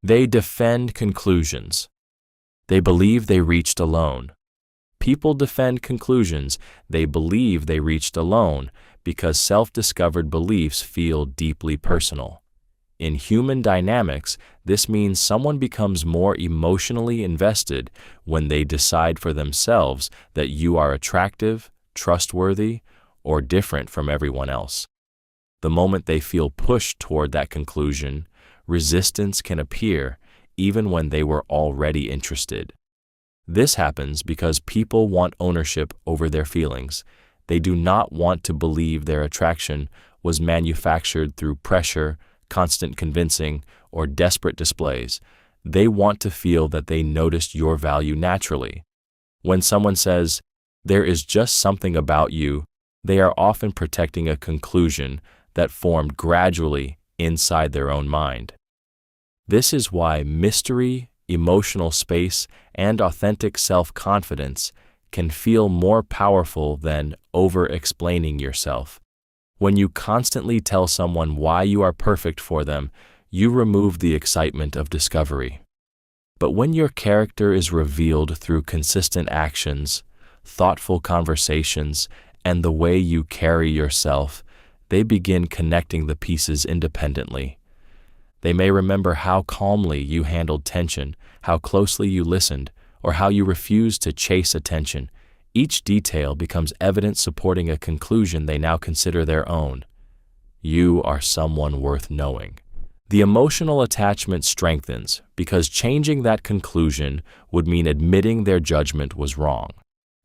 They defend conclusions. They believe they reached alone. People defend conclusions they believe they reached alone because self-discovered beliefs feel deeply personal. In human dynamics, this means someone becomes more emotionally invested when they decide for themselves that you are attractive, trustworthy, or different from everyone else. The moment they feel pushed toward that conclusion, resistance can appear even when they were already interested. This happens because people want ownership over their feelings. They do not want to believe their attraction was manufactured through pressure, constant convincing, or desperate displays. They want to feel that they noticed your value naturally. When someone says, "There is just something about you," they are often protecting a conclusion that formed gradually inside their own mind. This is why mystery, emotional space, and authentic self-confidence can feel more powerful than over-explaining yourself. When you constantly tell someone why you are perfect for them, you remove the excitement of discovery. But when your character is revealed through consistent actions, thoughtful conversations, and the way you carry yourself, they begin connecting the pieces independently. They may remember how calmly you handled tension, how closely you listened, or how you refused to chase attention. Each detail becomes evidence supporting a conclusion they now consider their own. You are someone worth knowing. The emotional attachment strengthens because changing that conclusion would mean admitting their judgment was wrong.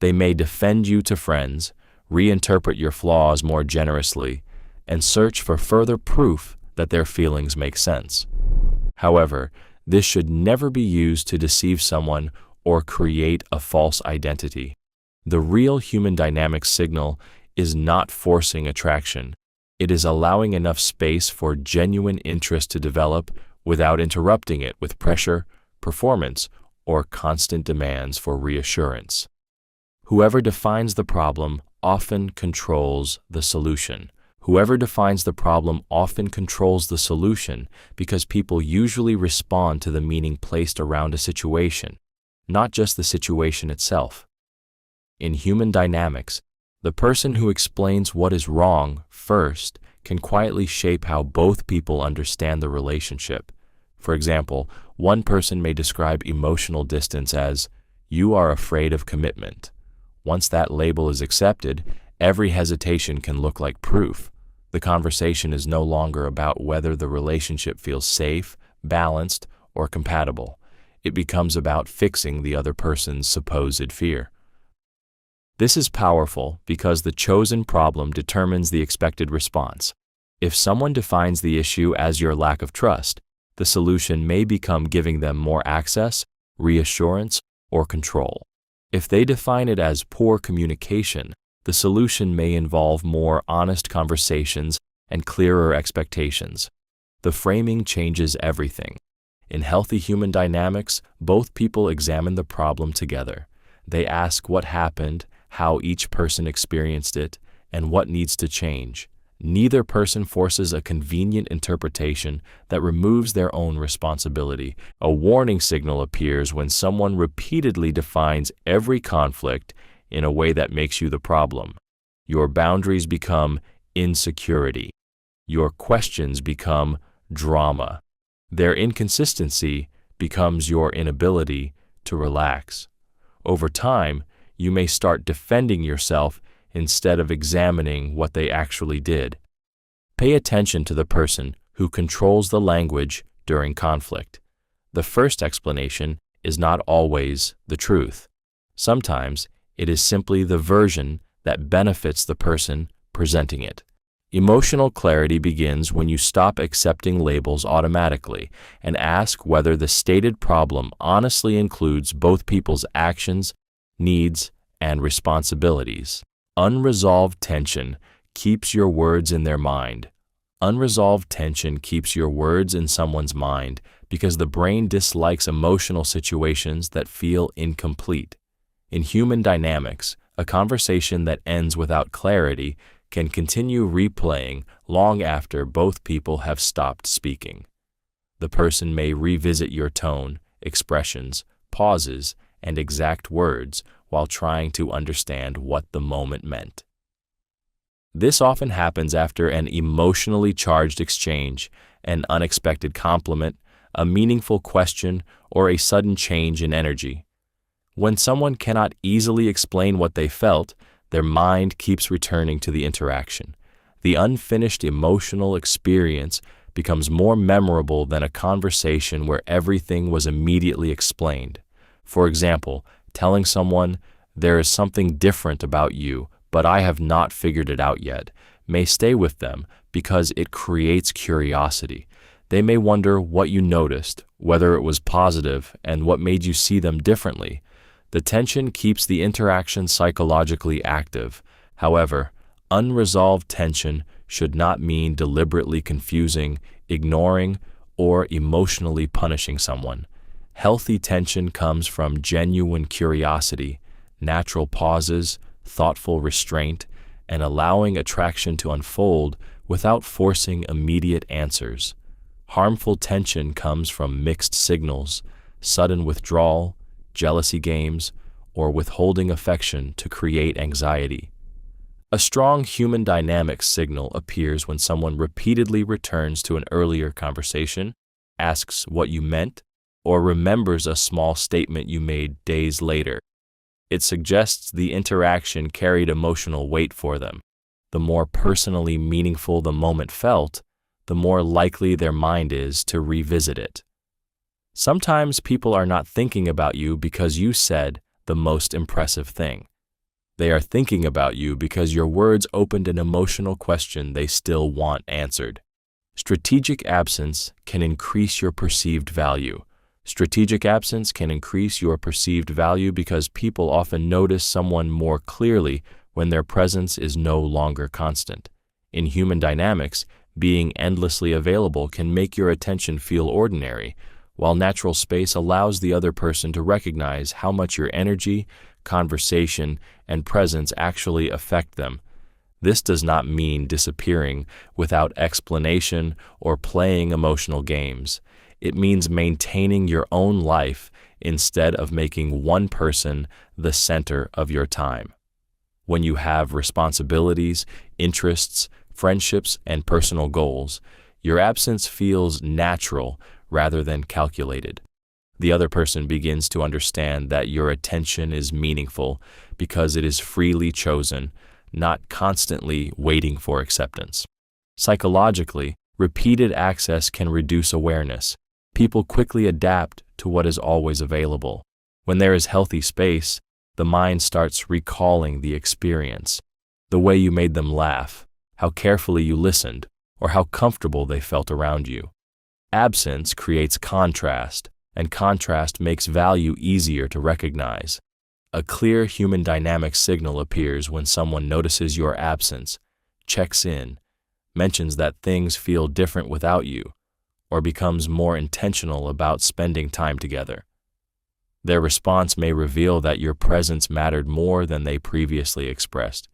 They may defend you to friends, reinterpret your flaws more generously, and search for further proof that their feelings make sense. However, this should never be used to deceive someone or create a false identity. The real human dynamics signal is not forcing attraction. It is allowing enough space for genuine interest to develop without interrupting it with pressure, performance, or constant demands for reassurance. Whoever defines the problem often controls the solution. Whoever defines the problem often controls the solution because people usually respond to the meaning placed around a situation, not just the situation itself. In human dynamics, the person who explains what is wrong first can quietly shape how both people understand the relationship. For example, one person may describe emotional distance as, "You are afraid of commitment." Once that label is accepted, every hesitation can look like proof. The conversation is no longer about whether the relationship feels safe, balanced, or compatible. It becomes about fixing the other person's supposed fear. This is powerful because the chosen problem determines the expected response. If someone defines the issue as your lack of trust, the solution may become giving them more access, reassurance, or control. If they define it as poor communication, the solution may involve more honest conversations and clearer expectations. The framing changes everything. In healthy human dynamics, both people examine the problem together. They ask what happened, how each person experienced it, and what needs to change. Neither person forces a convenient interpretation that removes their own responsibility. A warning signal appears when someone repeatedly defines every conflict in a way that makes you the problem. Your boundaries become insecurity. Your questions become drama. Their inconsistency becomes your inability to relax. Over time, you may start defending yourself instead of examining what they actually did. Pay attention to the person who controls the language during conflict. The first explanation is not always the truth. Sometimes it is simply the version that benefits the person presenting it. Emotional clarity begins when you stop accepting labels automatically and ask whether the stated problem honestly includes both people's actions, needs, and responsibilities. Unresolved tension keeps your words in their mind. Unresolved tension keeps your words in someone's mind because the brain dislikes emotional situations that feel incomplete. In human dynamics, a conversation that ends without clarity can continue replaying long after both people have stopped speaking. The person may revisit your tone, expressions, pauses, and exact words while trying to understand what the moment meant. This often happens after an emotionally charged exchange, an unexpected compliment, a meaningful question, or a sudden change in energy. When someone cannot easily explain what they felt, their mind keeps returning to the interaction. The unfinished emotional experience becomes more memorable than a conversation where everything was immediately explained. For example, telling someone, "There is something different about you, but I have not figured it out yet," may stay with them because it creates curiosity. They may wonder what you noticed, whether it was positive, and what made you see them differently. The tension keeps the interaction psychologically active. However, unresolved tension should not mean deliberately confusing, ignoring, or emotionally punishing someone. Healthy tension comes from genuine curiosity, natural pauses, thoughtful restraint, and allowing attraction to unfold without forcing immediate answers. Harmful tension comes from mixed signals, sudden withdrawal, jealousy games, or withholding affection to create anxiety. A strong human dynamics signal appears when someone repeatedly returns to an earlier conversation, asks what you meant, or remembers a small statement you made days later. It suggests the interaction carried emotional weight for them. The more personally meaningful the moment felt, the more likely their mind is to revisit it. Sometimes people are not thinking about you because you said the most impressive thing. They are thinking about you because your words opened an emotional question they still want answered. Strategic absence can increase your perceived value. Strategic absence can increase your perceived value because people often notice someone more clearly when their presence is no longer constant. In human dynamics, being endlessly available can make your attention feel ordinary, while natural space allows the other person to recognize how much your energy, conversation, and presence actually affect them. This does not mean disappearing without explanation or playing emotional games. It means maintaining your own life instead of making one person the center of your time. When you have responsibilities, interests, friendships, and personal goals, your absence feels natural rather than calculated. The other person begins to understand that your attention is meaningful because it is freely chosen, not constantly waiting for acceptance. Psychologically, repeated access can reduce awareness. People quickly adapt to what is always available. When there is healthy space, the mind starts recalling the experience, the way you made them laugh, how carefully you listened, or how comfortable they felt around you. Absence creates contrast, and contrast makes value easier to recognize. A clear human dynamic signal appears when someone notices your absence, checks in, mentions that things feel different without you, or becomes more intentional about spending time together. Their response may reveal that your presence mattered more than they previously expressed.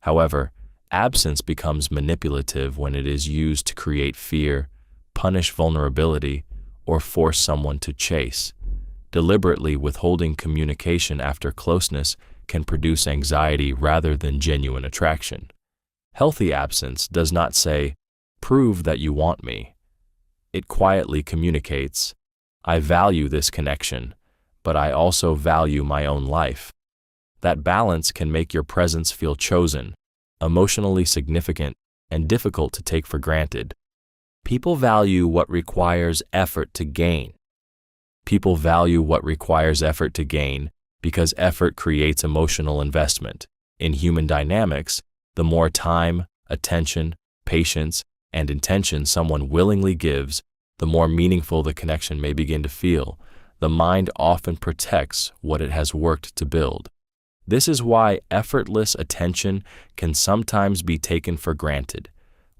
However, absence becomes manipulative when it is used to create fear, punish vulnerability, or force someone to chase. Deliberately withholding communication after closeness can produce anxiety rather than genuine attraction. Healthy absence does not say, "Prove that you want me." It quietly communicates, "I value this connection, but I also value my own life." That balance can make your presence feel chosen, emotionally significant, and difficult to take for granted. People value what requires effort to gain. People value what requires effort to gain because effort creates emotional investment. In human dynamics, the more time, attention, patience, and intention someone willingly gives, the more meaningful the connection may begin to feel. The mind often protects what it has worked to build. This is why effortless attention can sometimes be taken for granted.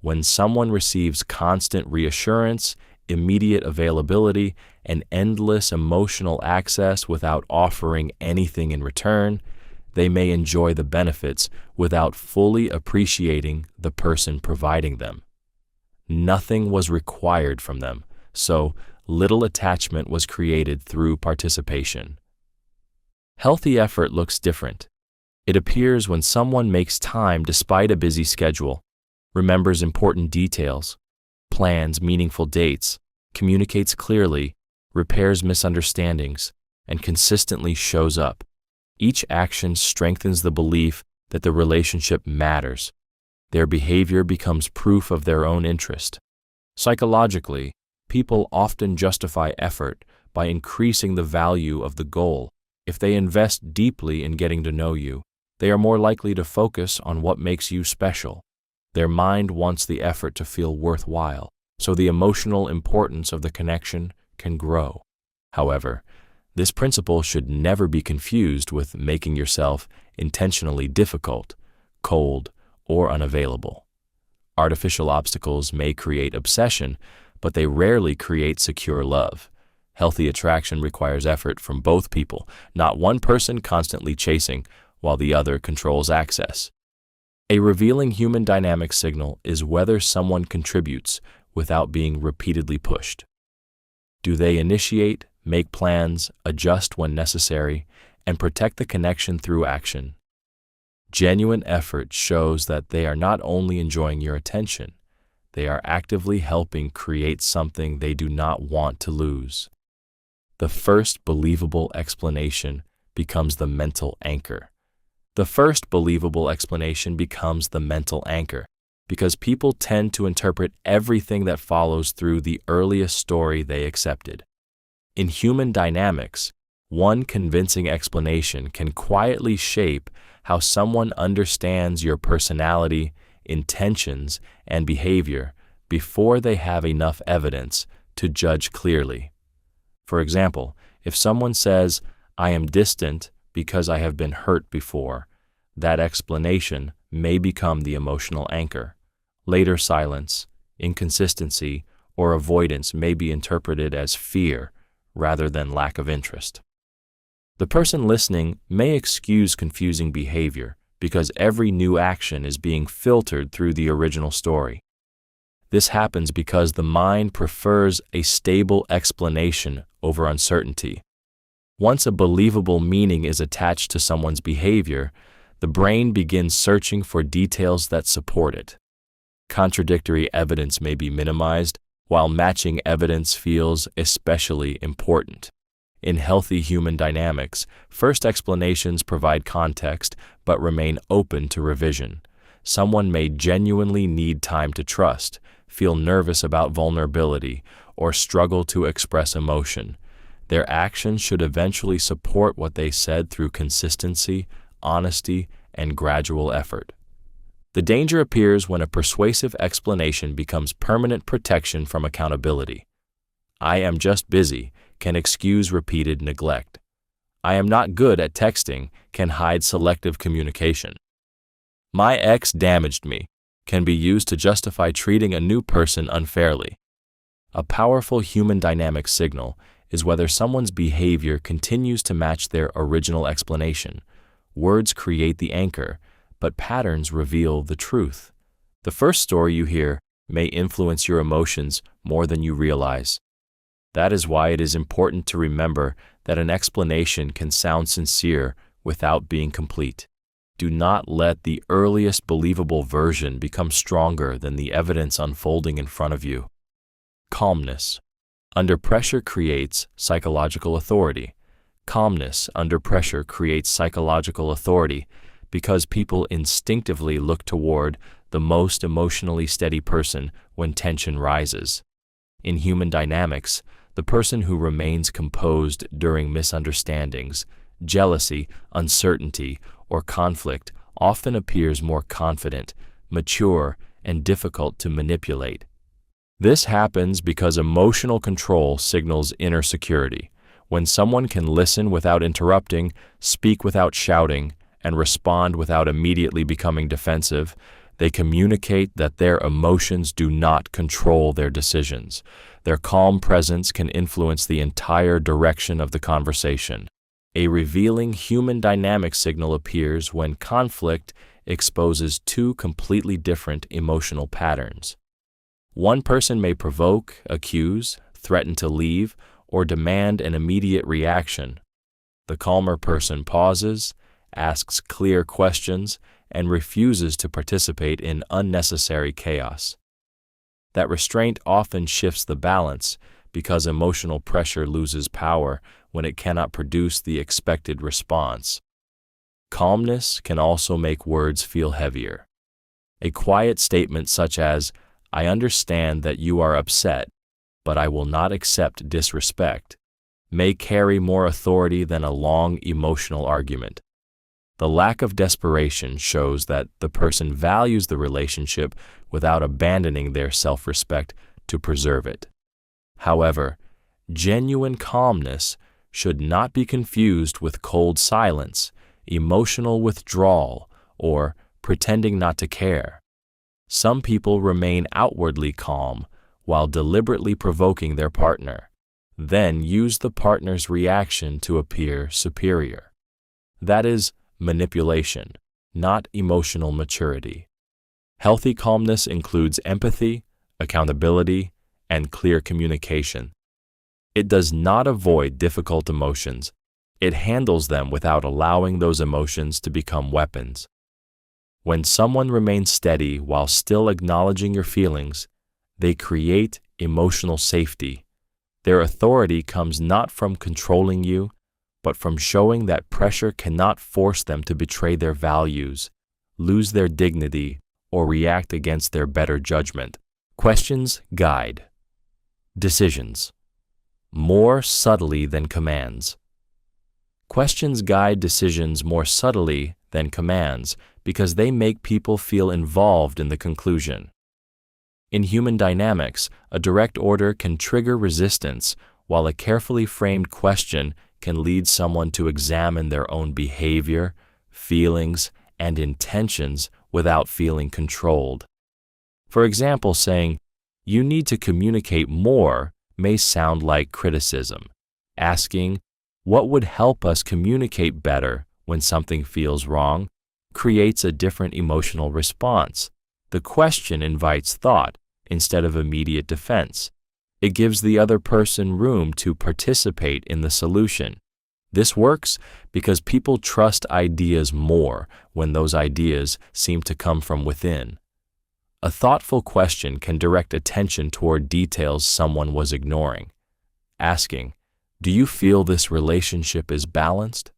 When someone receives constant reassurance, immediate availability, and endless emotional access without offering anything in return, they may enjoy the benefits without fully appreciating the person providing them. Nothing was required from them, so little attachment was created through participation. Healthy effort looks different. It appears when someone makes time despite a busy schedule, remembers important details, plans meaningful dates, communicates clearly, repairs misunderstandings, and consistently shows up. Each action strengthens the belief that the relationship matters. Their behavior becomes proof of their own interest. Psychologically, people often justify effort by increasing the value of the goal. If they invest deeply in getting to know you, they are more likely to focus on what makes you special. Their mind wants the effort to feel worthwhile, so the emotional importance of the connection can grow. However, this principle should never be confused with making yourself intentionally difficult, cold, or unavailable. Artificial obstacles may create obsession, but they rarely create secure love. Healthy attraction requires effort from both people, not one person constantly chasing while the other controls access. A revealing human dynamic signal is whether someone contributes without being repeatedly pushed. Do they initiate, make plans, adjust when necessary, and protect the connection through action? Genuine effort shows that they are not only enjoying your attention, they are actively helping create something they do not want to lose. The first believable explanation becomes the mental anchor. Because people tend to interpret everything that follows through the earliest story they accepted. In human dynamics, one convincing explanation can quietly shape how someone understands your personality, intentions, and behavior before they have enough evidence to judge clearly. For example, if someone says, "I am distant because I have been hurt before," that explanation may become the emotional anchor. Later silence, inconsistency, or avoidance may be interpreted as fear rather than lack of interest. The person listening may excuse confusing behavior because every new action is being filtered through the original story. This happens because the mind prefers a stable explanation over uncertainty. Once a believable meaning is attached to someone's behavior, the brain begins searching for details that support it. Contradictory evidence may be minimized, while matching evidence feels especially important. In healthy human dynamics, first explanations provide context but remain open to revision. Someone may genuinely need time to trust, feel nervous about vulnerability, or struggle to express emotion. Their actions should eventually support what they said through consistency, honesty, and gradual effort. The danger appears when a persuasive explanation becomes permanent protection from accountability. "I am just busy" can excuse repeated neglect. "I am not good at texting" can hide selective communication. "My ex damaged me" can be used to justify treating a new person unfairly. A powerful human dynamic signal is whether someone's behavior continues to match their original explanation. Words create the anchor, but patterns reveal the truth. The first story you hear may influence your emotions more than you realize. That is why it is important to remember that an explanation can sound sincere without being complete. Do not let the earliest believable version become stronger than the evidence unfolding in front of you. Calmness under pressure creates psychological authority. Calmness under pressure creates psychological authority because people instinctively look toward the most emotionally steady person when tension rises. In human dynamics, the person who remains composed during misunderstandings, jealousy, uncertainty, or conflict often appears more confident, mature, and difficult to manipulate. This happens because emotional control signals inner security. When someone can listen without interrupting, speak without shouting, and respond without immediately becoming defensive, they communicate that their emotions do not control their decisions. Their calm presence can influence the entire direction of the conversation. A revealing human dynamic signal appears when conflict exposes two completely different emotional patterns. One person may provoke, accuse, threaten to leave, or demand an immediate reaction. The calmer person pauses, asks clear questions, and refuses to participate in unnecessary chaos. That restraint often shifts the balance because emotional pressure loses power when it cannot produce the expected response. Calmness can also make words feel heavier. A quiet statement such as, "I understand that you are upset, but I will not accept disrespect," may carry more authority than a long emotional argument. The lack of desperation shows that the person values the relationship without abandoning their self-respect to preserve it. However, genuine calmness should not be confused with cold silence, emotional withdrawal, or pretending not to care. Some people remain outwardly calm while deliberately provoking their partner, then use the partner's reaction to appear superior. That is manipulation, not emotional maturity. Healthy calmness includes empathy, accountability, and clear communication. It does not avoid difficult emotions. It handles them without allowing those emotions to become weapons. When someone remains steady while still acknowledging your feelings, they create emotional safety. Their authority comes not from controlling you, but from showing that pressure cannot force them to betray their values, lose their dignity, or react against their better judgment. Questions guide decisions more subtly than commands. Questions guide decisions more subtly than commands because they make people feel involved in the conclusion. In human dynamics, a direct order can trigger resistance, while a carefully framed question can lead someone to examine their own behavior, feelings, and intentions without feeling controlled. For example, saying, "You need to communicate more," may sound like criticism. Asking, "What would help us communicate better when something feels wrong?" creates a different emotional response. The question invites thought instead of immediate defense. It gives the other person room to participate in the solution. This works because people trust ideas more when those ideas seem to come from within. A thoughtful question can direct attention toward details someone was ignoring. Asking, "Do you feel this relationship is balanced?"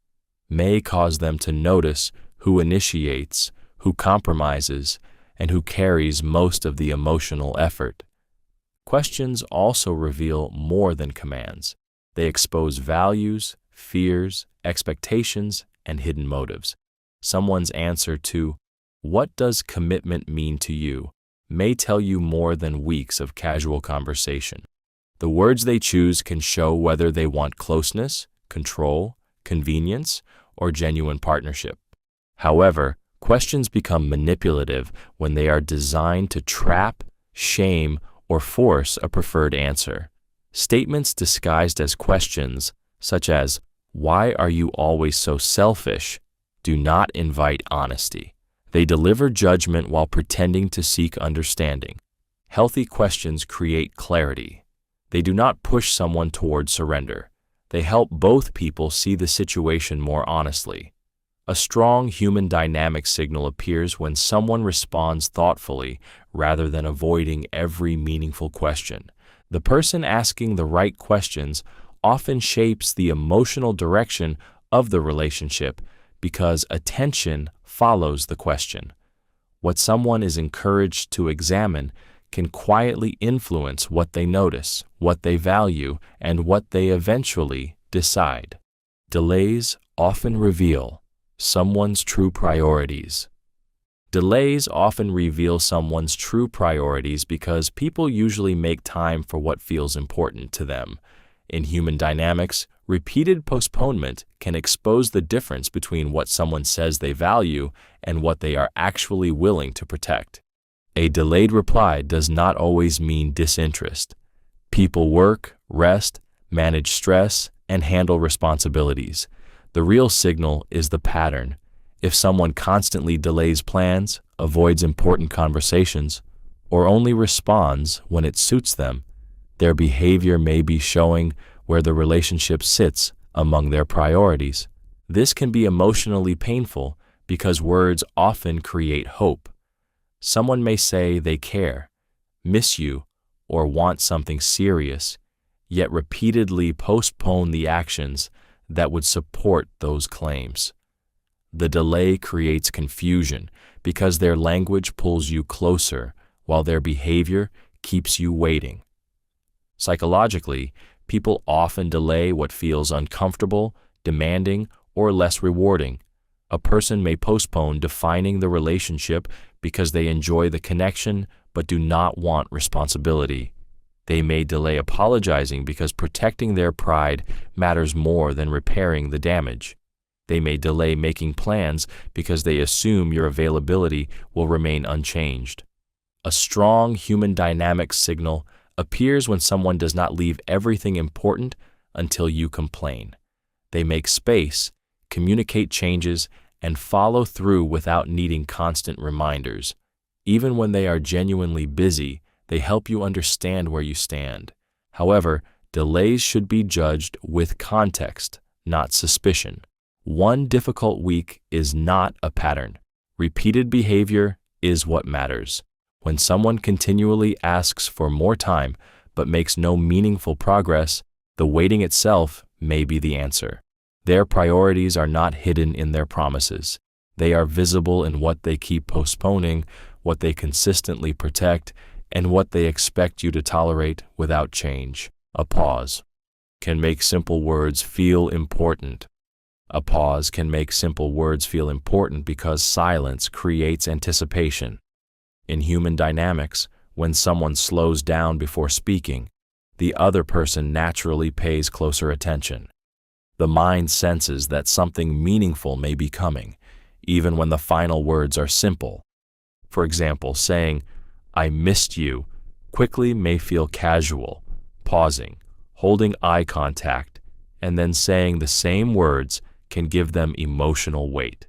may cause them to notice who initiates, who compromises, and who carries most of the emotional effort. Questions also reveal more than commands. They expose values, fears, expectations, and hidden motives. Someone's answer to, "What does commitment mean to you?" may tell you more than weeks of casual conversation. The words they choose can show whether they want closeness, control, convenience, or genuine partnership. However, questions become manipulative when they are designed to trap, shame, or force a preferred answer. Statements disguised as questions, such as, "Why are you always so selfish?" do not invite honesty. They deliver judgment while pretending to seek understanding. Healthy questions create clarity. They do not push someone toward surrender. They help both people see the situation more honestly. A strong human dynamic signal appears when someone responds thoughtfully rather than avoiding every meaningful question. The person asking the right questions often shapes the emotional direction of the relationship because attention follows the question. What someone is encouraged to examine can quietly influence what they notice, what they value, and what they eventually decide. Delays often reveal someone's true priorities. Delays often reveal someone's true priorities because people usually make time for what feels important to them. In human dynamics, repeated postponement can expose the difference between what someone says they value and what they are actually willing to protect. A delayed reply does not always mean disinterest. People work, rest, manage stress, and handle responsibilities. The real signal is the pattern. If someone constantly delays plans, avoids important conversations, or only responds when it suits them, Their behavior may be showing where the relationship sits among their priorities. This can be emotionally painful because words often create hope. Someone may say they care, miss you, or want something serious, yet repeatedly postpone the actions that would support those claims. The delay creates confusion because their language pulls you closer while their behavior keeps you waiting. Psychologically, people often delay what feels uncomfortable, demanding, or less rewarding. A person may postpone defining the relationship because they enjoy the connection but do not want responsibility. They may delay apologizing because protecting their pride matters more than repairing the damage. They may delay making plans because they assume your availability will remain unchanged. A strong human dynamics signal appears when someone does not leave everything important until you complain. They make space, communicate changes, and follow through without needing constant reminders. Even when they are genuinely busy, they help you understand where you stand. However, delays should be judged with context, not suspicion. One difficult week is not a pattern. Repeated behavior is what matters. When someone continually asks for more time but makes no meaningful progress, the waiting itself may be the answer. Their priorities are not hidden in their promises. They are visible in what they keep postponing, what they consistently protect, and what they expect you to tolerate without change. A pause can make simple words feel important. A pause can make simple words feel important because silence creates anticipation. In human dynamics, when someone slows down before speaking, the other person naturally pays closer attention. The mind senses that something meaningful may be coming, even when the final words are simple. For example, saying, "I missed you," quickly may feel casual. Pausing, holding eye contact, and then saying the same words can give them emotional weight.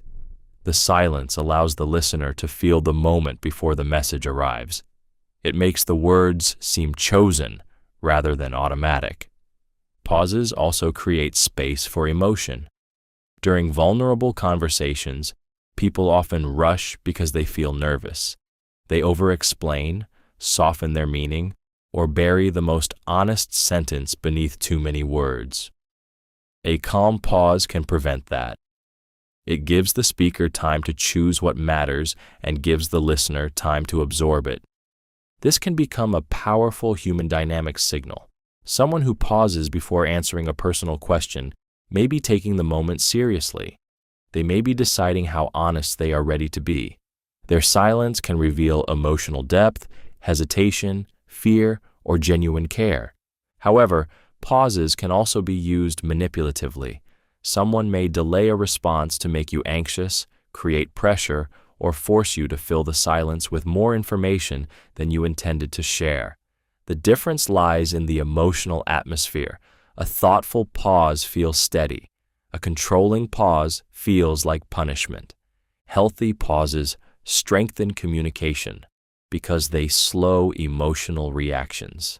The silence allows the listener to feel the moment before the message arrives. It makes the words seem chosen rather than automatic. Pauses also create space for emotion. During vulnerable conversations, people often rush because they feel nervous. They over-explain, soften their meaning, or bury the most honest sentence beneath too many words. A calm pause can prevent that. It gives the speaker time to choose what matters and gives the listener time to absorb it. This can become a powerful human dynamics signal. Someone who pauses before answering a personal question may be taking the moment seriously. They may be deciding how honest they are ready to be. Their silence can reveal emotional depth, hesitation, fear, or genuine care. However, pauses can also be used manipulatively. Someone may delay a response to make you anxious, create pressure, or force you to fill the silence with more information than you intended to share. The difference lies in the emotional atmosphere. A thoughtful pause feels steady. A controlling pause feels like punishment. Healthy pauses strengthen communication because they slow emotional reactions.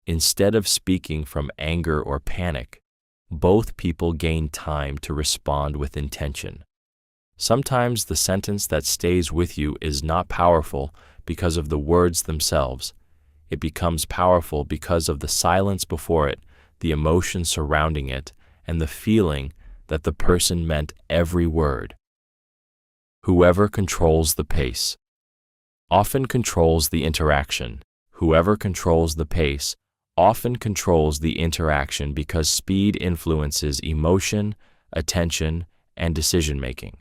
Instead of speaking from anger or panic, both people gain time to respond with intention. Sometimes the sentence that stays with you is not powerful because of the words themselves. It becomes powerful because of the silence before it, the emotion surrounding it, and the feeling that the person meant every word. Whoever controls the pace often controls the interaction. Whoever controls the pace often controls the interaction because speed influences emotion, attention, and decision-making.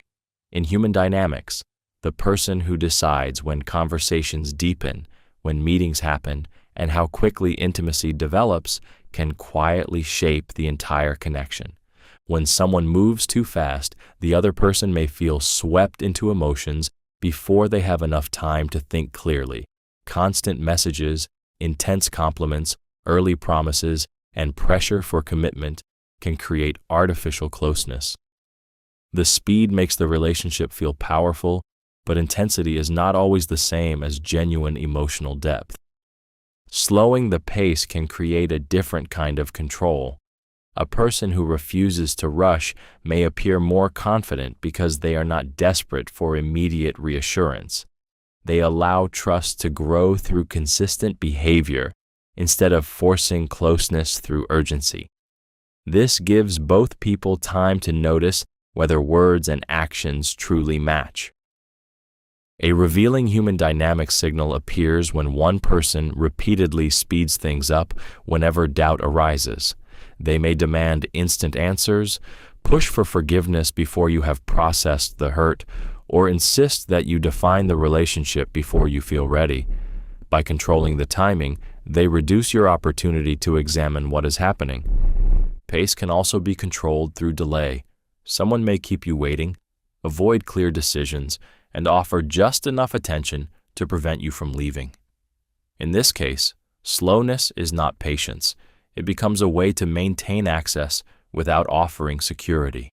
In human dynamics, the person who decides when conversations deepen, when meetings happen, and how quickly intimacy develops can quietly shape the entire connection. When someone moves too fast, the other person may feel swept into emotions before they have enough time to think clearly. Constant messages, intense compliments, early promises, and pressure for commitment can create artificial closeness. The speed makes the relationship feel powerful, but intensity is not always the same as genuine emotional depth. Slowing the pace can create a different kind of control. A person who refuses to rush may appear more confident because they are not desperate for immediate reassurance. They allow trust to grow through consistent behavior instead of forcing closeness through urgency. This gives both people time to notice whether words and actions truly match. A revealing human dynamic signal appears when one person repeatedly speeds things up whenever doubt arises. They may demand instant answers, push for forgiveness before you have processed the hurt, or insist that you define the relationship before you feel ready. By controlling the timing, they reduce your opportunity to examine what is happening. Pace can also be controlled through delay. Someone may keep you waiting, avoid clear decisions, and offer just enough attention to prevent you from leaving. In this case, slowness is not patience. It becomes a way to maintain access without offering security.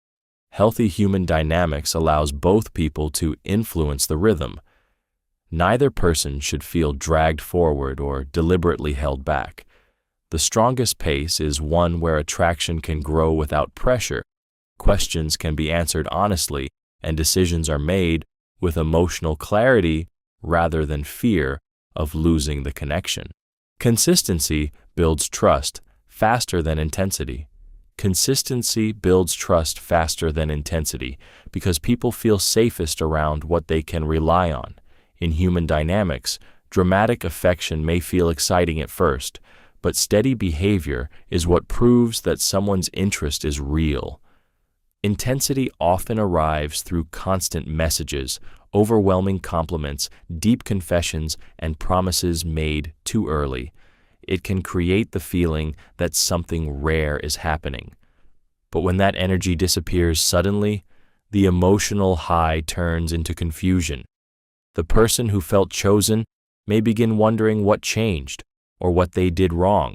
Healthy human dynamics allows both people to influence the rhythm. Neither person should feel dragged forward or deliberately held back. The strongest pace is one where attraction can grow without pressure, questions can be answered honestly, and decisions are made with emotional clarity rather than fear of losing the connection. Consistency builds trust faster than intensity. Consistency builds trust faster than intensity because people feel safest around what they can rely on. In human dynamics, dramatic affection may feel exciting at first, but steady behavior is what proves that someone's interest is real. Intensity often arrives through constant messages, overwhelming compliments, deep confessions, and promises made too early. It can create the feeling that something rare is happening. But when that energy disappears suddenly, the emotional high turns into confusion. The person who felt chosen may begin wondering what changed or what they did wrong.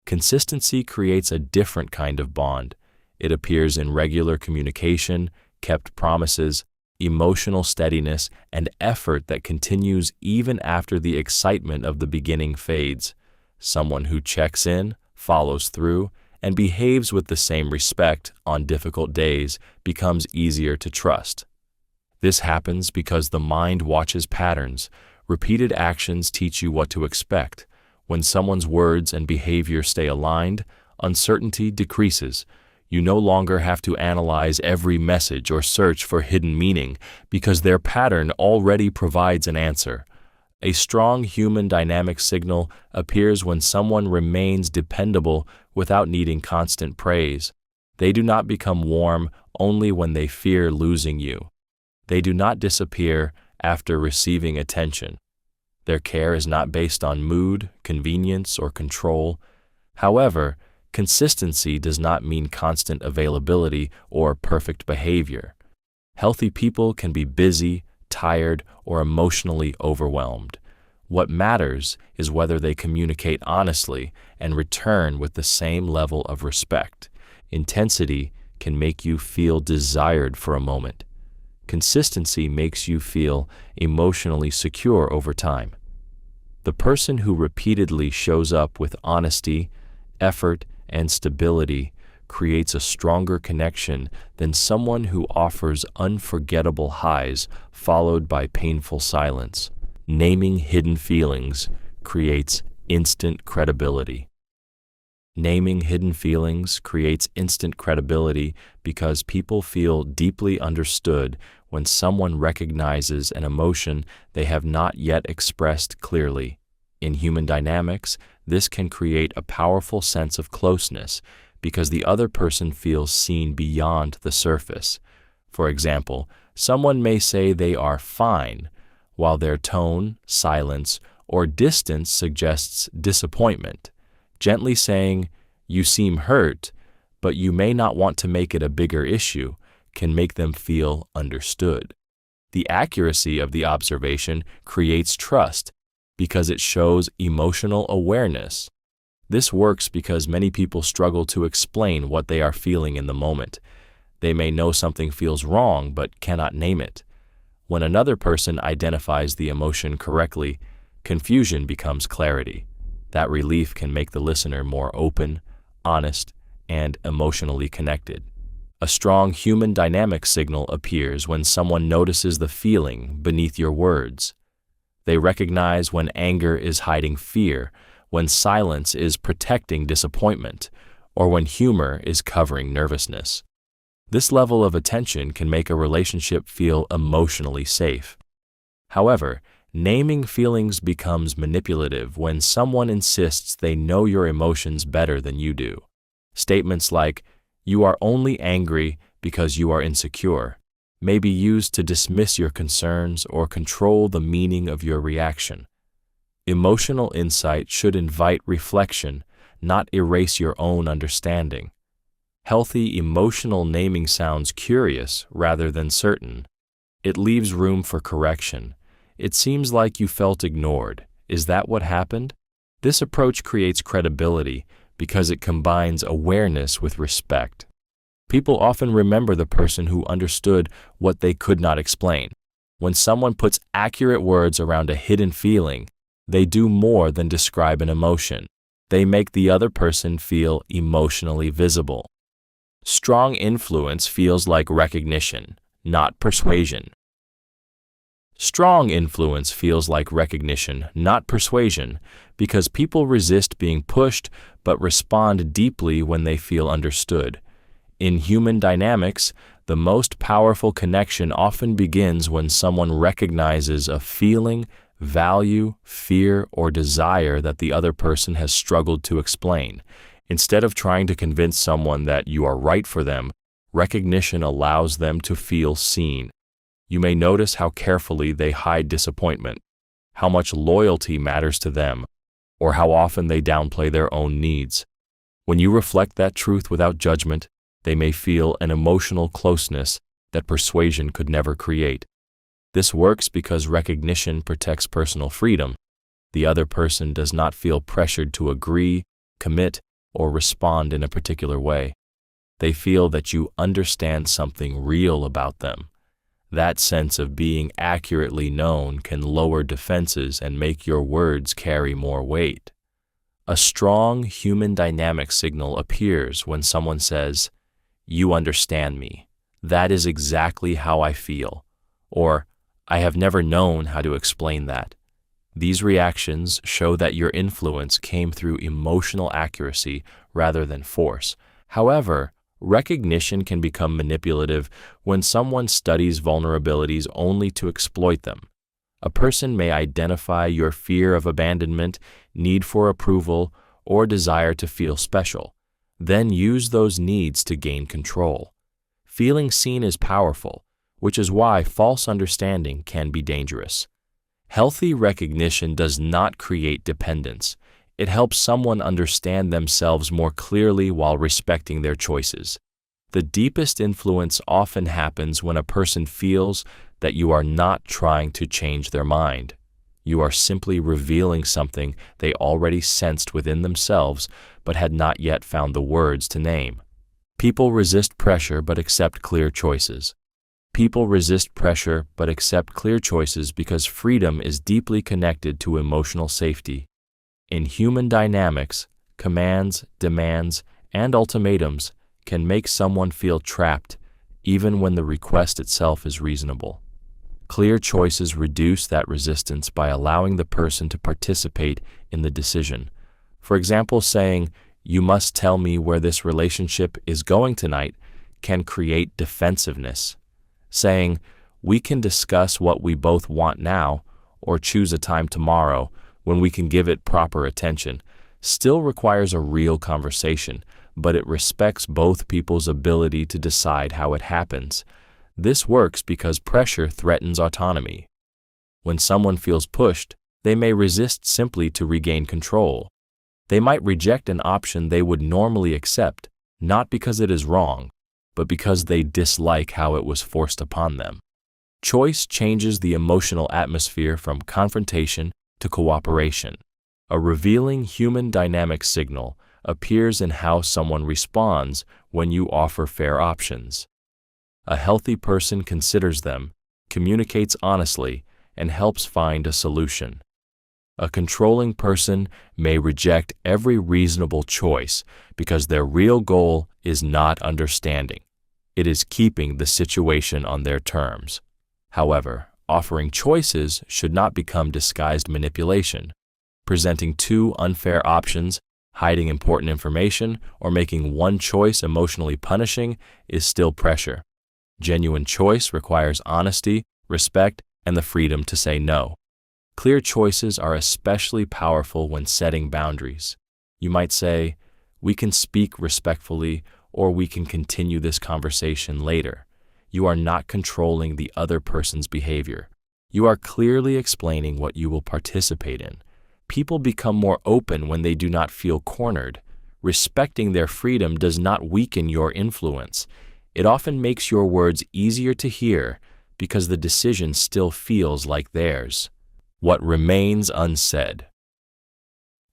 Consistency creates a different kind of bond. It appears in regular communication, kept promises, emotional steadiness, and effort that continues even after the excitement of the beginning fades. Someone who checks in, follows through, and behaves with the same respect on difficult days becomes easier to trust. This happens because the mind watches patterns. Repeated actions teach you what to expect. When someone's words and behavior stay aligned, uncertainty decreases. You no longer have to analyze every message or search for hidden meaning because their pattern already provides an answer. A strong human dynamic signal appears when someone remains dependable without needing constant praise. They do not become warm only when they fear losing you. They do not disappear after receiving attention. Their care is not based on mood, convenience, or control. However, consistency does not mean constant availability or perfect behavior. Healthy people can be busy, tired, or emotionally overwhelmed. What matters is whether they communicate honestly and return with the same level of respect. Intensity can make you feel desired for a moment. Consistency makes you feel emotionally secure over time. The person who repeatedly shows up with honesty, effort, and stability creates a stronger connection than someone who offers unforgettable highs followed by painful silence. Naming hidden feelings creates instant credibility. Naming hidden feelings creates instant credibility because people feel deeply understood when someone recognizes an emotion they have not yet expressed clearly. In human dynamics, this can create a powerful sense of closeness because the other person feels seen beyond the surface. For example, someone may say they are fine, while their tone, silence, or distance suggests disappointment. Gently saying, "You seem hurt, but you may not want to make it a bigger issue," can make them feel understood. The accuracy of the observation creates trust because it shows emotional awareness. This works because many people struggle to explain what they are feeling in the moment. They may know something feels wrong but cannot name it. When another person identifies the emotion correctly, confusion becomes clarity. That relief can make the listener more open, honest, and emotionally connected. A strong human dynamic signal appears when someone notices the feeling beneath your words. They recognize when anger is hiding fear, when silence is protecting disappointment, or when humor is covering nervousness. This level of attention can make a relationship feel emotionally safe. However, naming feelings becomes manipulative when someone insists they know your emotions better than you do. Statements like, "You are only angry because you are insecure," may be used to dismiss your concerns or control the meaning of your reaction. Emotional insight should invite reflection, not erase your own understanding. Healthy emotional naming sounds curious rather than certain. It leaves room for correction. "It seems like you felt ignored. Is that what happened?" This approach creates credibility because it combines awareness with respect. People often remember the person who understood what they could not explain. When someone puts accurate words around a hidden feeling, they do more than describe an emotion. They make the other person feel emotionally visible. Strong influence feels like recognition, not persuasion. Strong influence feels like recognition, not persuasion, because people resist being pushed but respond deeply when they feel understood. In human dynamics, the most powerful connection often begins when someone recognizes a feeling, value, fear, or desire that the other person has struggled to explain. Instead of trying to convince someone that you are right for them, recognition allows them to feel seen. You may notice how carefully they hide disappointment, how much loyalty matters to them, or how often they downplay their own needs. When you reflect that truth without judgment, they may feel an emotional closeness that persuasion could never create. This works because recognition protects personal freedom. The other person does not feel pressured to agree, commit, or respond in a particular way. They feel that you understand something real about them. That sense of being accurately known can lower defenses and make your words carry more weight. A strong human dynamic signal appears when someone says, "You understand me. That is exactly how I feel," or "I have never known how to explain that." These reactions show that your influence came through emotional accuracy rather than force. However, recognition can become manipulative when someone studies vulnerabilities only to exploit them. A person may identify your fear of abandonment, need for approval, or desire to feel special, then use those needs to gain control. Feeling seen is powerful, which is why false understanding can be dangerous. Healthy recognition does not create dependence. It helps someone understand themselves more clearly while respecting their choices. The deepest influence often happens when a person feels that you are not trying to change their mind. You are simply revealing something they already sensed within themselves but had not yet found the words to name. People resist pressure but accept clear choices. People resist pressure but accept clear choices because freedom is deeply connected to emotional safety. In human dynamics, commands, demands, and ultimatums can make someone feel trapped, even when the request itself is reasonable. Clear choices reduce that resistance by allowing the person to participate in the decision. For example, saying, "You must tell me where this relationship is going tonight," can create defensiveness. Saying, "We can discuss what we both want now, or choose a time tomorrow when we can give it proper attention," still requires a real conversation, but it respects both people's ability to decide how it happens. This works because pressure threatens autonomy. When someone feels pushed, they may resist simply to regain control. They might reject an option they would normally accept, not because it is wrong, but because they dislike how it was forced upon them. Choice changes the emotional atmosphere from confrontation to cooperation. A revealing human dynamic signal appears in how someone responds when you offer fair options. A healthy person considers them, communicates honestly, and helps find a solution. A controlling person may reject every reasonable choice because their real goal is not understanding. It is keeping the situation on their terms. However, offering choices should not become disguised manipulation. Presenting two unfair options, hiding important information, or making one choice emotionally punishing is still pressure. Genuine choice requires honesty, respect, and the freedom to say no. Clear choices are especially powerful when setting boundaries. You might say, "We can speak respectfully," or "We can continue this conversation later." You are not controlling the other person's behavior. You are clearly explaining what you will participate in. People become more open when they do not feel cornered. Respecting their freedom does not weaken your influence. It often makes your words easier to hear because the decision still feels like theirs. What remains unsaid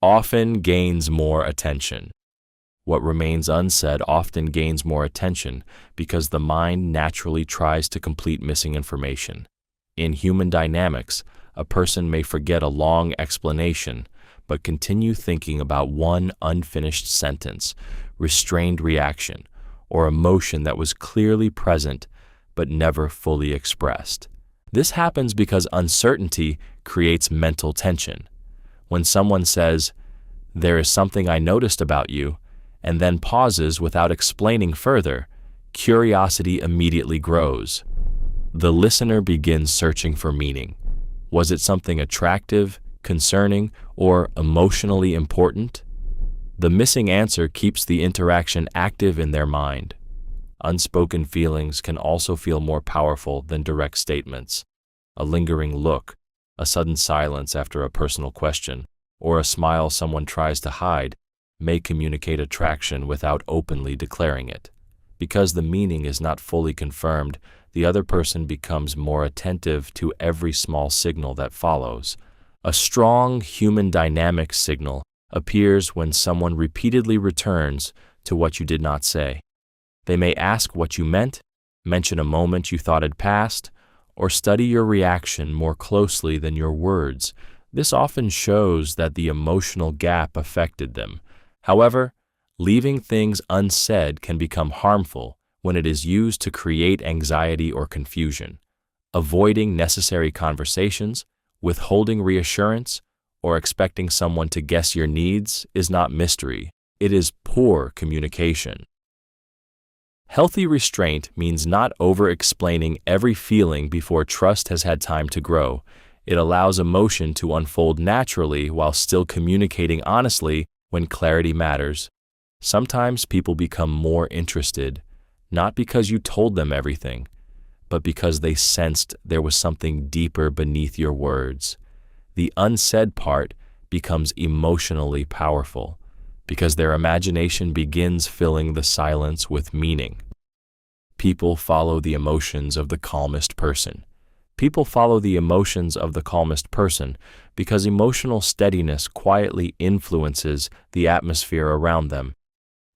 often gains more attention. What remains unsaid often gains more attention because the mind naturally tries to complete missing information. In human dynamics, a person may forget a long explanation, but continue thinking about one unfinished sentence, restrained reaction, or emotion that was clearly present but never fully expressed. This happens because uncertainty creates mental tension. When someone says, "There is something I noticed about you," and then pauses without explaining further, curiosity immediately grows. The listener begins searching for meaning. Was it something attractive, concerning, or emotionally important? The missing answer keeps the interaction active in their mind. Unspoken feelings can also feel more powerful than direct statements. A lingering look, a sudden silence after a personal question, or a smile someone tries to hide may communicate attraction without openly declaring it. Because the meaning is not fully confirmed, the other person becomes more attentive to every small signal that follows. A strong human dynamic signal appears when someone repeatedly returns to what you did not say. They may ask what you meant, mention a moment you thought had passed, or study your reaction more closely than your words. This often shows that the emotional gap affected them. However, leaving things unsaid can become harmful when it is used to create anxiety or confusion. Avoiding necessary conversations, withholding reassurance, or expecting someone to guess your needs is not mystery. It is poor communication. Healthy restraint means not over-explaining every feeling before trust has had time to grow. It allows emotion to unfold naturally while still communicating honestly when clarity matters. Sometimes people become more interested, not because you told them everything, but because they sensed there was something deeper beneath your words. The unsaid part becomes emotionally powerful because their imagination begins filling the silence with meaning. People follow the emotions of the calmest person. People follow the emotions of the calmest person because emotional steadiness quietly influences the atmosphere around them.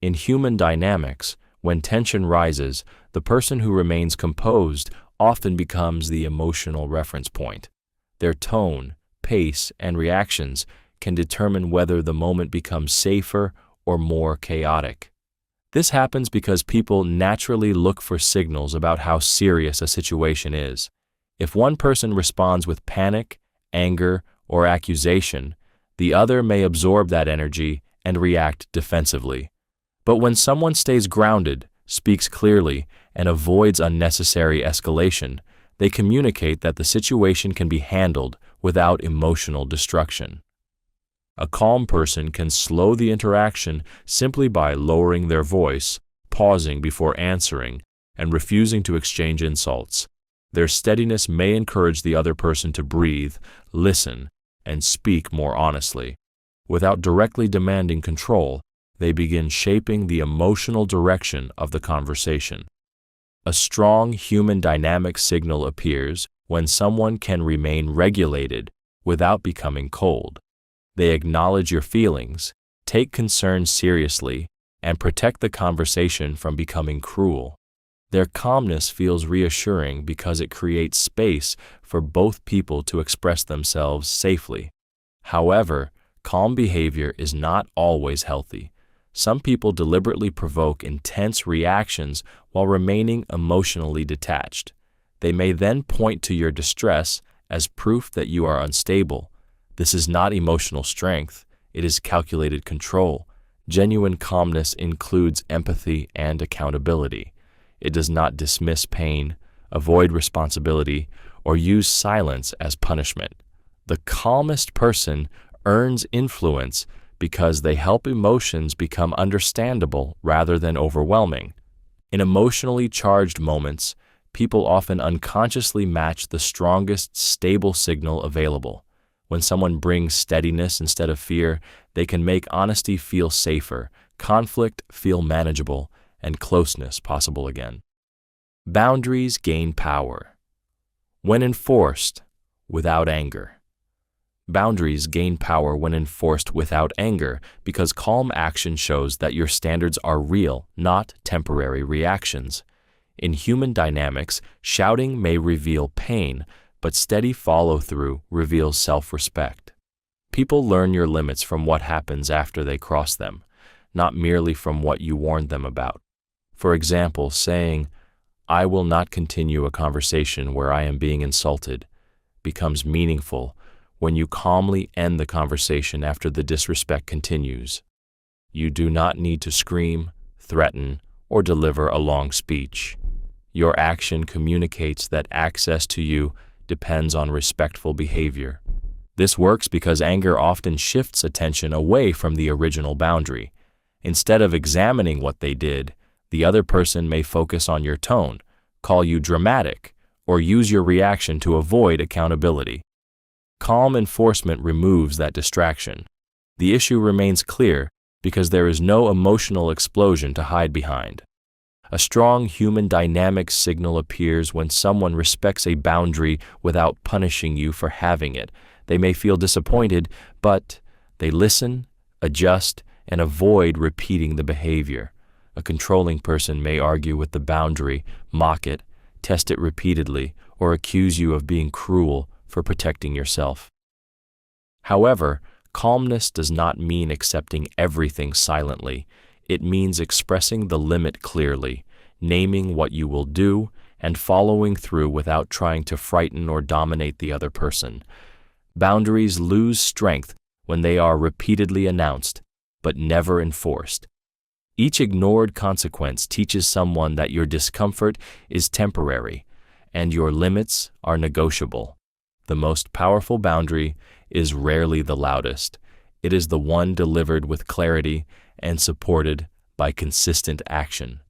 In human dynamics, when tension rises, the person who remains composed often becomes the emotional reference point. Their tone, pace, and reactions can determine whether the moment becomes safer or more chaotic. This happens because people naturally look for signals about how serious a situation is. If one person responds with panic, anger, or accusation, the other may absorb that energy and react defensively. But when someone stays grounded, speaks clearly, and avoids unnecessary escalation, they communicate that the situation can be handled without emotional destruction. A calm person can slow the interaction simply by lowering their voice, pausing before answering, and refusing to exchange insults. Their steadiness may encourage the other person to breathe, listen, and speak more honestly. Without directly demanding control, they begin shaping the emotional direction of the conversation. A strong human dynamic signal appears when someone can remain regulated without becoming cold. They acknowledge your feelings, take concerns seriously, and protect the conversation from becoming cruel. Their calmness feels reassuring because it creates space for both people to express themselves safely. However, calm behavior is not always healthy. Some people deliberately provoke intense reactions while remaining emotionally detached. They may then point to your distress as proof that you are unstable. This is not emotional strength, it is calculated control. Genuine calmness includes empathy and accountability. It does not dismiss pain, avoid responsibility, or use silence as punishment. The calmest person earns influence because they help emotions become understandable rather than overwhelming. In emotionally charged moments, people often unconsciously match the strongest, stable signal available. When someone brings steadiness instead of fear, they can make honesty feel safer, conflict feel manageable, and closeness possible again. Boundaries gain power when enforced without anger. Boundaries gain power when enforced without anger because calm action shows that your standards are real, not temporary reactions. In human dynamics, shouting may reveal pain, but steady follow-through reveals self-respect. People learn your limits from what happens after they cross them, not merely from what you warned them about. For example, saying, "I will not continue a conversation where I am being insulted," becomes meaningful when you calmly end the conversation after the disrespect continues. You do not need to scream, threaten, or deliver a long speech. Your action communicates that access to you depends on respectful behavior. This works because anger often shifts attention away from the original boundary. Instead of examining what they did, the other person may focus on your tone, call you dramatic, or use your reaction to avoid accountability. Calm enforcement removes that distraction. The issue remains clear because there is no emotional explosion to hide behind. A strong human dynamic signal appears when someone respects a boundary without punishing you for having it. They may feel disappointed, but they listen, adjust, and avoid repeating the behavior. A controlling person may argue with the boundary, mock it, test it repeatedly, or accuse you of being cruel for protecting yourself. However, calmness does not mean accepting everything silently. It means expressing the limit clearly, naming what you will do, and following through without trying to frighten or dominate the other person. Boundaries lose strength when they are repeatedly announced, but never enforced. Each ignored consequence teaches someone that your discomfort is temporary and your limits are negotiable. The most powerful boundary is rarely the loudest. It is the one delivered with clarity and supported by consistent action.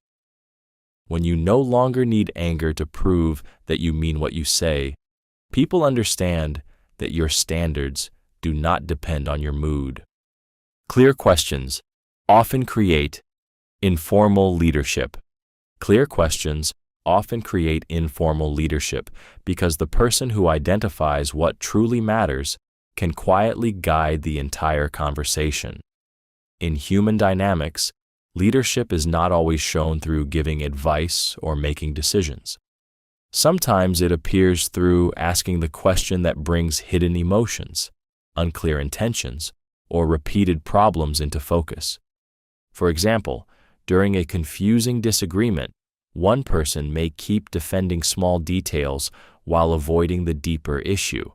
When you no longer need anger to prove that you mean what you say, people understand that your standards do not depend on your mood. Clear questions often create informal leadership. Clear questions often create informal leadership because the person who identifies what truly matters can quietly guide the entire conversation. In human dynamics, leadership is not always shown through giving advice or making decisions. Sometimes it appears through asking the question that brings hidden emotions, unclear intentions, or repeated problems into focus. For example, during a confusing disagreement, one person may keep defending small details while avoiding the deeper issue.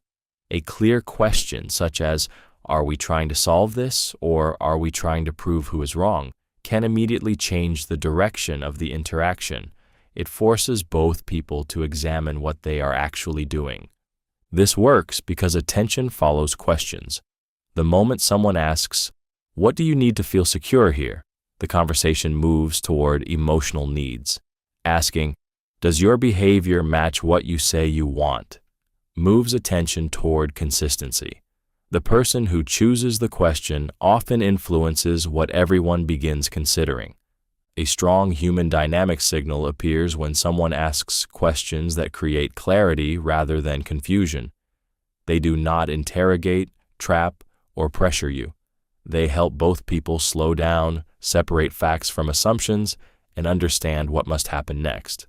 A clear question such as, "Are we trying to solve this, or are we trying to prove who is wrong?" can immediately change the direction of the interaction. It forces both people to examine what they are actually doing. This works because attention follows questions. The moment someone asks, "What do you need to feel secure here?" the conversation moves toward emotional needs. Asking, "Does your behavior match what you say you want?" moves attention toward consistency. The person who chooses the question often influences what everyone begins considering. A strong human dynamic signal appears when someone asks questions that create clarity rather than confusion. They do not interrogate, trap, or pressure you. They help both people slow down, separate facts from assumptions, and understand what must happen next.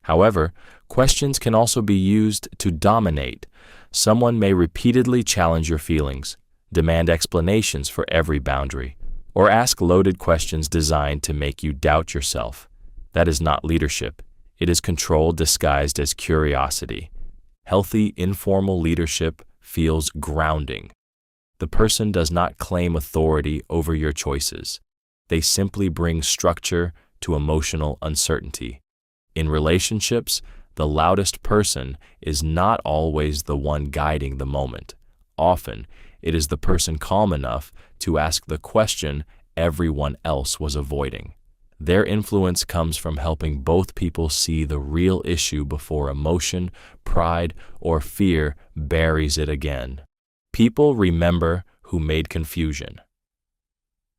However, questions can also be used to dominate. Someone may repeatedly challenge your feelings, demand explanations for every boundary, or ask loaded questions designed to make you doubt yourself. That is not leadership. It is control disguised as curiosity. Healthy, informal leadership feels grounding. The person does not claim authority over your choices. They simply bring structure to emotional uncertainty. In relationships, the loudest person is not always the one guiding the moment. Often, it is the person calm enough to ask the question everyone else was avoiding. Their influence comes from helping both people see the real issue before emotion, pride, or fear buries it again. People remember who made confusion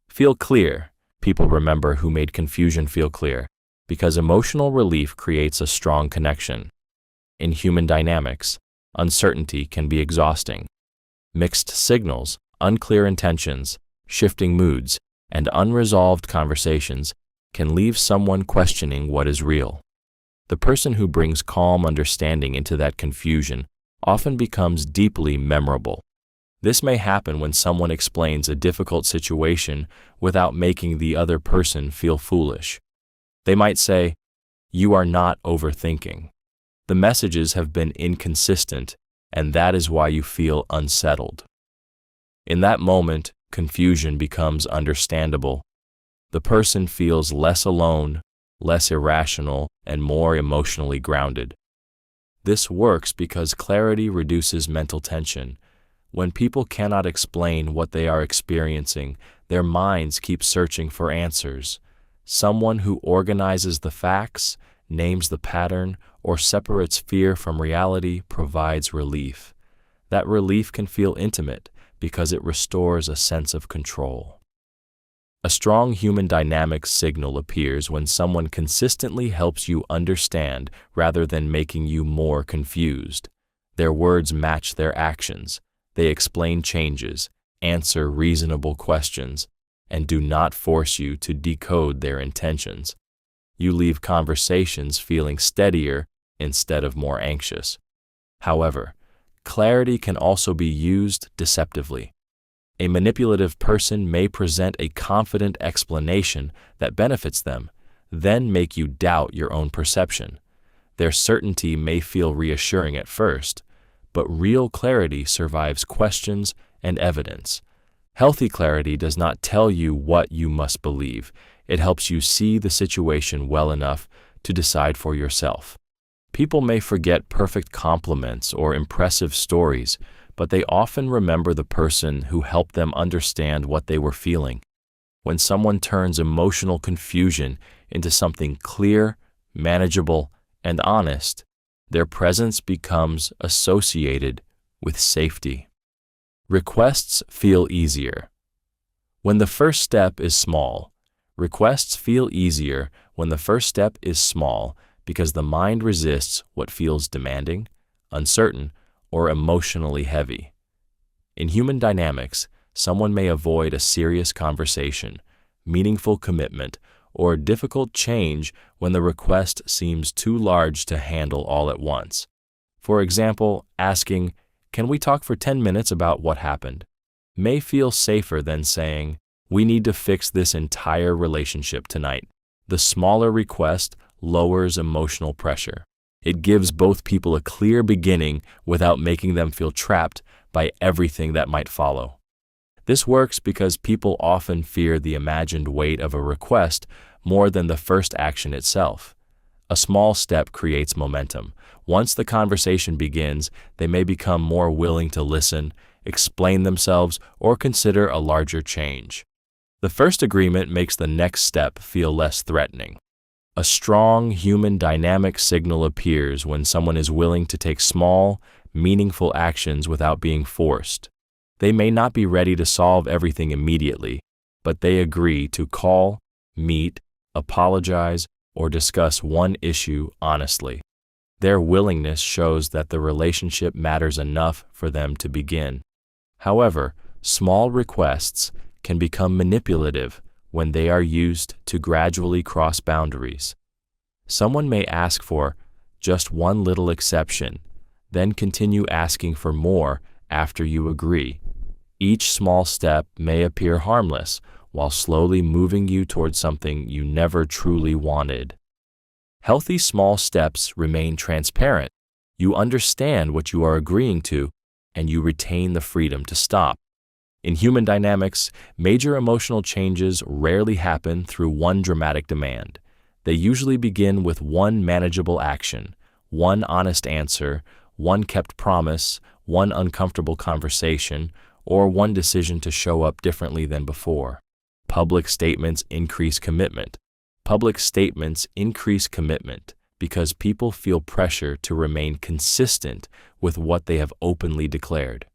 feel clear. People remember who made confusion feel clear because emotional relief creates a strong connection. In human dynamics, uncertainty can be exhausting. Mixed signals, unclear intentions, shifting moods, and unresolved conversations can leave someone questioning what is real. The person who brings calm understanding into that confusion often becomes deeply memorable. This may happen when someone explains a difficult situation without making the other person feel foolish. They might say, "You are not overthinking. The messages have been inconsistent, and that is why you feel unsettled." In that moment, confusion becomes understandable. The person feels less alone, less irrational, and more emotionally grounded. This works because clarity reduces mental tension. When people cannot explain what they are experiencing, their minds keep searching for answers. Someone who organizes the facts, names the pattern, or separates fear from reality provides relief. That relief can feel intimate because it restores a sense of control. A strong human dynamics signal appears when someone consistently helps you understand rather than making you more confused. Their words match their actions. They explain changes, answer reasonable questions, and do not force you to decode their intentions. You leave conversations feeling steadier instead of more anxious. However, clarity can also be used deceptively. A manipulative person may present a confident explanation that benefits them, then make you doubt your own perception. Their certainty may feel reassuring at first, but real clarity survives questions and evidence. Healthy clarity does not tell you what you must believe. It helps you see the situation well enough to decide for yourself. People may forget perfect compliments or impressive stories, but they often remember the person who helped them understand what they were feeling. When someone turns emotional confusion into something clear, manageable, and honest, their presence becomes associated with safety. Requests feel easier. When the first step is small, requests feel easier when the first step is small because the mind resists what feels demanding, uncertain, or emotionally heavy. In human dynamics, someone may avoid a serious conversation, meaningful commitment, or difficult change when the request seems too large to handle all at once. For example, asking, "Can we talk for 10 minutes about what happened?" may feel safer than saying, "We need to fix this entire relationship tonight." The smaller request lowers emotional pressure. It gives both people a clear beginning without making them feel trapped by everything that might follow. This works because people often fear the imagined weight of a request more than the first action itself. A small step creates momentum. Once the conversation begins, they may become more willing to listen, explain themselves, or consider a larger change. The first agreement makes the next step feel less threatening. A strong human dynamic signal appears when someone is willing to take small, meaningful actions without being forced. They may not be ready to solve everything immediately, but they agree to call, meet, apologize, or discuss one issue honestly. Their willingness shows that the relationship matters enough for them to begin. However, small requests can become manipulative when they are used to gradually cross boundaries. Someone may ask for just one little exception, then continue asking for more after you agree. Each small step may appear harmless, while slowly moving you towards something you never truly wanted. Healthy small steps remain transparent. You understand what you are agreeing to, and you retain the freedom to stop. In human dynamics, major emotional changes rarely happen through one dramatic demand. They usually begin with one manageable action, one honest answer, one kept promise, one uncomfortable conversation, or one decision to show up differently than before. Public statements increase commitment. Public statements increase commitment because people feel pressure to remain consistent with what they have openly declared.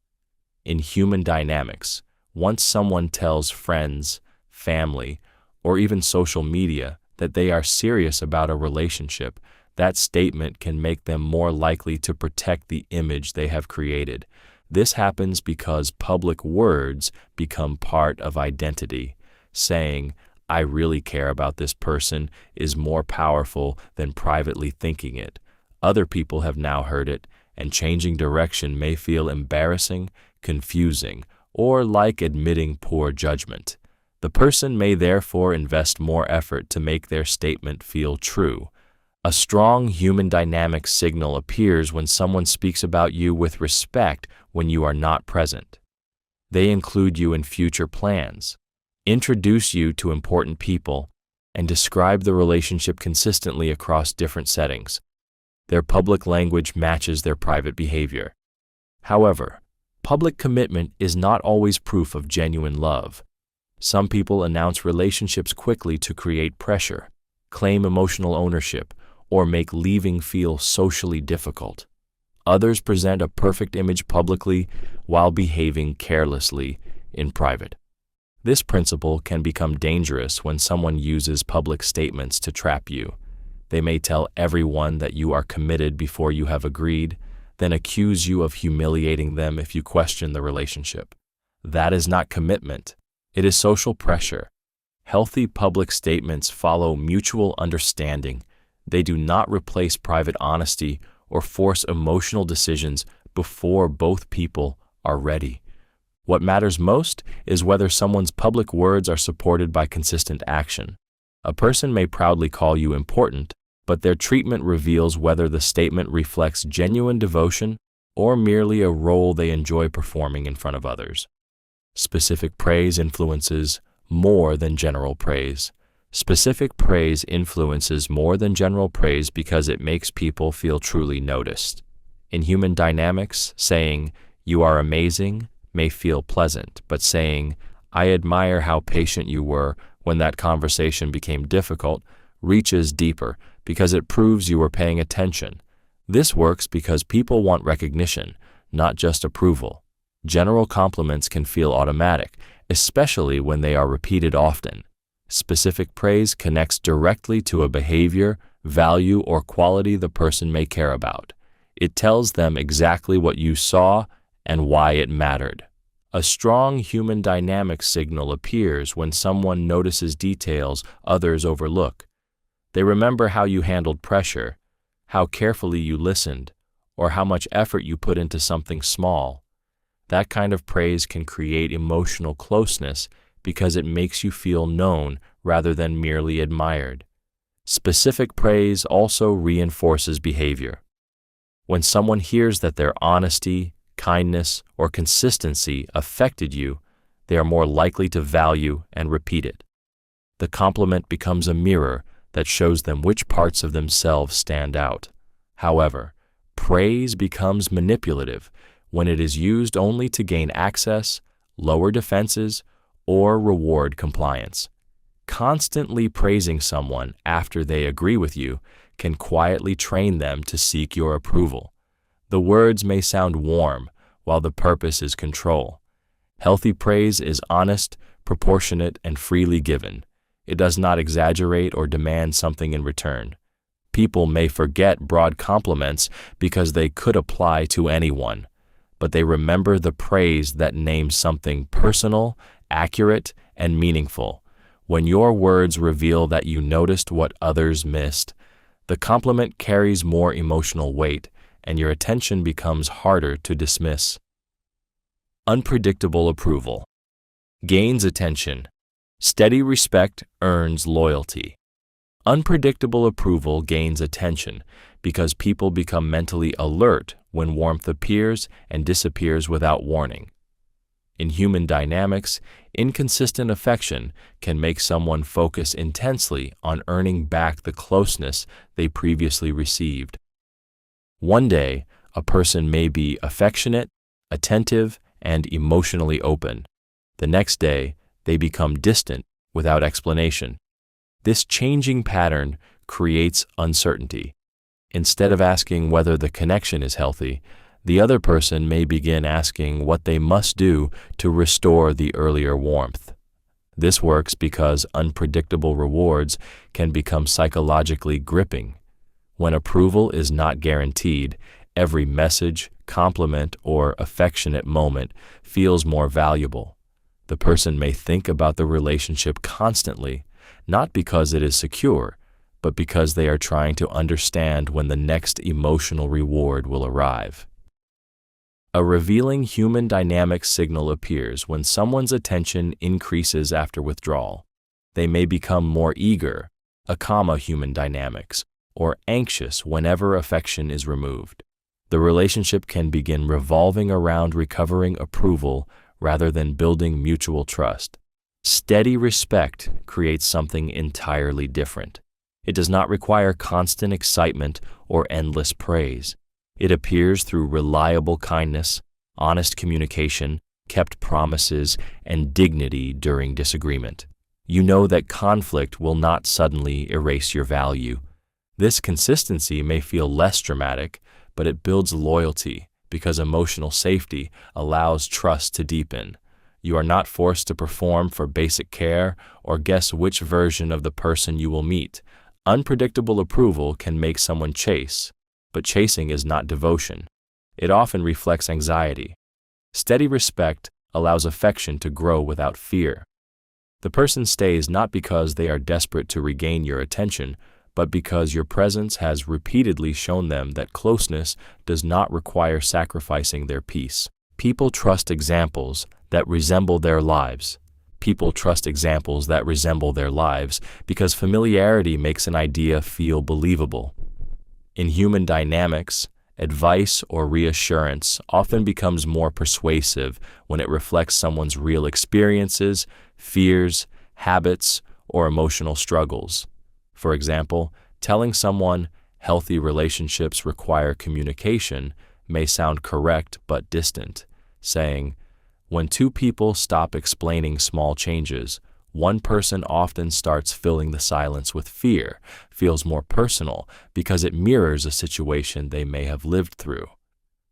In human dynamics, once someone tells friends, family, or even social media that they are serious about a relationship, that statement can make them more likely to protect the image they have created. This happens because public words become part of identity. Saying, "I really care about this person," is more powerful than privately thinking it. Other people have now heard it, and changing direction may feel embarrassing, confusing, or like admitting poor judgment. The person may therefore invest more effort to make their statement feel true. A strong human dynamic signal appears when someone speaks about you with respect when you are not present. They include you in future plans, introduce you to important people, and describe the relationship consistently across different settings. Their public language matches their private behavior. However, public commitment is not always proof of genuine love. Some people announce relationships quickly to create pressure, claim emotional ownership, or make leaving feel socially difficult. Others present a perfect image publicly while behaving carelessly in private. This principle can become dangerous when someone uses public statements to trap you. They may tell everyone that you are committed before you have agreed, then accuse you of humiliating them if you question the relationship. That is not commitment. It is social pressure. Healthy public statements follow mutual understanding. They do not replace private honesty or force emotional decisions before both people are ready. What matters most is whether someone's public words are supported by consistent action. A person may proudly call you important, but their treatment reveals whether the statement reflects genuine devotion or merely a role they enjoy performing in front of others. Specific praise influences more than general praise. Specific praise influences more than general praise because it makes people feel truly noticed. In human dynamics, saying, "You are amazing," may feel pleasant, but saying, "I admire how patient you were when that conversation became difficult," reaches deeper because it proves you were paying attention. This works because people want recognition, not just approval. General compliments can feel automatic, especially when they are repeated often. Specific praise connects directly to a behavior, value, or quality the person may care about. It tells them exactly what you saw and why it mattered. A strong human dynamic signal appears when someone notices details others overlook. They remember how you handled pressure, how carefully you listened, or how much effort you put into something small. That kind of praise can create emotional closeness because it makes you feel known rather than merely admired. Specific praise also reinforces behavior. When someone hears that their honesty, kindness, or consistency affected you, they are more likely to value and repeat it. The compliment becomes a mirror that shows them which parts of themselves stand out. However, praise becomes manipulative when it is used only to gain access, lower defenses, or reward compliance. Constantly praising someone after they agree with you can quietly train them to seek your approval. The words may sound warm, while the purpose is control. Healthy praise is honest, proportionate, and freely given. It does not exaggerate or demand something in return. People may forget broad compliments because they could apply to anyone, but they remember the praise that names something personal, accurate, and meaningful. When your words reveal that you noticed what others missed, the compliment carries more emotional weight, and your attention becomes harder to dismiss. Unpredictable approval. Gains attention. Steady respect earns loyalty. Unpredictable approval gains attention because people become mentally alert when warmth appears and disappears without warning. In human dynamics, inconsistent affection can make someone focus intensely on earning back the closeness they previously received. One day, a person may be affectionate, attentive, and emotionally open. The next day, they become distant without explanation. This changing pattern creates uncertainty. Instead of asking whether the connection is healthy, the other person may begin asking what they must do to restore the earlier warmth. This works because unpredictable rewards can become psychologically gripping. When approval is not guaranteed, every message, compliment, or affectionate moment feels more valuable. The person may think about the relationship constantly, not because it is secure, but because they are trying to understand when the next emotional reward will arrive. A revealing human dynamic signal appears when someone's attention increases after withdrawal. They may become more eager, a comma human dynamics, or anxious whenever affection is removed. The relationship can begin revolving around recovering approval rather than building mutual trust. Steady respect creates something entirely different. It does not require constant excitement or endless praise. It appears through reliable kindness, honest communication, kept promises, and dignity during disagreement. You know that conflict will not suddenly erase your value. This consistency may feel less dramatic, but it builds loyalty because emotional safety allows trust to deepen. You are not forced to perform for basic care or guess which version of the person you will meet. Unpredictable approval can make someone chase, but chasing is not devotion. It often reflects anxiety. Steady respect allows affection to grow without fear. The person stays not because they are desperate to regain your attention, but because your presence has repeatedly shown them that closeness does not require sacrificing their peace. People trust examples that resemble their lives. People trust examples that resemble their lives because familiarity makes an idea feel believable. In human dynamics, advice or reassurance often becomes more persuasive when it reflects someone's real experiences, fears, habits, or emotional struggles. For example, telling someone healthy relationships require communication may sound correct but distant. Saying, when two people stop explaining small changes, one person often starts filling the silence with fear, feels more personal because it mirrors a situation they may have lived through.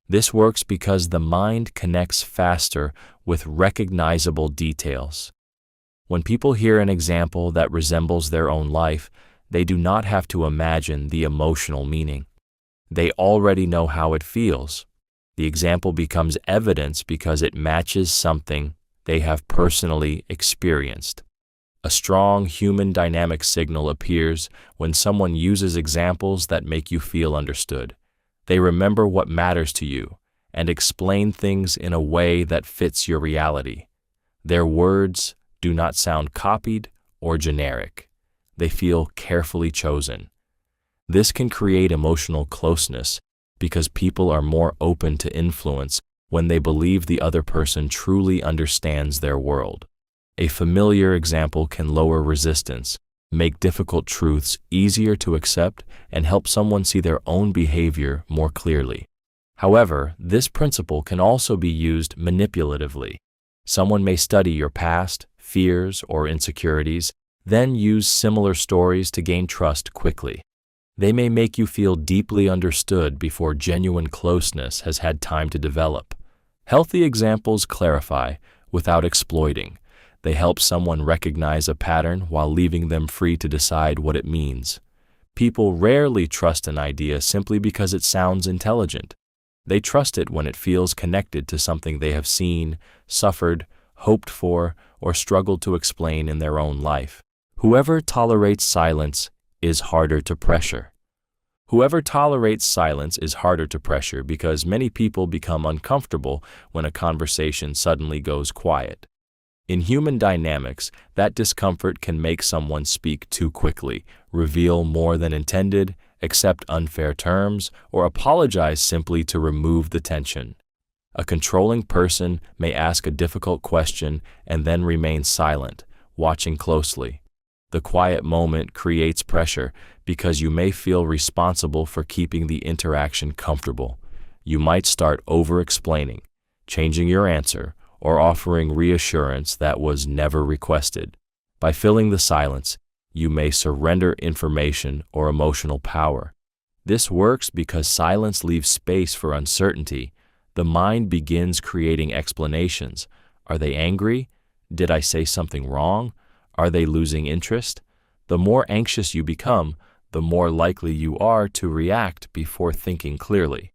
This works because the mind connects faster with recognizable details. When people hear an example that resembles their own life, they do not have to imagine the emotional meaning. They already know how it feels. The example becomes evidence because it matches something they have personally experienced. A strong human dynamic signal appears when someone uses examples that make you feel understood. They remember what matters to you and explain things in a way that fits your reality. Their words do not sound copied or generic. They feel carefully chosen. This can create emotional closeness because people are more open to influence when they believe the other person truly understands their world. A familiar example can lower resistance, make difficult truths easier to accept, and help someone see their own behavior more clearly. However, this principle can also be used manipulatively. Someone may study your past, fears, or insecurities, then use similar stories to gain trust quickly. They may make you feel deeply understood before genuine closeness has had time to develop. Healthy examples clarify without exploiting. They help someone recognize a pattern while leaving them free to decide what it means. People rarely trust an idea simply because it sounds intelligent. They trust it when it feels connected to something they have seen, suffered, hoped for, or struggled to explain in their own life. Whoever tolerates silence is harder to pressure. Whoever tolerates silence is harder to pressure because many people become uncomfortable when a conversation suddenly goes quiet. In human dynamics, that discomfort can make someone speak too quickly, reveal more than intended, accept unfair terms, or apologize simply to remove the tension. A controlling person may ask a difficult question and then remain silent, watching closely. The quiet moment creates pressure because you may feel responsible for keeping the interaction comfortable. You might start over-explaining, changing your answer, or offering reassurance that was never requested. By filling the silence, you may surrender information or emotional power. This works because silence leaves space for uncertainty. The mind begins creating explanations. Are they angry? Did I say something wrong? Are they losing interest? The more anxious you become, the more likely you are to react before thinking clearly.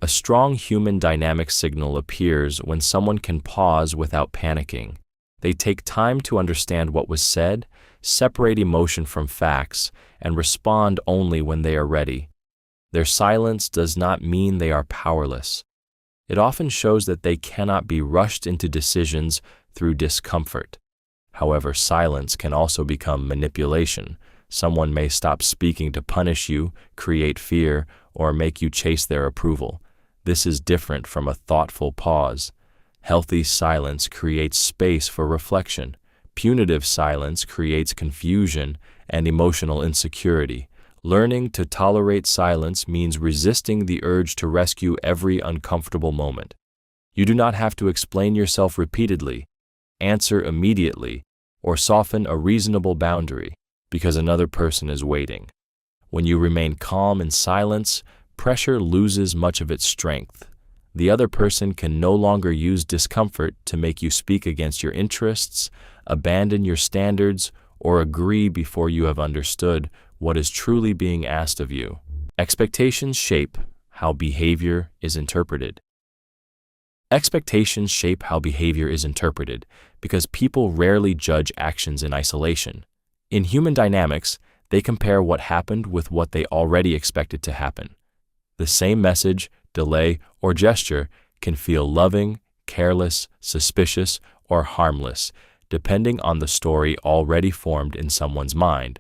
A strong human dynamic signal appears when someone can pause without panicking. They take time to understand what was said, separate emotion from facts, and respond only when they are ready. Their silence does not mean they are powerless. It often shows that they cannot be rushed into decisions through discomfort. However, silence can also become manipulation. Someone may stop speaking to punish you, create fear, or make you chase their approval. This is different from a thoughtful pause. Healthy silence creates space for reflection. Punitive silence creates confusion and emotional insecurity. Learning to tolerate silence means resisting the urge to rescue every uncomfortable moment. You do not have to explain yourself repeatedly, answer immediately, or soften a reasonable boundary because another person is waiting. When you remain calm in silence, pressure loses much of its strength. The other person can no longer use discomfort to make you speak against your interests, abandon your standards, or agree before you have understood what is truly being asked of you. Expectations shape how behavior is interpreted. Expectations shape how behavior is interpreted because people rarely judge actions in isolation. In human dynamics, they compare what happened with what they already expected to happen. The same message, delay, or gesture can feel loving, careless, suspicious, or harmless, depending on the story already formed in someone's mind.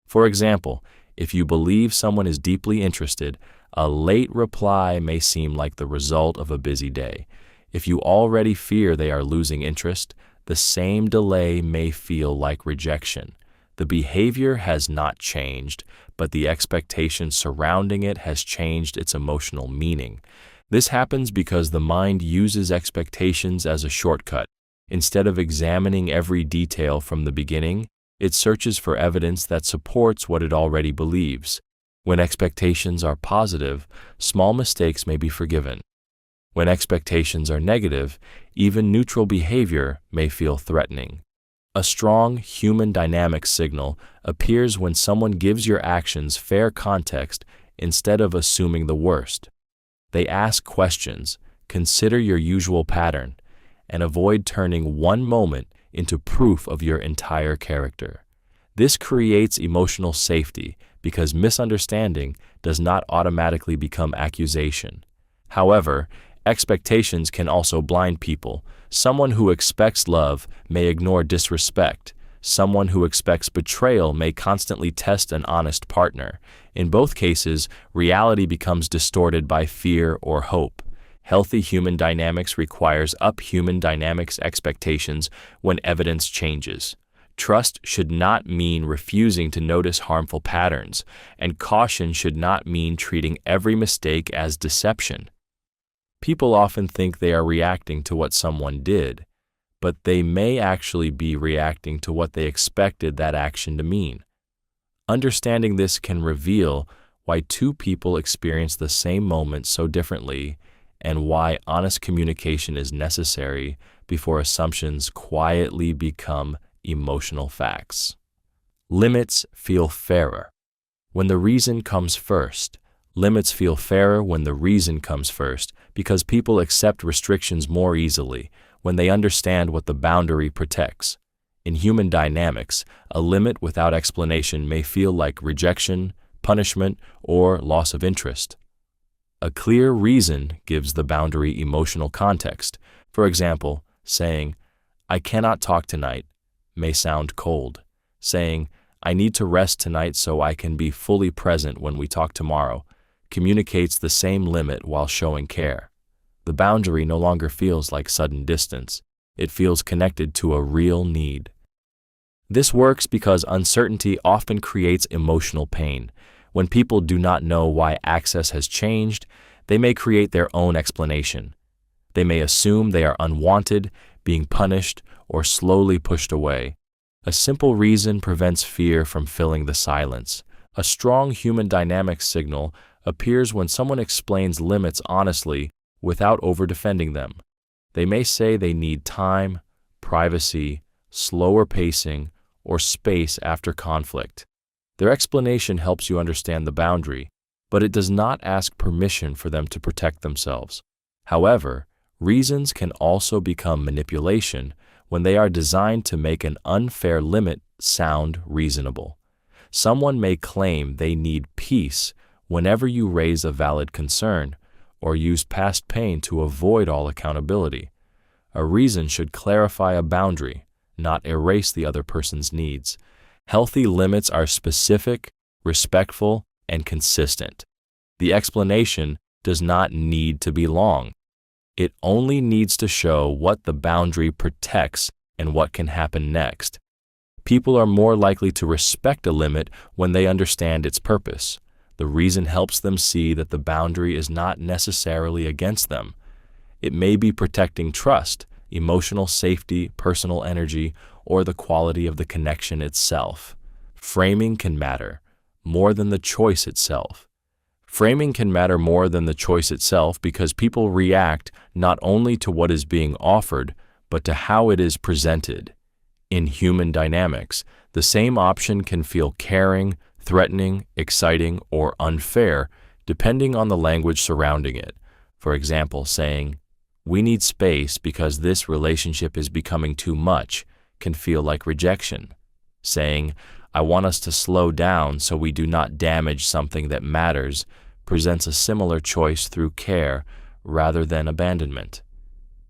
For example, if you believe someone is deeply interested, a late reply may seem like the result of a busy day. If you already fear they are losing interest, the same delay may feel like rejection. The behavior has not changed, but the expectation surrounding it has changed its emotional meaning. This happens because the mind uses expectations as a shortcut. Instead of examining every detail from the beginning, it searches for evidence that supports what it already believes. When expectations are positive, small mistakes may be forgiven. When expectations are negative, even neutral behavior may feel threatening. A strong human dynamic signal appears when someone gives your actions fair context instead of assuming the worst. They ask questions, consider your usual pattern, and avoid turning one moment into proof of your entire character. This creates emotional safety because misunderstanding does not automatically become accusation. However, expectations can also blind people. Someone who expects love may ignore disrespect. Someone who expects betrayal may constantly test an honest partner. In both cases, reality becomes distorted by fear or hope. Healthy human dynamics requires human dynamics expectations when evidence changes. Trust should not mean refusing to notice harmful patterns, and caution should not mean treating every mistake as deception. People often think they are reacting to what someone did, but they may actually be reacting to what they expected that action to mean. Understanding this can reveal why two people experience the same moment so differently and why honest communication is necessary before assumptions quietly become emotional facts. Limits feel fairer when the reason comes first. Limits feel fairer when the reason comes first because people accept restrictions more easily when they understand what the boundary protects. In human dynamics, a limit without explanation may feel like rejection, punishment, or loss of interest. A clear reason gives the boundary emotional context. For example, saying, "I cannot talk tonight," may sound cold. Saying, "I need to rest tonight so I can be fully present when we talk tomorrow," communicates the same limit while showing care. The boundary no longer feels like sudden distance. It feels connected to a real need. This works because uncertainty often creates emotional pain. When people do not know why access has changed, they may create their own explanation. They may assume they are unwanted, being punished, or slowly pushed away. A simple reason prevents fear from filling the silence. A strong human dynamic signal appears when someone explains limits honestly without over-defending them. They may say they need time, privacy, slower pacing, or space after conflict. Their explanation helps you understand the boundary, but it does not ask permission for them to protect themselves. However, reasons can also become manipulation when they are designed to make an unfair limit sound reasonable. Someone may claim they need peace whenever you raise a valid concern, or use past pain to avoid all accountability. A reason should clarify a boundary, not erase the other person's needs. Healthy limits are specific, respectful, and consistent. The explanation does not need to be long. It only needs to show what the boundary protects and what can happen next. People are more likely to respect a limit when they understand its purpose. The reason helps them see that the boundary is not necessarily against them. It may be protecting trust, emotional safety, personal energy, or the quality of the connection itself. Framing can matter more than the choice itself. Framing can matter more than the choice itself because people react not only to what is being offered, but to how it is presented. In human dynamics, the same option can feel caring, threatening, exciting, or unfair, depending on the language surrounding it. For example, saying, "We need space because this relationship is becoming too much," can feel like rejection. Saying, "I want us to slow down so we do not damage something that matters," presents a similar choice through care rather than abandonment.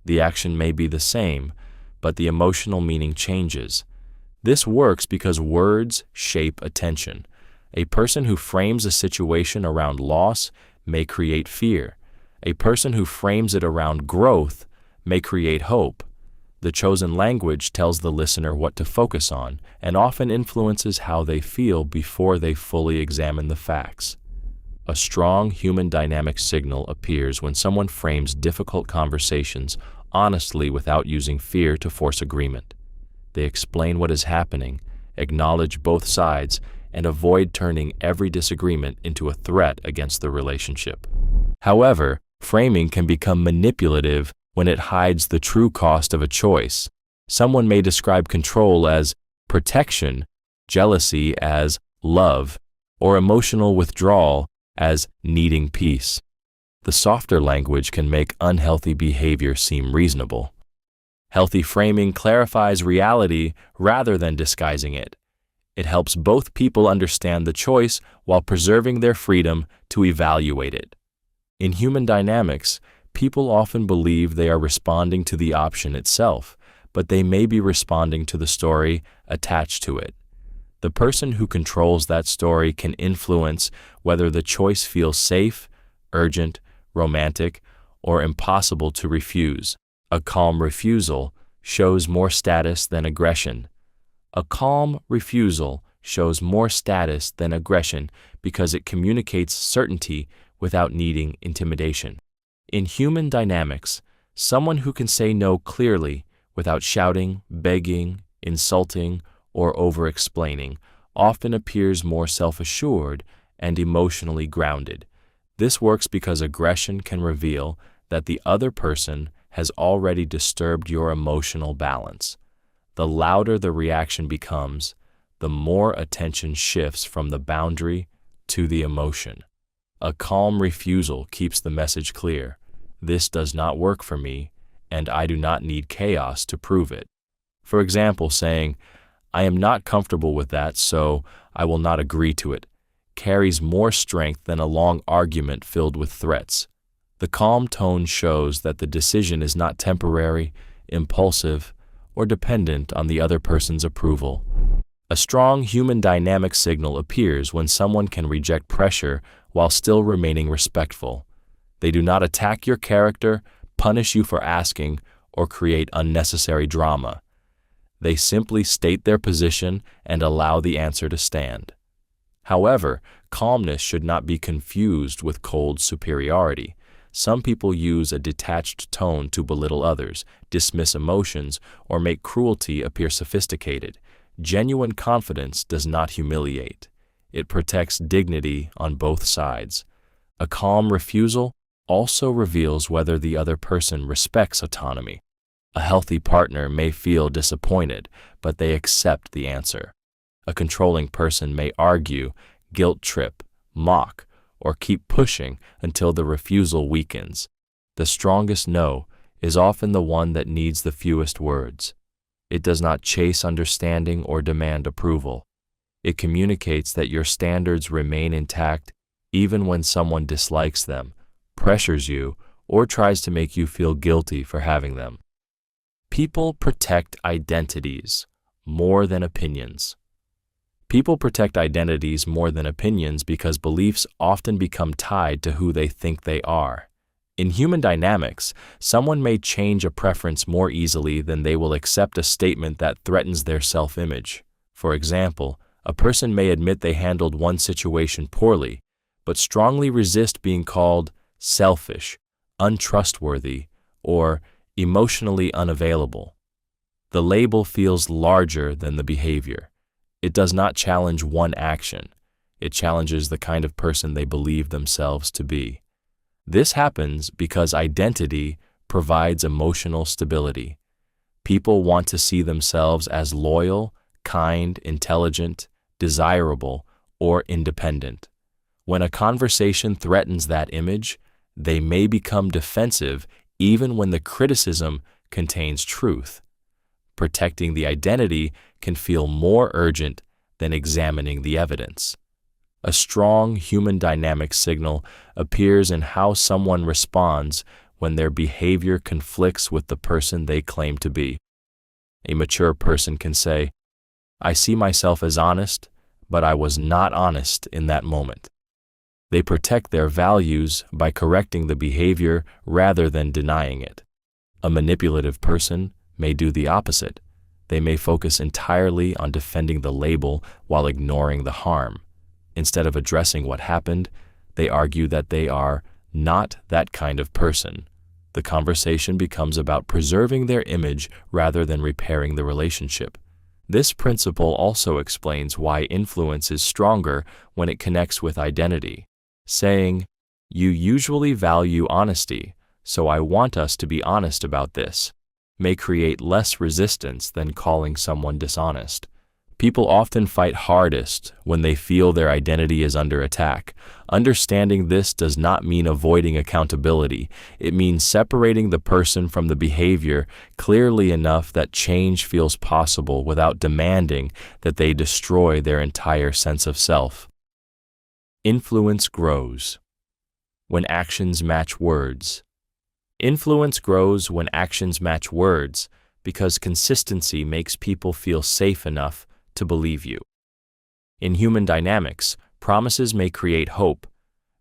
The action may be the same, but the emotional meaning changes. This works because words shape attention. A person who frames a situation around loss may create fear. A person who frames it around growth may create hope. The chosen language tells the listener what to focus on and often influences how they feel before they fully examine the facts. A strong human dynamic signal appears when someone frames difficult conversations honestly without using fear to force agreement. They explain what is happening, acknowledge both sides, and avoid turning every disagreement into a threat against the relationship. However, framing can become manipulative when it hides the true cost of a choice. Someone may describe control as protection, jealousy as love, or emotional withdrawal as needing peace. The softer language can make unhealthy behavior seem reasonable. Healthy framing clarifies reality rather than disguising it. It helps both people understand the choice while preserving their freedom to evaluate it. In human dynamics, people often believe they are responding to the option itself, but they may be responding to the story attached to it. The person who controls that story can influence whether the choice feels safe, urgent, romantic, or impossible to refuse. A calm refusal shows more status than aggression. A calm refusal shows more status than aggression because it communicates certainty without needing intimidation. In human dynamics, someone who can say no clearly without shouting, begging, insulting, or over-explaining often appears more self-assured and emotionally grounded. This works because aggression can reveal that the other person has already disturbed your emotional balance. The louder the reaction becomes, the more attention shifts from the boundary to the emotion. A calm refusal keeps the message clear. This does not work for me, and I do not need chaos to prove it. For example, saying, "I am not comfortable with that, so I will not agree to it," carries more strength than a long argument filled with threats. The calm tone shows that the decision is not temporary, impulsive, or dependent on the other person's approval. A strong human dynamic signal appears when someone can reject pressure while still remaining respectful. They do not attack your character, punish you for asking, or create unnecessary drama. They simply state their position and allow the answer to stand. However, calmness should not be confused with cold superiority. Some people use a detached tone to belittle others, dismiss emotions, or make cruelty appear sophisticated. Genuine confidence does not humiliate. It protects dignity on both sides. A calm refusal also reveals whether the other person respects autonomy. A healthy partner may feel disappointed, but they accept the answer. A controlling person may argue, guilt-trip, mock, or keep pushing until the refusal weakens. The strongest no is often the one that needs the fewest words. It does not chase understanding or demand approval. It communicates that your standards remain intact even when someone dislikes them, pressures you, or tries to make you feel guilty for having them. People protect identities more than opinions. People protect identities more than opinions because beliefs often become tied to who they think they are. In human dynamics, someone may change a preference more easily than they will accept a statement that threatens their self-image. For example, a person may admit they handled one situation poorly, but strongly resist being called selfish, untrustworthy, or emotionally unavailable. The label feels larger than the behavior. It does not challenge one action. It challenges the kind of person they believe themselves to be. This happens because identity provides emotional stability. People want to see themselves as loyal, kind, intelligent, desirable, or independent. When a conversation threatens that image, they may become defensive even when the criticism contains truth. Protecting the identity can feel more urgent than examining the evidence. A strong human dynamic signal appears in how someone responds when their behavior conflicts with the person they claim to be. A mature person can say, "I see myself as honest, but I was not honest in that moment." They protect their values by correcting the behavior rather than denying it. A manipulative person may do the opposite. They may focus entirely on defending the label while ignoring the harm. Instead of addressing what happened, they argue that they are not that kind of person. The conversation becomes about preserving their image rather than repairing the relationship. This principle also explains why influence is stronger when it connects with identity. Saying, "You usually value honesty, so I want us to be honest about this," may create less resistance than calling someone dishonest. People often fight hardest when they feel their identity is under attack. Understanding this does not mean avoiding accountability. It means separating the person from the behavior clearly enough that change feels possible without demanding that they destroy their entire sense of self. Influence grows when actions match words. Influence grows when actions match words because consistency makes people feel safe enough to believe you. In human dynamics, promises may create hope,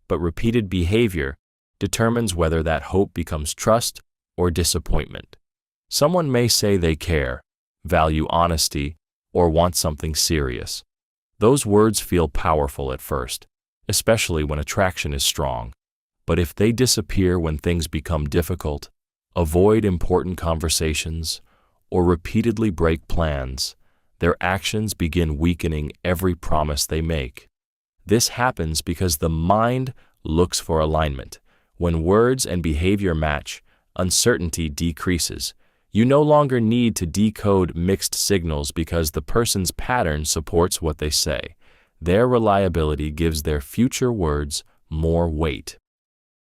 but repeated behavior determines whether that hope becomes trust or disappointment. Someone may say they care, value honesty, or want something serious. Those words feel powerful at first, especially when attraction is strong. But if they disappear when things become difficult, avoid important conversations, or repeatedly break plans, their actions begin weakening every promise they make. This happens because the mind looks for alignment. When words and behavior match, uncertainty decreases. You no longer need to decode mixed signals because the person's pattern supports what they say. Their reliability gives their future words more weight.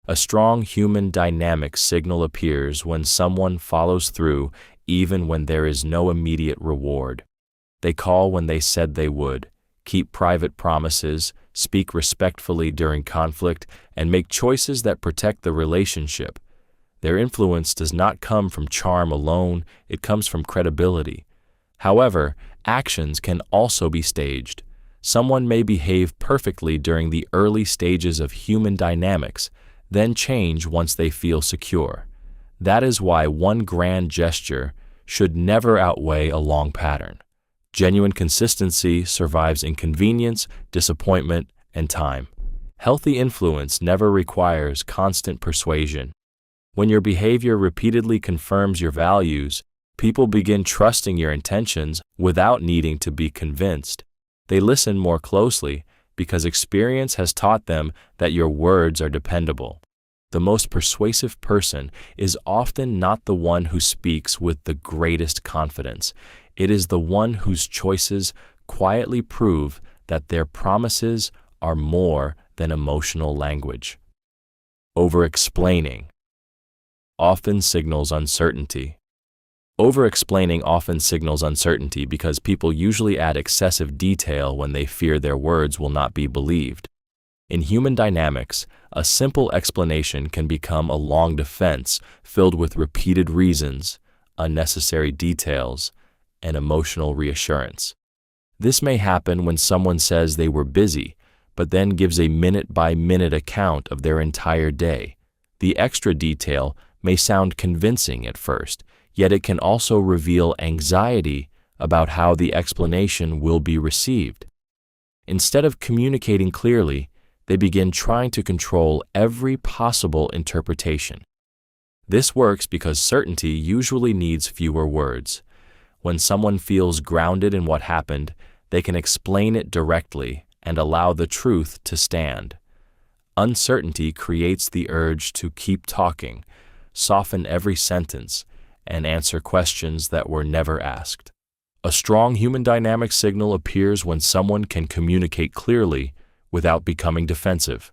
A strong human dynamic signal appears when someone follows through even when there is no immediate reward. They call when they said they would, keep private promises, speak respectfully during conflict, and make choices that protect the relationship. Their influence does not come from charm alone, it comes from credibility. However, actions can also be staged. Someone may behave perfectly during the early stages of human dynamics, then change once they feel secure. That is why one grand gesture should never outweigh a long pattern. Genuine consistency survives inconvenience, disappointment, and time. Healthy influence never requires constant persuasion. When your behavior repeatedly confirms your values, people begin trusting your intentions without needing to be convinced. They listen more closely because experience has taught them that your words are dependable. The most persuasive person is often not the one who speaks with the greatest confidence. It is the one whose choices quietly prove that their promises are more than emotional language. Over-explaining often signals uncertainty. Over-explaining often signals uncertainty because people usually add excessive detail when they fear their words will not be believed. In human dynamics, a simple explanation can become a long defense filled with repeated reasons, unnecessary details, and emotional reassurance. This may happen when someone says they were busy, but then gives a minute-by-minute account of their entire day. The extra detail may sound convincing at first, yet it can also reveal anxiety about how the explanation will be received. Instead of communicating clearly, they begin trying to control every possible interpretation. This works because certainty usually needs fewer words. When someone feels grounded in what happened, they can explain it directly and allow the truth to stand. Uncertainty creates the urge to keep talking, soften every sentence, and answer questions that were never asked. A strong human dynamic signal appears when someone can communicate clearly without becoming defensive.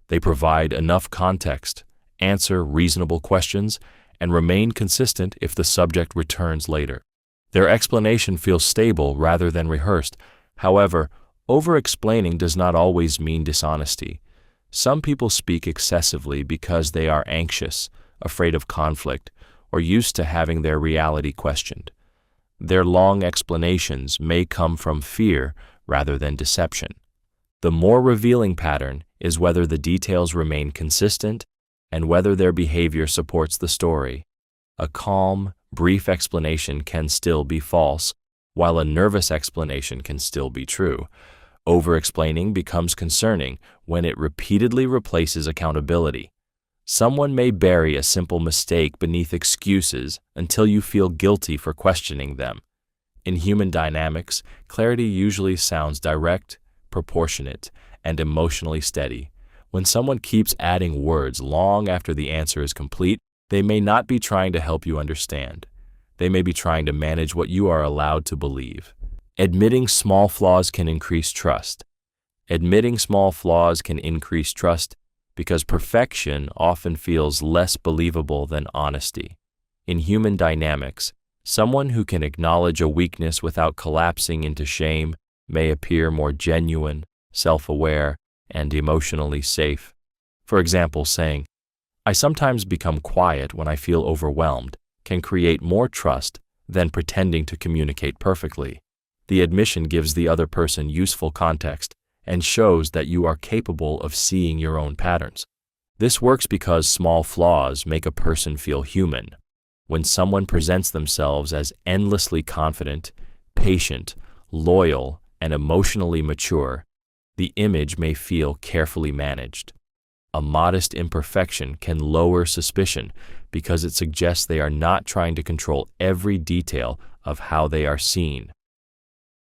They provide enough context, answer reasonable questions, and remain consistent if the subject returns later. Their explanation feels stable rather than rehearsed. However, over-explaining does not always mean dishonesty. Some people speak excessively because they are anxious, afraid of conflict, or used to having their reality questioned. Their long explanations may come from fear rather than deception. The more revealing pattern is whether the details remain consistent and whether their behavior supports the story. A calm, brief explanation can still be false, while a nervous explanation can still be true. Over-explaining becomes concerning when it repeatedly replaces accountability. Someone may bury a simple mistake beneath excuses until you feel guilty for questioning them. In human dynamics, clarity usually sounds direct, proportionate, and emotionally steady. When someone keeps adding words long after the answer is complete, they may not be trying to help you understand. They may be trying to manage what you are allowed to believe. Admitting small flaws can increase trust. Admitting small flaws can increase trust because perfection often feels less believable than honesty. In human dynamics, someone who can acknowledge a weakness without collapsing into shame may appear more genuine, self-aware, and emotionally safe. For example, saying, "I sometimes become quiet when I feel overwhelmed," can create more trust than pretending to communicate perfectly. The admission gives the other person useful context and shows that you are capable of seeing your own patterns. This works because small flaws make a person feel human. When someone presents themselves as endlessly confident, patient, loyal, and emotionally mature, the image may feel carefully managed. A modest imperfection can lower suspicion because it suggests they are not trying to control every detail of how they are seen.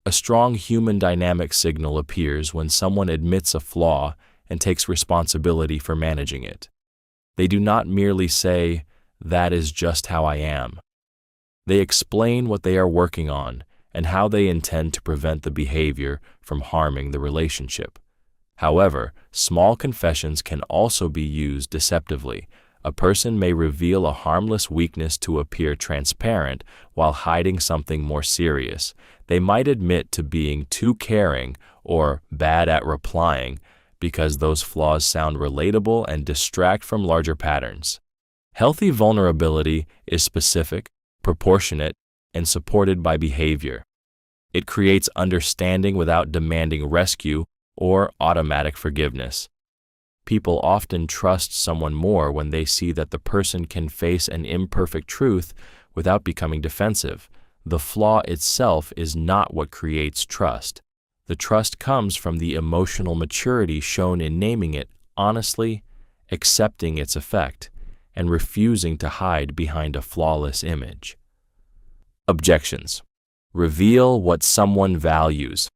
A strong human dynamic signal appears when someone admits a flaw and takes responsibility for managing it. They do not merely say, "That is just how I am." They explain what they are working on and how they intend to prevent the behavior from harming the relationship. However, small confessions can also be used deceptively. A person may reveal a harmless weakness to appear transparent while hiding something more serious. They might admit to being too caring or bad at replying because those flaws sound relatable and distract from larger patterns. Healthy vulnerability is specific, proportionate, and supported by behavior. It creates understanding without demanding rescue or automatic forgiveness. People often trust someone more when they see that the person can face an imperfect truth without becoming defensive. The flaw itself is not what creates trust. The trust comes from the emotional maturity shown in naming it honestly, accepting its effect, and refusing to hide behind a flawless image. Objections. Reveal what someone values.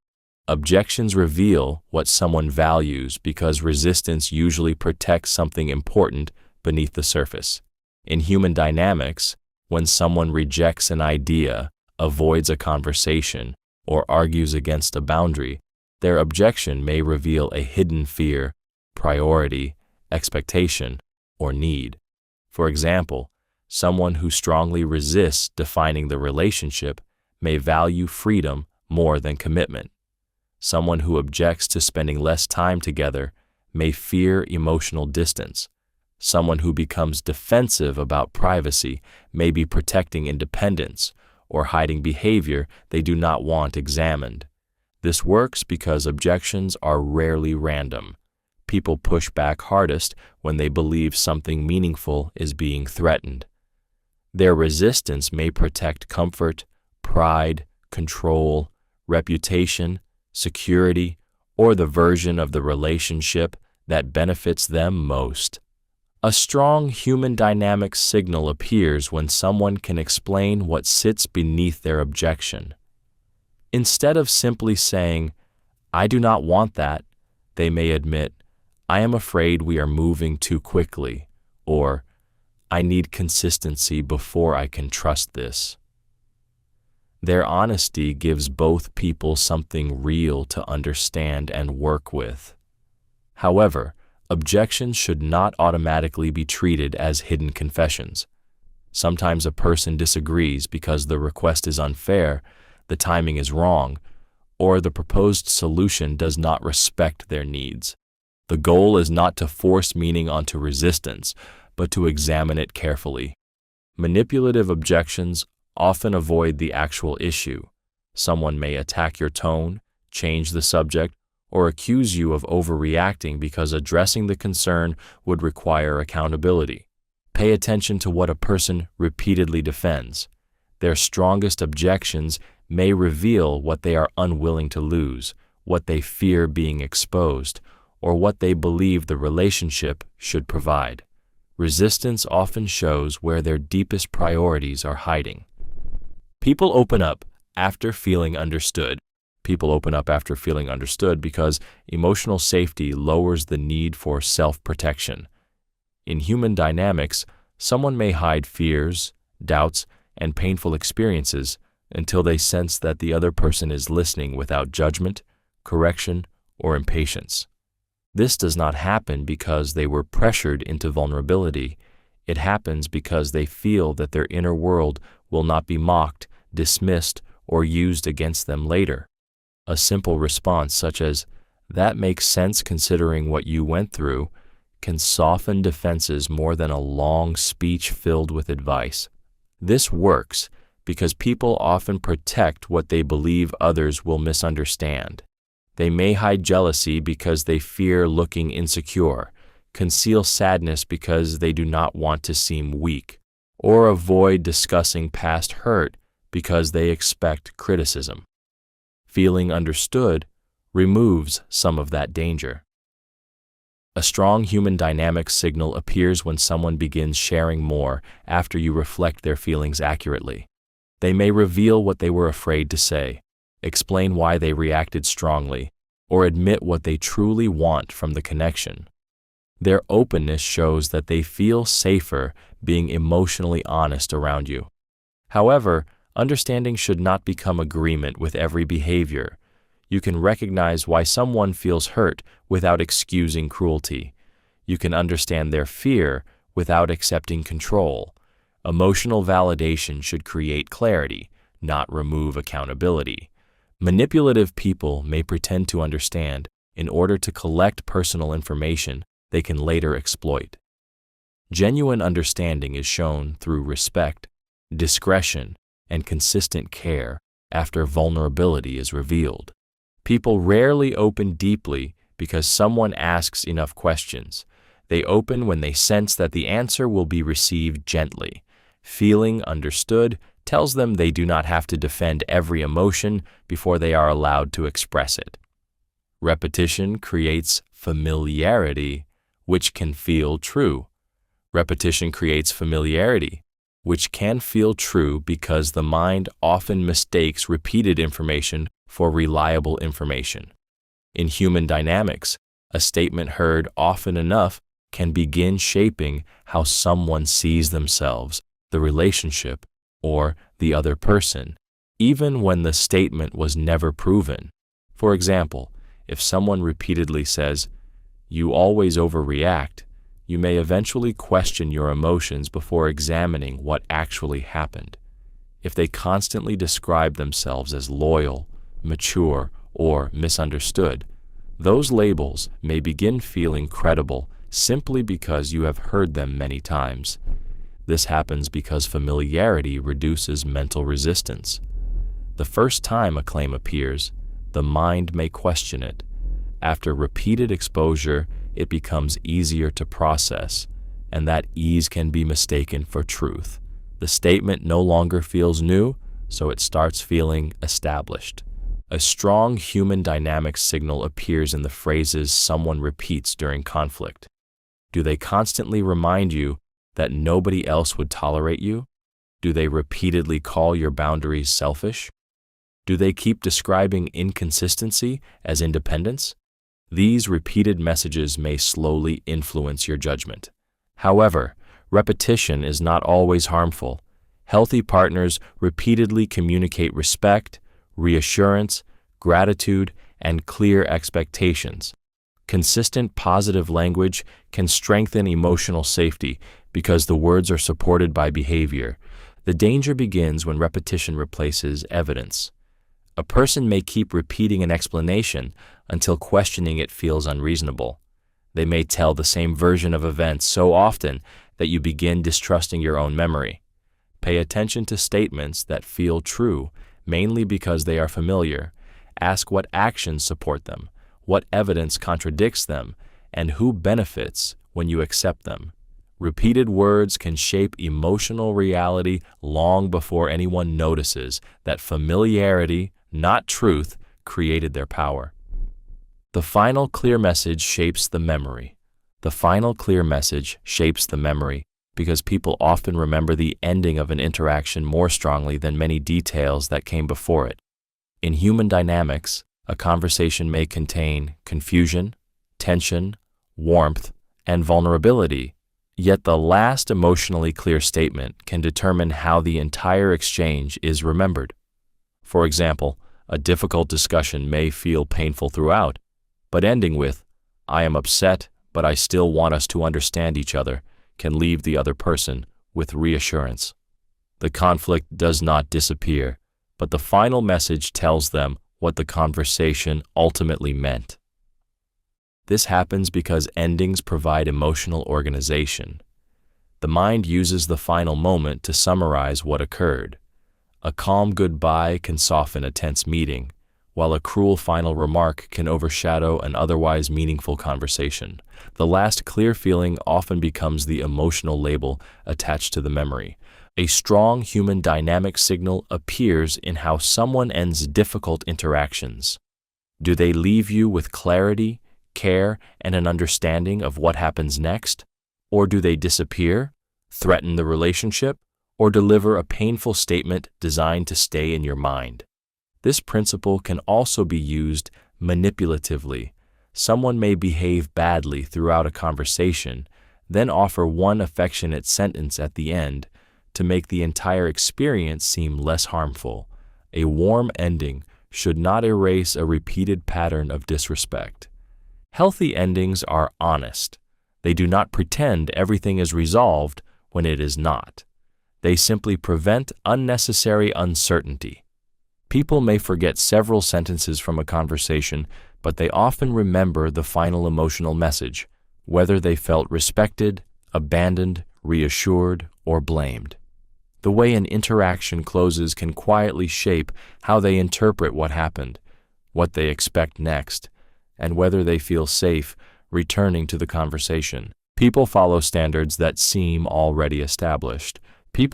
Objections reveal what someone values because resistance usually protects something important beneath the surface. In human dynamics, when someone rejects an idea, avoids a conversation, or argues against a boundary, their objection may reveal a hidden fear, priority, expectation, or need. For example, someone who strongly resists defining the relationship may value freedom more than commitment. Someone who objects to spending less time together may fear emotional distance. Someone who becomes defensive about privacy may be protecting independence or hiding behavior they do not want examined. This works because objections are rarely random. People push back hardest when they believe something meaningful is being threatened. Their resistance may protect comfort, pride, control, reputation, security, or the version of the relationship that benefits them most. A strong human dynamic signal appears when someone can explain what sits beneath their objection. Instead of simply saying, "I do not want that," they may admit, "I am afraid we are moving too quickly," or "I need consistency before I can trust this." Their honesty gives both people something real to understand and work with. However, objections should not automatically be treated as hidden confessions. Sometimes a person disagrees because the request is unfair, the timing is wrong, or the proposed solution does not respect their needs. The goal is not to force meaning onto resistance, but to examine it carefully. Manipulative objections often avoid the actual issue. Someone may attack your tone, change the subject, or accuse you of overreacting because addressing the concern would require accountability. Pay attention to what a person repeatedly defends. Their strongest objections may reveal what they are unwilling to lose, what they fear being exposed, or what they believe the relationship should provide. Resistance often shows where their deepest priorities are hiding. People open up after feeling understood. People open up after feeling understood because emotional safety lowers the need for self-protection. In human dynamics, someone may hide fears, doubts, and painful experiences until they sense that the other person is listening without judgment, correction, or impatience. This does not happen because they were pressured into vulnerability. It happens because they feel that their inner world will not be mocked, dismissed, or used against them later. A simple response such as, "That makes sense considering what you went through," can soften defenses more than a long speech filled with advice. This works because people often protect what they believe others will misunderstand. They may hide jealousy because they fear looking insecure, conceal sadness because they do not want to seem weak, or avoid discussing past hurt because they expect criticism. Feeling understood removes some of that danger. A strong human dynamic signal appears when someone begins sharing more after you reflect their feelings accurately. They may reveal what they were afraid to say, explain why they reacted strongly, or admit what they truly want from the connection. Their openness shows that they feel safer being emotionally honest around you. However, understanding should not become agreement with every behavior. You can recognize why someone feels hurt without excusing cruelty. You can understand their fear without accepting control. Emotional validation should create clarity, not remove accountability. Manipulative people may pretend to understand in order to collect personal information they can later exploit. Genuine understanding is shown through respect, discretion, and consistent care after vulnerability is revealed. People rarely open deeply because someone asks enough questions. They open when they sense that the answer will be received gently. Feeling understood tells them they do not have to defend every emotion before they are allowed to express it. Repetition creates familiarity, which can feel true. Repetition creates familiarity, which can feel true because the mind often mistakes repeated information for reliable information. In human dynamics, a statement heard often enough can begin shaping how someone sees themselves, the relationship, or the other person, even when the statement was never proven. For example, if someone repeatedly says, "You always overreact," you may eventually question your emotions before examining what actually happened. If they constantly describe themselves as loyal, mature, or misunderstood, those labels may begin feeling credible simply because you have heard them many times. This happens because familiarity reduces mental resistance. The first time a claim appears, the mind may question it. After repeated exposure, it becomes easier to process, and that ease can be mistaken for truth. The statement no longer feels new, so it starts feeling established. A strong human dynamic signal appears in the phrases someone repeats during conflict. Do they constantly remind you that nobody else would tolerate you? Do they repeatedly call your boundaries selfish? Do they keep describing inconsistency as independence? These repeated messages may slowly influence your judgment. However, repetition is not always harmful. Healthy partners repeatedly communicate respect, reassurance, gratitude, and clear expectations. Consistent positive language can strengthen emotional safety because the words are supported by behavior. The danger begins when repetition replaces evidence. A person may keep repeating an explanation until questioning it feels unreasonable. They may tell the same version of events so often that you begin distrusting your own memory. Pay attention to statements that feel true, mainly because they are familiar. Ask what actions support them, what evidence contradicts them, and who benefits when you accept them. Repeated words can shape emotional reality long before anyone notices that familiarity, not truth, created their power. The final clear message shapes the memory. The final clear message shapes the memory because people often remember the ending of an interaction more strongly than many details that came before it. In human dynamics, a conversation may contain confusion, tension, warmth, and vulnerability, yet the last emotionally clear statement can determine how the entire exchange is remembered. For example, a difficult discussion may feel painful throughout, but ending with, "I am upset, but I still want us to understand each other," can leave the other person with reassurance. The conflict does not disappear, but the final message tells them what the conversation ultimately meant. This happens because endings provide emotional organization. The mind uses the final moment to summarize what occurred. A calm goodbye can soften a tense meeting, while a cruel final remark can overshadow an otherwise meaningful conversation. The last clear feeling often becomes the emotional label attached to the memory. A strong human dynamic signal appears in how someone ends difficult interactions. Do they leave you with clarity, care, and an understanding of what happens next? Or do they disappear, threaten the relationship, or deliver a painful statement designed to stay in your mind? This principle can also be used manipulatively. Someone may behave badly throughout a conversation, then offer one affectionate sentence at the end to make the entire experience seem less harmful. A warm ending should not erase a repeated pattern of disrespect. Healthy endings are honest. They do not pretend everything is resolved when it is not. They simply prevent unnecessary uncertainty. People may forget several sentences from a conversation, but they often remember the final emotional message, whether they felt respected, abandoned, reassured, or blamed. The way an interaction closes can quietly shape how they interpret what happened, what they expect next, and whether they feel safe returning to the conversation. People follow standards that seem already established. Because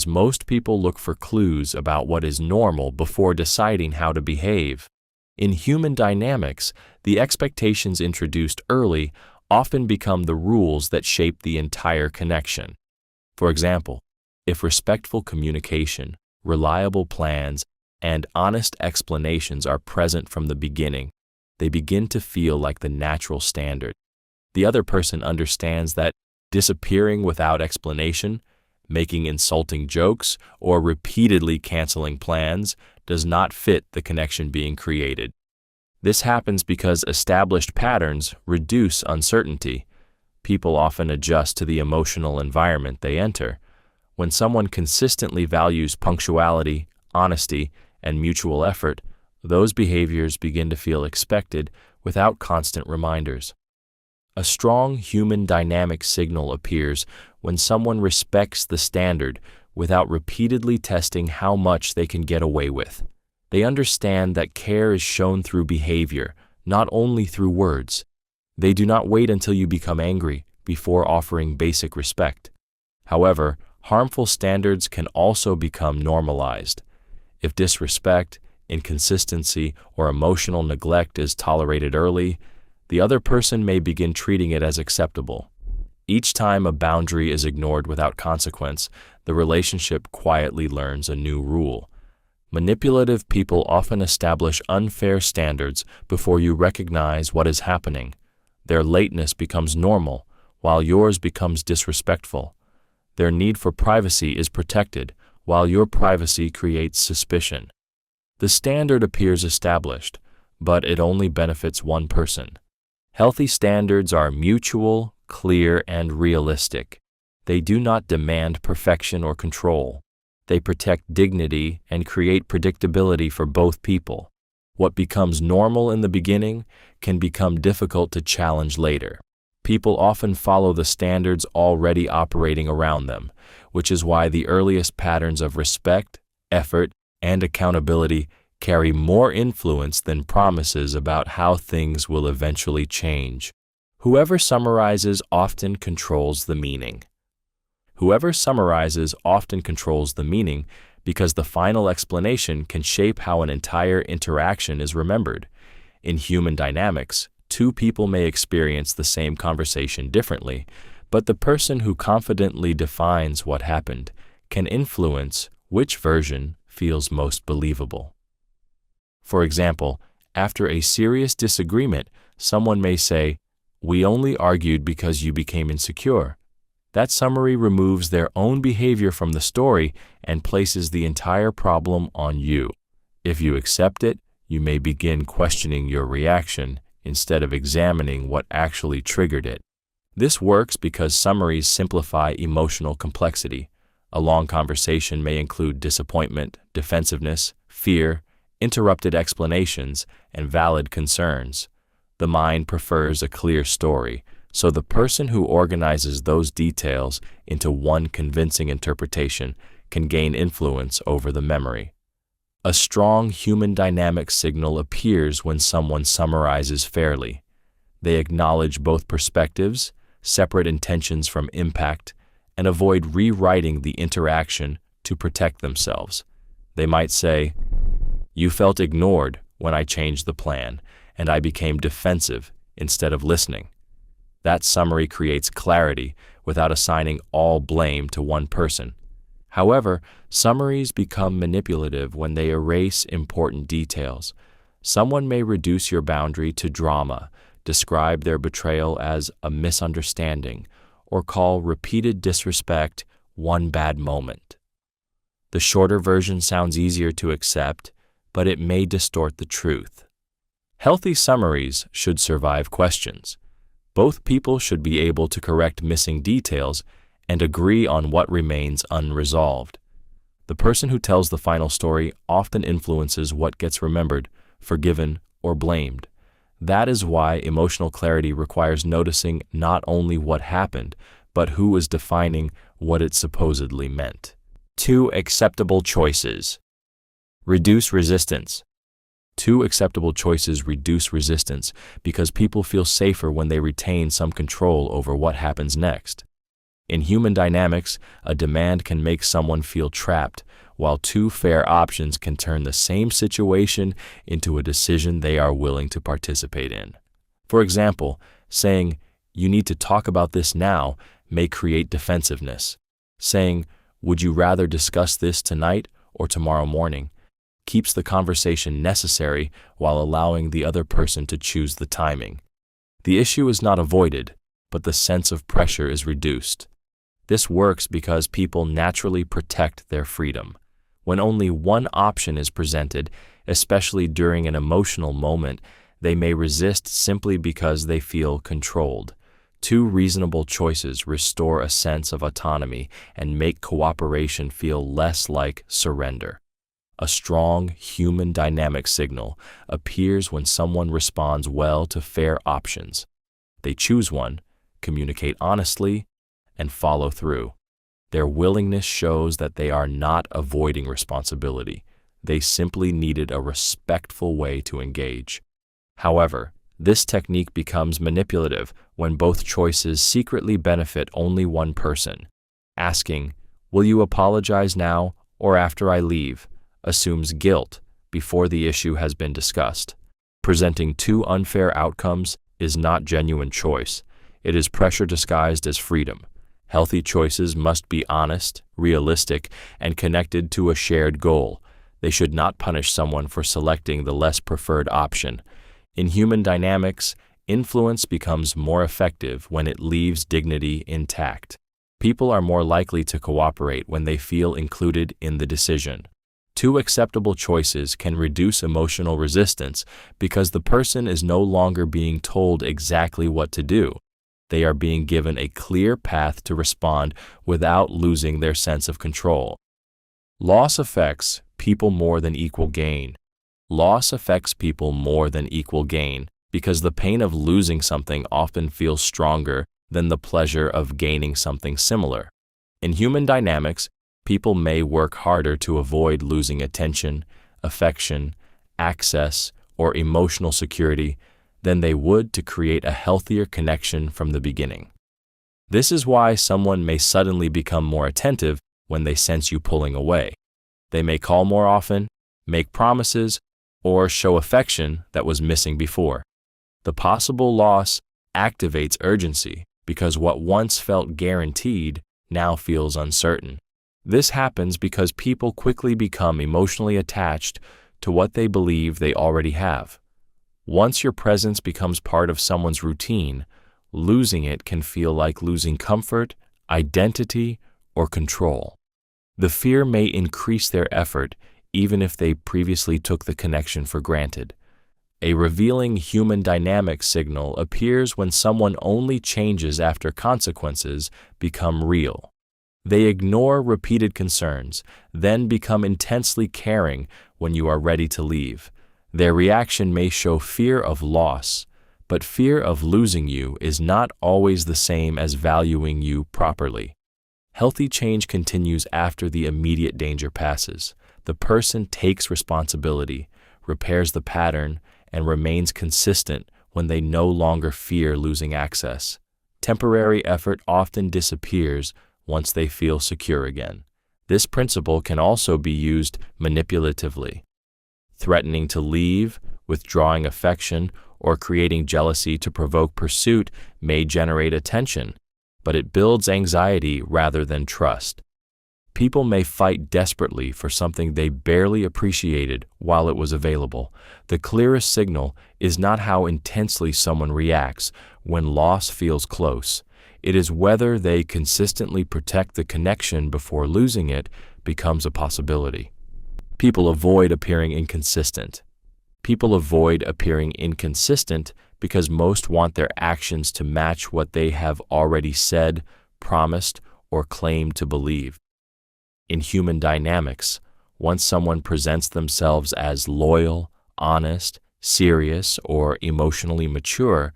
most people look for clues about what is normal before deciding how to behave. In human dynamics, the expectations introduced early often become the rules that shape the entire connection. For example, if respectful communication, reliable plans, and honest explanations are present from the beginning, they begin to feel like the natural standard. The other person understands that disappearing without explanation, making insulting jokes, or repeatedly canceling plans does not fit the connection being created. This happens because established patterns reduce uncertainty. People often adjust to the emotional environment they enter. When someone consistently values punctuality, honesty, and mutual effort, those behaviors begin to feel expected without constant reminders. A strong human dynamic signal appears when someone respects the standard without repeatedly testing how much they can get away with. They understand that care is shown through behavior, not only through words. They do not wait until you become angry before offering basic respect. However, harmful standards can also become normalized. If disrespect, inconsistency, or emotional neglect is tolerated early, the other person may begin treating it as acceptable. Each time a boundary is ignored without consequence, the relationship quietly learns a new rule. Manipulative people often establish unfair standards before you recognize what is happening. Their lateness becomes normal, while yours becomes disrespectful. Their need for privacy is protected, while your privacy creates suspicion. The standard appears established, but it only benefits one person. Healthy standards are mutual, clear, and realistic. They do not demand perfection or control. They protect dignity and create predictability for both people. What becomes normal in the beginning can become difficult to challenge later. People often follow the standards already operating around them, which is why the earliest patterns of respect, effort, and accountability carry more influence than promises about how things will eventually change. Whoever summarizes often controls the meaning. Because the final explanation can shape how an entire interaction is remembered. In human dynamics, two people may experience the same conversation differently, but the person who confidently defines what happened can influence which version feels most believable. For example, after a serious disagreement, someone may say, "We only argued because you became insecure." That summary removes their own behavior from the story and places the entire problem on you. If you accept it, you may begin questioning your reaction instead of examining what actually triggered it. This works because summaries simplify emotional complexity. A long conversation may include disappointment, defensiveness, fear, interrupted explanations, and valid concerns. The mind prefers a clear story, so the person who organizes those details into one convincing interpretation can gain influence over the memory. A strong human dynamic signal appears when someone summarizes fairly. They acknowledge both perspectives, separate intentions from impact, and avoid rewriting the interaction to protect themselves. They might say, "You felt ignored when I changed the plan, and I became defensive instead of listening." That summary creates clarity without assigning all blame to one person. However, summaries become manipulative when they erase important details. Someone may reduce your boundary to drama, describe their betrayal as a misunderstanding, or call repeated disrespect one bad moment. The shorter version sounds easier to accept, but it may distort the truth. Healthy summaries should survive questions. Both people should be able to correct missing details and agree on what remains unresolved. The person who tells the final story often influences what gets remembered, forgiven, or blamed. That is why emotional clarity requires noticing not only what happened, but who is defining what it supposedly meant. 2 acceptable choices. Reduce resistance. 2 acceptable choices reduce resistance because people feel safer when they retain some control over what happens next. In human dynamics, a demand can make someone feel trapped, while 2 fair options can turn the same situation into a decision they are willing to participate in. For example, saying, "You need to talk about this now," may create defensiveness. Saying, "Would you rather discuss this tonight or tomorrow morning?" keeps the conversation necessary while allowing the other person to choose the timing. The issue is not avoided, but the sense of pressure is reduced. This works because people naturally protect their freedom. When only one option is presented, especially during an emotional moment, they may resist simply because they feel controlled. 2 reasonable choices restore a sense of autonomy and make cooperation feel less like surrender. A strong human dynamic signal appears when someone responds well to fair options. They choose one, communicate honestly, and follow through. Their willingness shows that they are not avoiding responsibility. They simply needed a respectful way to engage. However, this technique becomes manipulative when both choices secretly benefit only one person. Asking, "Will you apologize now or after I leave?" assumes guilt before the issue has been discussed. Presenting 2 unfair outcomes is not genuine choice. It is pressure disguised as freedom. Healthy choices must be honest, realistic, and connected to a shared goal. They should not punish someone for selecting the less preferred option. In human dynamics, influence becomes more effective when it leaves dignity intact. People are more likely to cooperate when they feel included in the decision. 2 acceptable choices can reduce emotional resistance because the person is no longer being told exactly what to do. They are being given a clear path to respond without losing their sense of control. Loss affects people more than equal gain. Loss affects people more than equal gain because the pain of losing something often feels stronger than the pleasure of gaining something similar. In human dynamics, people may work harder to avoid losing attention, affection, access, or emotional security than they would to create a healthier connection from the beginning. This is why someone may suddenly become more attentive when they sense you pulling away. They may call more often, make promises, or show affection that was missing before. The possible loss activates urgency because what once felt guaranteed now feels uncertain. This happens because people quickly become emotionally attached to what they believe they already have. Once your presence becomes part of someone's routine, losing it can feel like losing comfort, identity, or control. The fear may increase their effort even if they previously took the connection for granted. A revealing human dynamic signal appears when someone only changes after consequences become real. They ignore repeated concerns, then become intensely caring when you are ready to leave. Their reaction may show fear of loss, but fear of losing you is not always the same as valuing you properly. Healthy change continues after the immediate danger passes. The person takes responsibility, repairs the pattern, and remains consistent when they no longer fear losing access. Temporary effort often disappears once they feel secure again. This principle can also be used manipulatively. Threatening to leave, withdrawing affection, or creating jealousy to provoke pursuit may generate attention, but it builds anxiety rather than trust. People may fight desperately for something they barely appreciated while it was available. The clearest signal is not how intensely someone reacts when loss feels close. It is whether they consistently protect the connection before losing it becomes a possibility. People avoid appearing inconsistent. People avoid appearing inconsistent because most want their actions to match what they have already said, promised, or claimed to believe. In human dynamics, once someone presents themselves as loyal, honest, serious, or emotionally mature,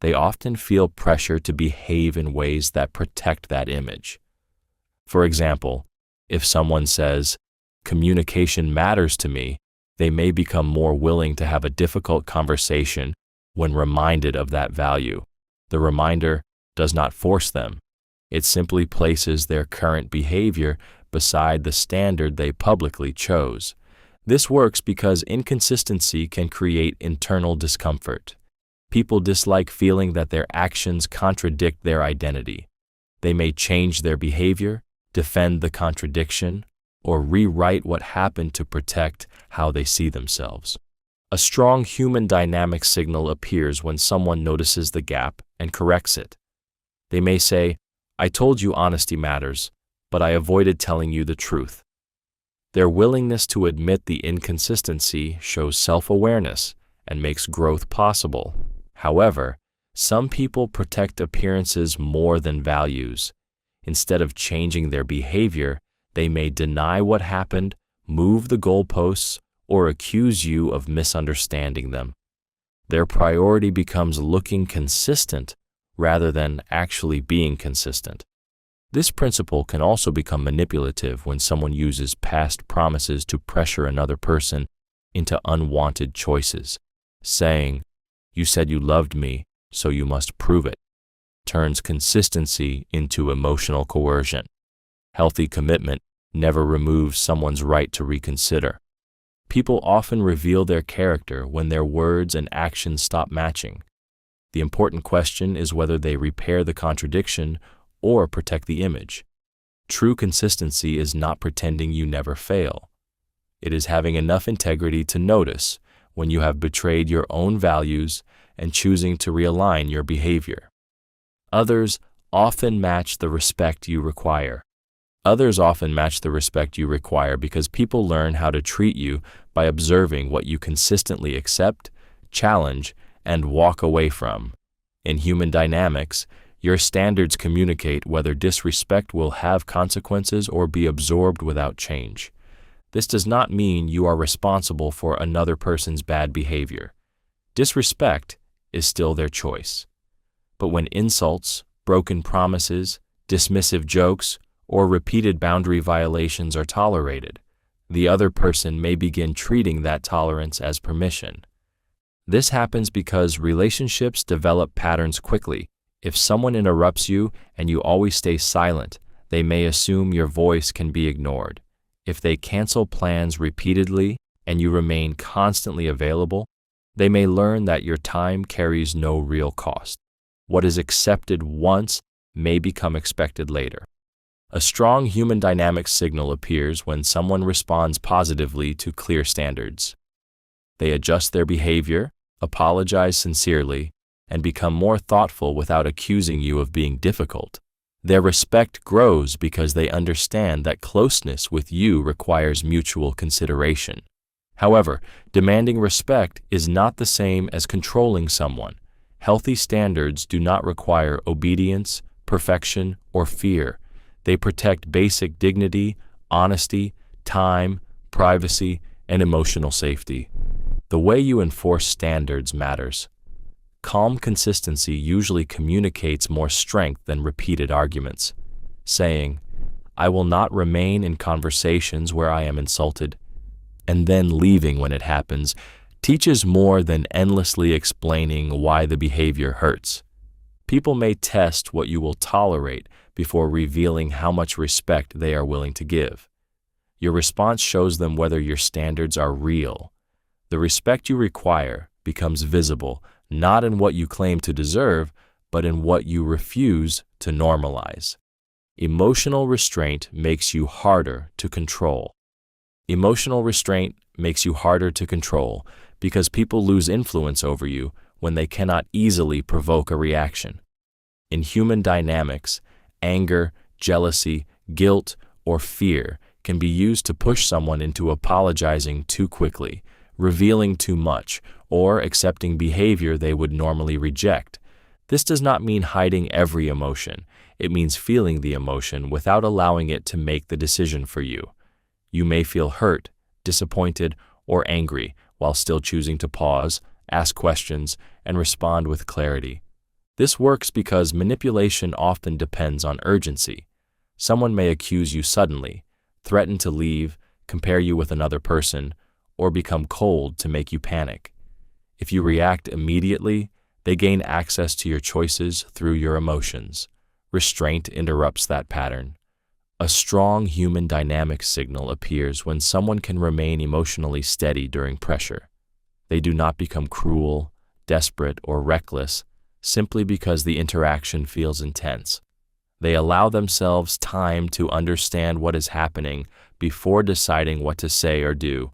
they often feel pressure to behave in ways that protect that image. For example, if someone says, "Communication matters to me," they may become more willing to have a difficult conversation when reminded of that value. The reminder does not force them. It simply places their current behavior beside the standard they publicly chose. This works because inconsistency can create internal discomfort. People dislike feeling that their actions contradict their identity. They may change their behavior, defend the contradiction, or rewrite what happened to protect how they see themselves. A strong human dynamic signal appears when someone notices the gap and corrects it. They may say, "I told you honesty matters, but I avoided telling you the truth." Their willingness to admit the inconsistency shows self-awareness and makes growth possible. However, some people protect appearances more than values. Instead of changing their behavior, they may deny what happened, move the goalposts, or accuse you of misunderstanding them. Their priority becomes looking consistent rather than actually being consistent. This principle can also become manipulative when someone uses past promises to pressure another person into unwanted choices, saying, "You said you loved me, so you must prove it," turns consistency into emotional coercion. Healthy commitment never removes someone's right to reconsider. People often reveal their character when their words and actions stop matching. The important question is whether they repair the contradiction or protect the image. True consistency is not pretending you never fail. It is having enough integrity to notice when you have betrayed your own values and choosing to realign your behavior. Others often match the respect you require. Because people learn how to treat you by observing what you consistently accept, challenge, and walk away from. In human dynamics, your standards communicate whether disrespect will have consequences or be absorbed without change. This does not mean you are responsible for another person's bad behavior. Disrespect is still their choice. But when insults, broken promises, dismissive jokes, or repeated boundary violations are tolerated, the other person may begin treating that tolerance as permission. This happens because relationships develop patterns quickly. If someone interrupts you and you always stay silent, they may assume your voice can be ignored. If they cancel plans repeatedly and you remain constantly available, they may learn that your time carries no real cost. What is accepted once may become expected later. A strong human dynamic signal appears when someone responds positively to clear standards. They adjust their behavior, apologize sincerely, and become more thoughtful without accusing you of being difficult. Their respect grows because they understand that closeness with you requires mutual consideration. However, demanding respect is not the same as controlling someone. Healthy standards do not require obedience, perfection, or fear. They protect basic dignity, honesty, time, privacy, and emotional safety. The way you enforce standards matters. Calm consistency usually communicates more strength than repeated arguments. Saying, "I will not remain in conversations where I am insulted," and then leaving when it happens, teaches more than endlessly explaining why the behavior hurts. People may test what you will tolerate before revealing how much respect they are willing to give. Your response shows them whether your standards are real. The respect you require becomes visible not in what you claim to deserve, but in what you refuse to normalize. Emotional restraint makes you harder to control. Emotional restraint makes you harder to control because people lose influence over you when they cannot easily provoke a reaction. In human dynamics, anger, jealousy, guilt, or fear can be used to push someone into apologizing too quickly, revealing too much, or accepting behavior they would normally reject. This does not mean hiding every emotion. It means feeling the emotion without allowing it to make the decision for you. You may feel hurt, disappointed, or angry while still choosing to pause, ask questions, and respond with clarity. This works because manipulation often depends on urgency. Someone may accuse you suddenly, threaten to leave, compare you with another person, or become cold to make you panic. If you react immediately, they gain access to your choices through your emotions. Restraint interrupts that pattern. A strong human dynamic signal appears when someone can remain emotionally steady during pressure. They do not become cruel, desperate, or reckless simply because the interaction feels intense. They allow themselves time to understand what is happening before deciding what to say or do.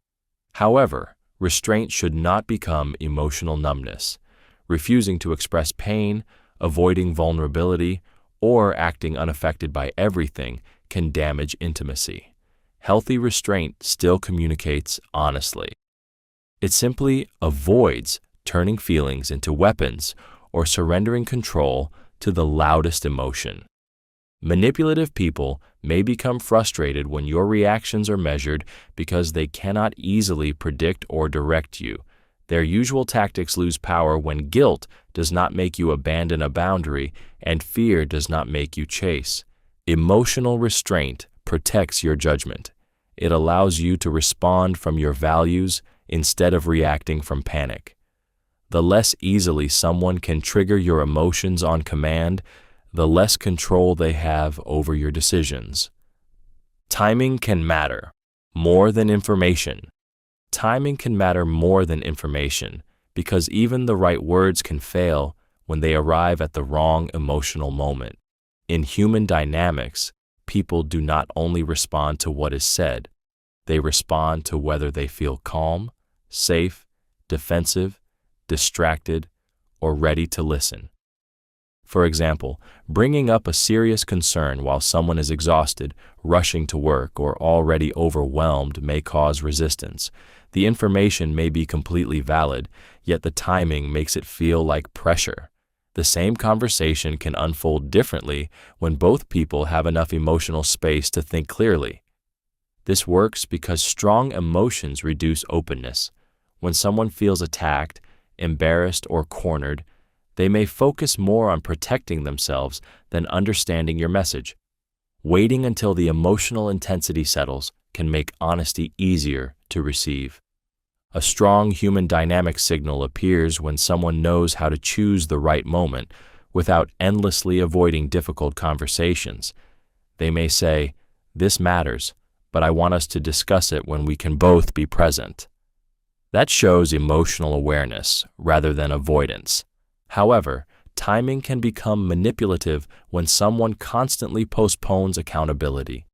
However, restraint should not become emotional numbness. Refusing to express pain, avoiding vulnerability, or acting unaffected by everything can damage intimacy. Healthy restraint still communicates honestly. It simply avoids turning feelings into weapons or surrendering control to the loudest emotion. Manipulative people may become frustrated when your reactions are measured because they cannot easily predict or direct you. Their usual tactics lose power when guilt does not make you abandon a boundary and fear does not make you chase. Emotional restraint protects your judgment. It allows you to respond from your values instead of reacting from panic. The less easily someone can trigger your emotions on command, the less control they have over your decisions. Timing can matter more than information. Timing can matter more than information because even the right words can fail when they arrive at the wrong emotional moment. In human dynamics, people do not only respond to what is said, they respond to whether they feel calm, safe, defensive, distracted, or ready to listen. For example, bringing up a serious concern while someone is exhausted, rushing to work, or already overwhelmed may cause resistance. The information may be completely valid, yet the timing makes it feel like pressure. The same conversation can unfold differently when both people have enough emotional space to think clearly. This works because strong emotions reduce openness. When someone feels attacked, embarrassed, or cornered, they may focus more on protecting themselves than understanding your message. Waiting until the emotional intensity settles can make honesty easier to receive. A strong human dynamic signal appears when someone knows how to choose the right moment without endlessly avoiding difficult conversations. They may say, "This matters, but I want us to discuss it when we can both be present." That shows emotional awareness rather than avoidance. However, timing can become manipulative when someone constantly postpones accountability.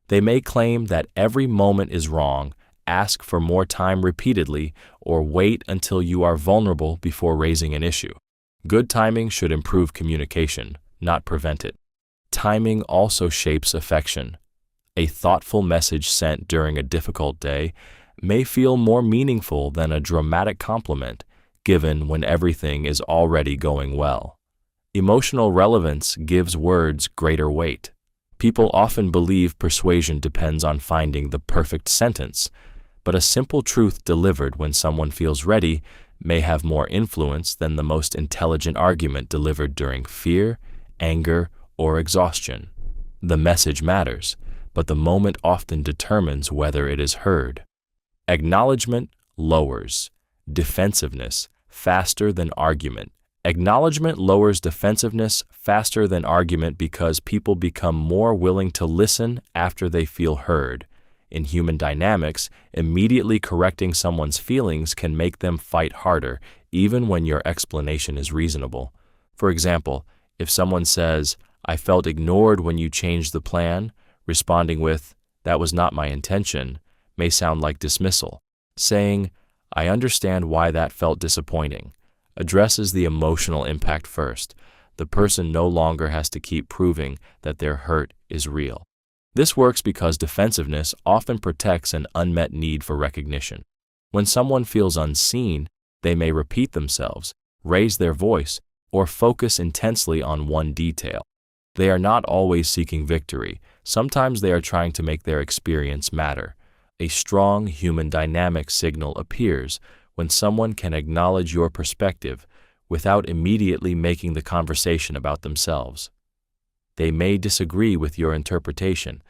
They may claim that every moment is wrong, ask for more time repeatedly, or wait until you are vulnerable before raising an issue. Good timing should improve communication, not prevent it. Timing also shapes affection. A thoughtful message sent during a difficult day may feel more meaningful than a dramatic compliment given when everything is already going well. Emotional relevance gives words greater weight. People often believe persuasion depends on finding the perfect sentence, but a simple truth delivered when someone feels ready may have more influence than the most intelligent argument delivered during fear, anger, or exhaustion. The message matters, but the moment often determines whether it is heard. Acknowledgement lowers defensiveness faster than argument. Acknowledgement lowers defensiveness faster than argument because people become more willing to listen after they feel heard. In human dynamics, immediately correcting someone's feelings can make them fight harder, even when your explanation is reasonable. For example, if someone says, "I felt ignored when you changed the plan," responding with, "That was not my intention," may sound like dismissal. Saying, "I understand why that felt disappointing," addresses the emotional impact first. The person no longer has to keep proving that their hurt is real. This works because defensiveness often protects an unmet need for recognition. When someone feels unseen, they may repeat themselves, raise their voice, or focus intensely on one detail. They are not always seeking victory. Sometimes they are trying to make their experience matter. A strong human dynamic signal appears when someone can acknowledge your perspective without immediately making the conversation about themselves. They may disagree with your interpretation,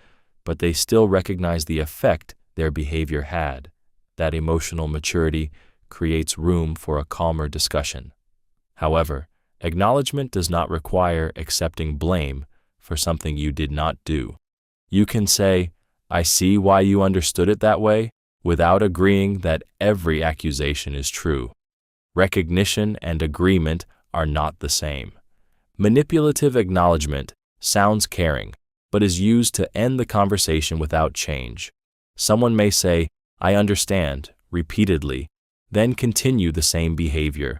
but they still recognize the effect their behavior had. That emotional maturity creates room for a calmer discussion. However, acknowledgement does not require accepting blame for something you did not do. You can say, "I see why you understood it that way," without agreeing that every accusation is true. Recognition and agreement are not the same. Manipulative acknowledgement sounds caring, but is used to end the conversation without change. Someone may say, "I understand," repeatedly, then continue the same behavior.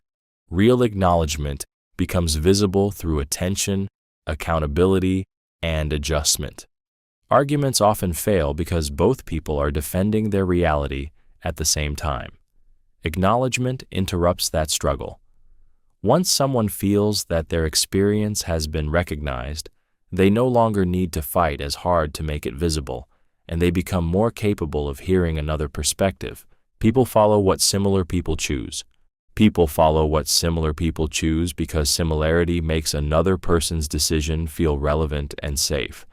Real acknowledgement becomes visible through attention, accountability, and adjustment. Arguments often fail because both people are defending their reality at the same time. Acknowledgement interrupts that struggle. Once someone feels that their experience has been recognized, they no longer need to fight as hard to make it visible, and they become more capable of hearing another perspective. People follow what similar people choose. People follow what similar people choose because similarity makes another person's decision feel relevant and safe.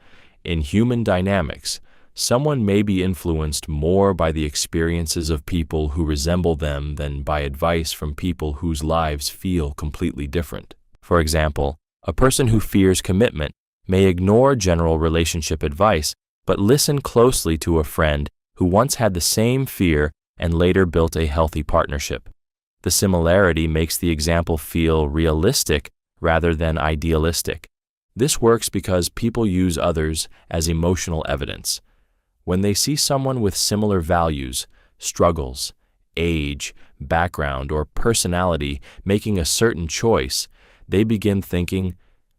In human dynamics, someone may be influenced more by the experiences of people who resemble them than by advice from people whose lives feel completely different. For example, a person who fears commitment may ignore general relationship advice, but listen closely to a friend who once had the same fear and later built a healthy partnership. The similarity makes the example feel realistic rather than idealistic. This works because people use others as emotional evidence. When they see someone with similar values, struggles, age, background, or personality making a certain choice, they begin thinking,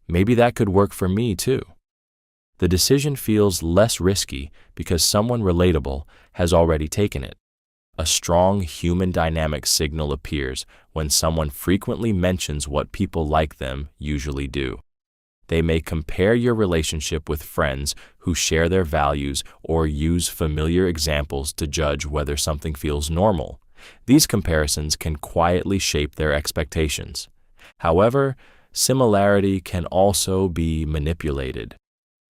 "Maybe that could work for me too." The decision feels less risky because someone relatable has already taken it. A strong human dynamic signal appears when someone frequently mentions what people like them usually do. They may compare your relationship with friends who share their values or use familiar examples to judge whether something feels normal. These comparisons can quietly shape their expectations. However, similarity can also be manipulated.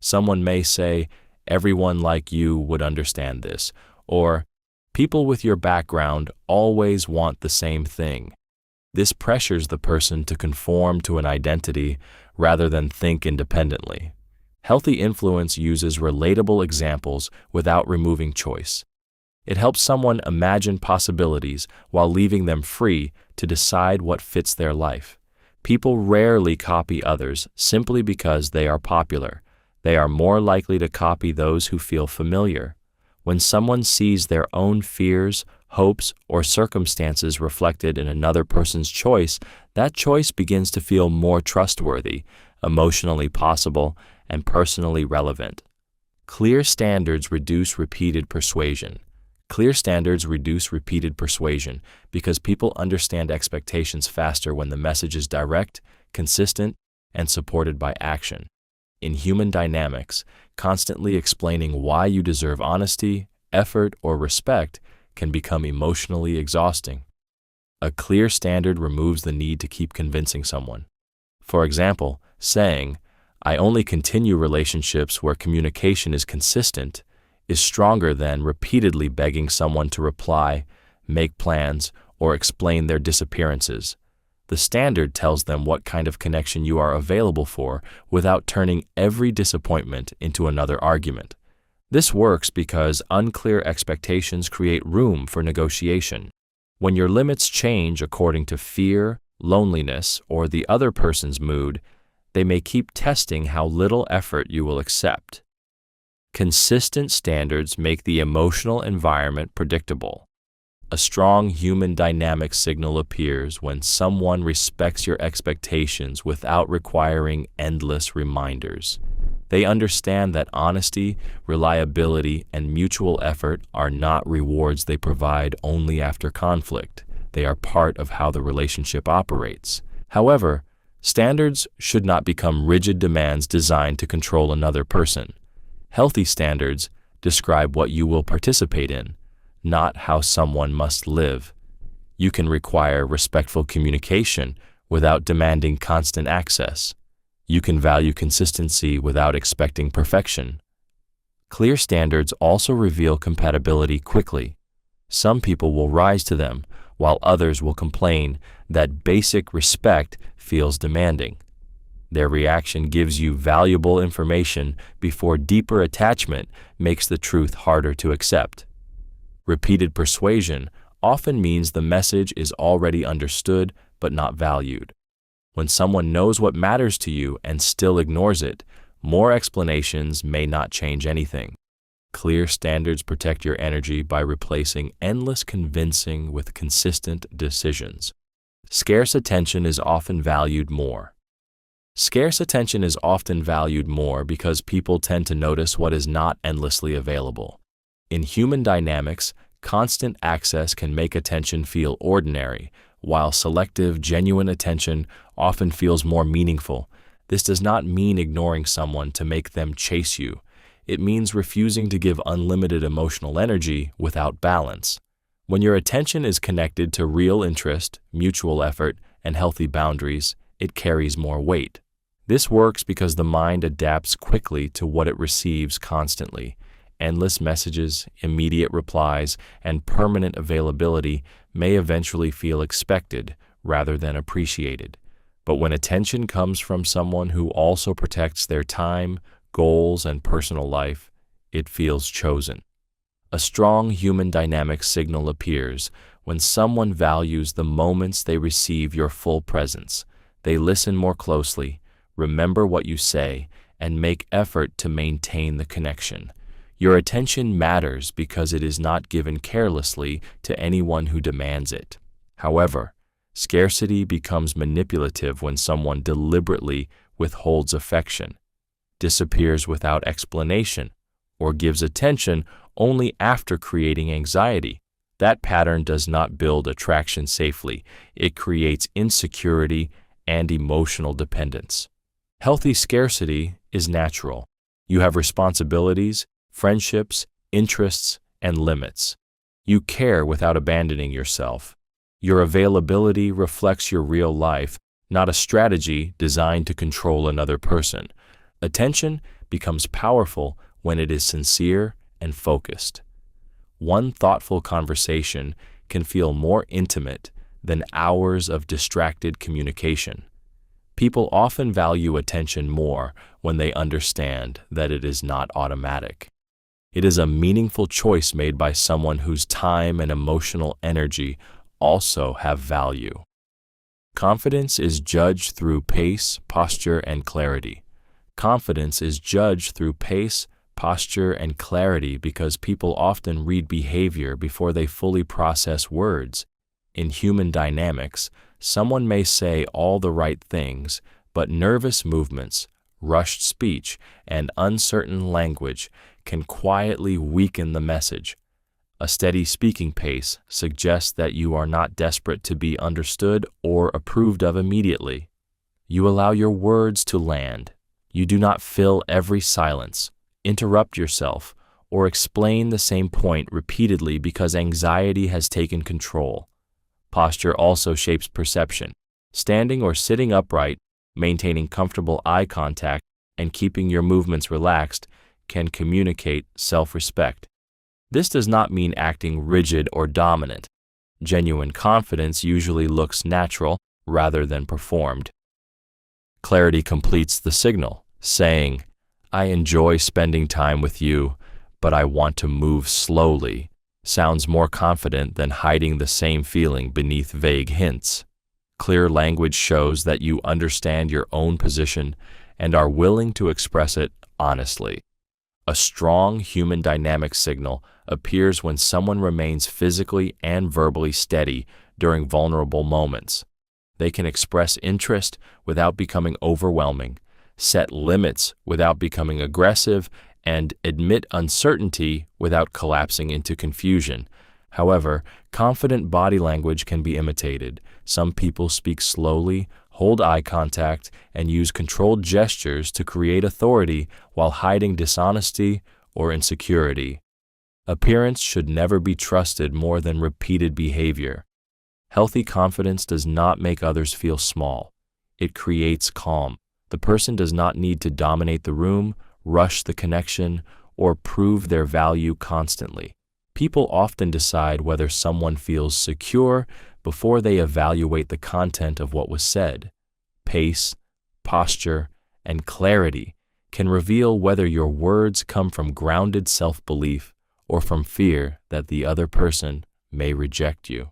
Someone may say, "Everyone like you would understand this," or "People with your background always want the same thing." This pressures the person to conform to an identity rather than think independently. Healthy influence uses relatable examples without removing choice. It helps someone imagine possibilities while leaving them free to decide what fits their life. People rarely copy others simply because they are popular. They are more likely to copy those who feel familiar. When someone sees their own fears, hopes, or circumstances reflected in another person's choice, that choice begins to feel more trustworthy, emotionally possible, and personally relevant. Clear standards reduce repeated persuasion. Clear standards reduce repeated persuasion because people understand expectations faster when the message is direct, consistent, and supported by action. In human dynamics, constantly explaining why you deserve honesty, effort, or respect can become emotionally exhausting. A clear standard removes the need to keep convincing someone. For example, saying, "I only continue relationships where communication is consistent," is stronger than repeatedly begging someone to reply, make plans, or explain their disappearances. The standard tells them what kind of connection you are available for without turning every disappointment into another argument. This works because unclear expectations create room for negotiation. When your limits change according to fear, loneliness, or the other person's mood, they may keep testing how little effort you will accept. Consistent standards make the emotional environment predictable. A strong human dynamic signal appears when someone respects your expectations without requiring endless reminders. They understand that honesty, reliability, and mutual effort are not rewards they provide only after conflict. They are part of how the relationship operates. However, standards should not become rigid demands designed to control another person. Healthy standards describe what you will participate in, not how someone must live. You can require respectful communication without demanding constant access. You can value consistency without expecting perfection. Clear standards also reveal compatibility quickly. Some people will rise to them, while others will complain that basic respect feels demanding. Their reaction gives you valuable information before deeper attachment makes the truth harder to accept. Repeated persuasion often means the message is already understood but not valued. When someone knows what matters to you and still ignores it, more explanations may not change anything. Clear standards protect your energy by replacing endless convincing with consistent decisions. Scarce attention is often valued more. Scarce attention is often valued more because people tend to notice what is not endlessly available. In human dynamics, constant access can make attention feel ordinary, while selective, genuine attention often feels more meaningful. This does not mean ignoring someone to make them chase you. It means refusing to give unlimited emotional energy without balance. When your attention is connected to real interest, mutual effort, and healthy boundaries, it carries more weight. This works because the mind adapts quickly to what it receives constantly. Endless messages, immediate replies, and permanent availability may eventually feel expected rather than appreciated. But when attention comes from someone who also protects their time, goals, and personal life, it feels chosen. A strong human dynamic signal appears when someone values the moments they receive your full presence. They listen more closely, remember what you say, and make effort to maintain the connection. Your attention matters because it is not given carelessly to anyone who demands it. However, scarcity becomes manipulative when someone deliberately withholds affection, disappears without explanation, or gives attention only after creating anxiety. That pattern does not build attraction safely. It creates insecurity and emotional dependence. Healthy scarcity is natural. You have responsibilities, friendships, interests, and limits. You care without abandoning yourself. Your availability reflects your real life, not a strategy designed to control another person. Attention becomes powerful when it is sincere and focused. One thoughtful conversation can feel more intimate than hours of distracted communication. People often value attention more when they understand that it is not automatic. It is a meaningful choice made by someone whose time and emotional energy also have value. Confidence is judged through pace, posture, and clarity. Confidence is judged through pace, posture, and clarity because people often read behavior before they fully process words. In human dynamics, someone may say all the right things, but nervous movements, rushed speech, and uncertain language can quietly weaken the message. A steady speaking pace suggests that you are not desperate to be understood or approved of immediately. You allow your words to land. You do not fill every silence, interrupt yourself, or explain the same point repeatedly because anxiety has taken control. Posture also shapes perception. Standing or sitting upright, maintaining comfortable eye contact, and keeping your movements relaxed can communicate self-respect. This does not mean acting rigid or dominant. Genuine confidence usually looks natural rather than performed. Clarity completes the signal, saying, "I enjoy spending time with you, but I want to move slowly," sounds more confident than hiding the same feeling beneath vague hints. Clear language shows that you understand your own position and are willing to express it honestly. A strong human dynamic signal appears when someone remains physically and verbally steady during vulnerable moments. They can express interest without becoming overwhelming, set limits without becoming aggressive, and admit uncertainty without collapsing into confusion. However, confident body language can be imitated. Some people speak slowly, hold eye contact, and use controlled gestures to create authority while hiding dishonesty or insecurity. Appearance should never be trusted more than repeated behavior. Healthy confidence does not make others feel small. It creates calm. The person does not need to dominate the room, rush the connection, or prove their value constantly. People often decide whether someone feels secure before they evaluate the content of what was said. Pace, posture, and clarity can reveal whether your words come from grounded self-belief or from fear that the other person may reject you.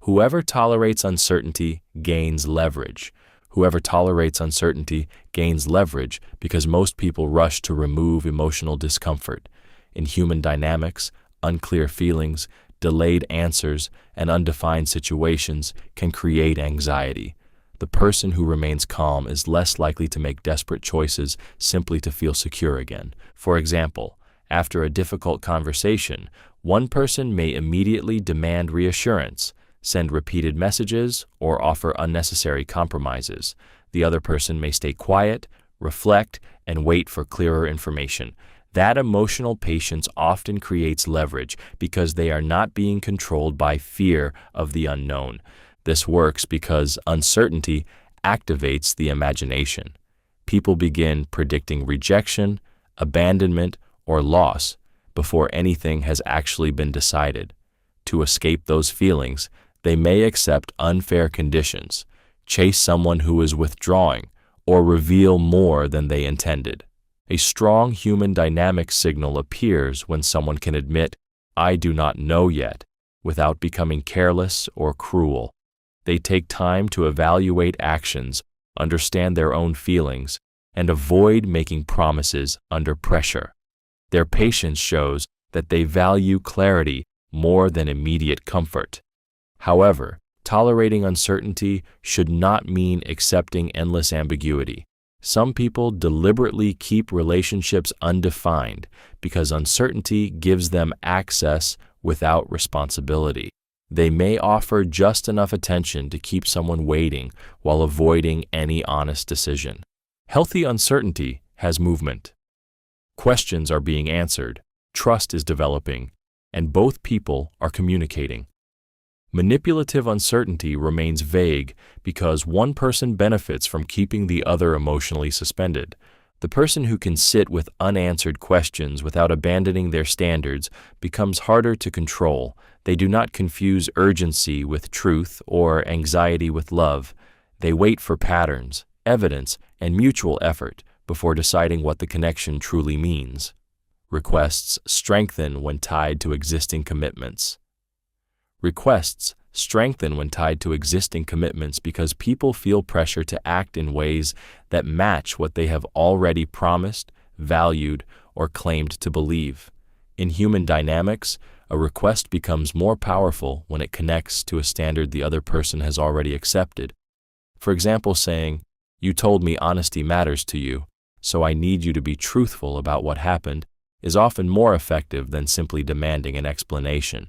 Whoever tolerates uncertainty gains leverage. Whoever tolerates uncertainty gains leverage because most people rush to remove emotional discomfort. In human dynamics, unclear feelings, delayed answers, and undefined situations can create anxiety. The person who remains calm is less likely to make desperate choices simply to feel secure again. For example, after a difficult conversation, one person may immediately demand reassurance, send repeated messages, or offer unnecessary compromises. The other person may stay quiet, reflect, and wait for clearer information. That emotional patience often creates leverage because they are not being controlled by fear of the unknown. This works because uncertainty activates the imagination. People begin predicting rejection, abandonment, or loss before anything has actually been decided. To escape those feelings, they may accept unfair conditions, chase someone who is withdrawing, or reveal more than they intended. A strong human dynamic signal appears when someone can admit, "I do not know yet," without becoming careless or cruel. They take time to evaluate actions, understand their own feelings, and avoid making promises under pressure. Their patience shows that they value clarity more than immediate comfort. However, tolerating uncertainty should not mean accepting endless ambiguity. Some people deliberately keep relationships undefined because uncertainty gives them access without responsibility. They may offer just enough attention to keep someone waiting while avoiding any honest decision. Healthy uncertainty has movement. Questions are being answered, trust is developing, and both people are communicating. Manipulative uncertainty remains vague because one person benefits from keeping the other emotionally suspended. The person who can sit with unanswered questions without abandoning their standards becomes harder to control. They do not confuse urgency with truth or anxiety with love. They wait for patterns, evidence, and mutual effort before deciding what the connection truly means. Requests strengthen when tied to existing commitments. Requests strengthen when tied to existing commitments because people feel pressure to act in ways that match what they have already promised, valued, or claimed to believe. In human dynamics, a request becomes more powerful when it connects to a standard the other person has already accepted. For example, saying, "You told me honesty matters to you, so I need you to be truthful about what happened," is often more effective than simply demanding an explanation.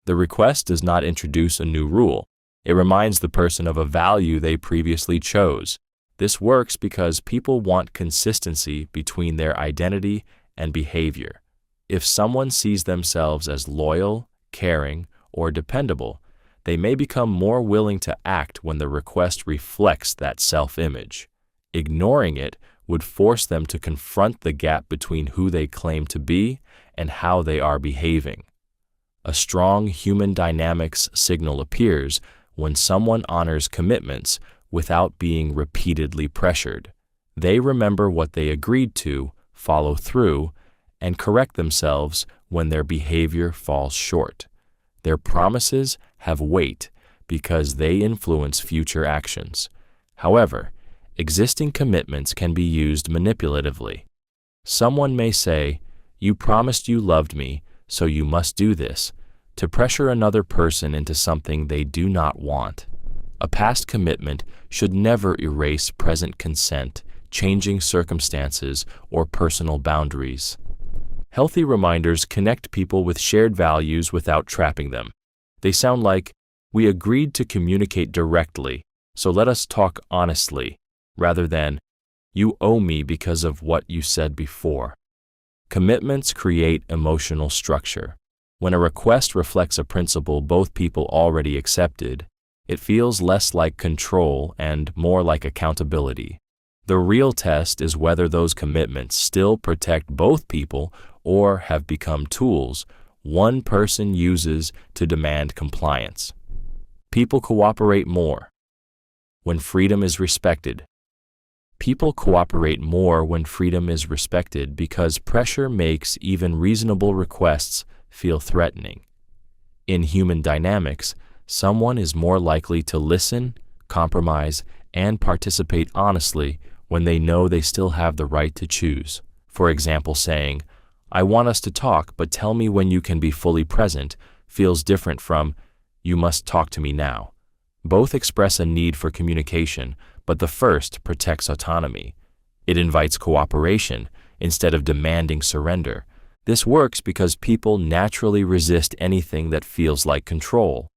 The request does not introduce a new rule. It reminds the person of a value they previously chose. This works because people want consistency between their identity and behavior. If someone sees themselves as loyal, caring, or dependable, they may become more willing to act when the request reflects that self-image. Ignoring it would force them to confront the gap between who they claim to be and how they are behaving. A strong human dynamics signal appears when someone honors commitments without being repeatedly pressured. They remember what they agreed to, follow through, and correct themselves when their behavior falls short. Their promises have weight because they influence future actions. However, existing commitments can be used manipulatively. Someone may say, "You promised you loved me, so you must do this," to pressure another person into something they do not want. A past commitment should never erase present consent, changing circumstances, or personal boundaries. Healthy reminders connect people with shared values without trapping them. They sound like, "We agreed to communicate directly, so let us talk honestly," rather than, "You owe me because of what you said before." Commitments create emotional structure. When a request reflects a principle both people already accepted, it feels less like control and more like accountability. The real test is whether those commitments still protect both people or have become tools one person uses to demand compliance. People cooperate more when freedom is respected. People cooperate more when freedom is respected because pressure makes even reasonable requests feel threatening. In human dynamics, someone is more likely to listen, compromise, and participate honestly when they know they still have the right to choose. For example, saying, "I want us to talk, but tell me when you can be fully present," feels different from, "You must talk to me now." Both express a need for communication, but the first protects autonomy. It invites cooperation instead of demanding surrender. This works because people naturally resist anything that feels like control.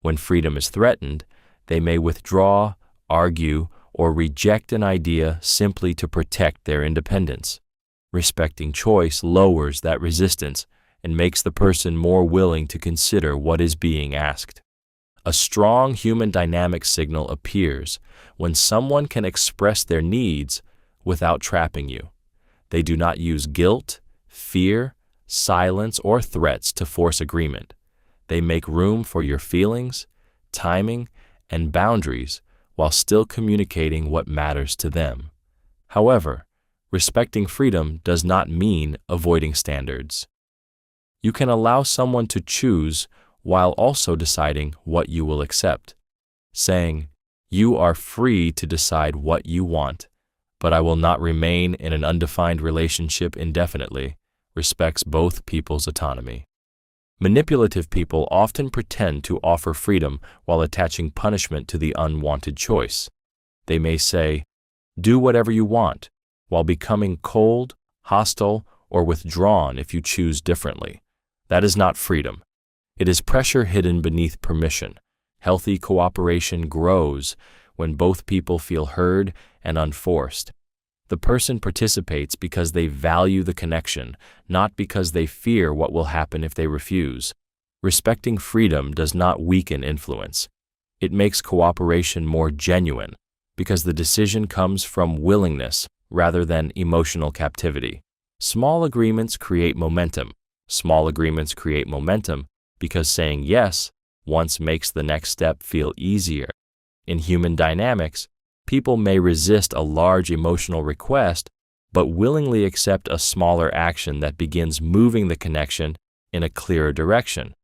When freedom is threatened, they may withdraw, argue, or reject an idea simply to protect their independence. Respecting choice lowers that resistance and makes the person more willing to consider what is being asked. A strong human dynamic signal appears when someone can express their needs without trapping you. They do not use guilt, fear, silence, or threats to force agreement. They make room for your feelings, timing, and boundaries while still communicating what matters to them. However, respecting freedom does not mean avoiding standards. You can allow someone to choose while also deciding what you will accept. Saying, "You are free to decide what you want, but I will not remain in an undefined relationship indefinitely," respects both people's autonomy. Manipulative people often pretend to offer freedom while attaching punishment to the unwanted choice. They may say, "Do whatever you want," while becoming cold, hostile, or withdrawn if you choose differently. That is not freedom. It is pressure hidden beneath permission. Healthy cooperation grows when both people feel heard and unforced. The person participates because they value the connection, not because they fear what will happen if they refuse. Respecting freedom does not weaken influence. It makes cooperation more genuine because the decision comes from willingness rather than emotional captivity. Small agreements create momentum. Small agreements create momentum because saying yes once makes the next step feel easier. In human dynamics, people may resist a large emotional request, but willingly accept a smaller action that begins moving the connection in a clearer direction.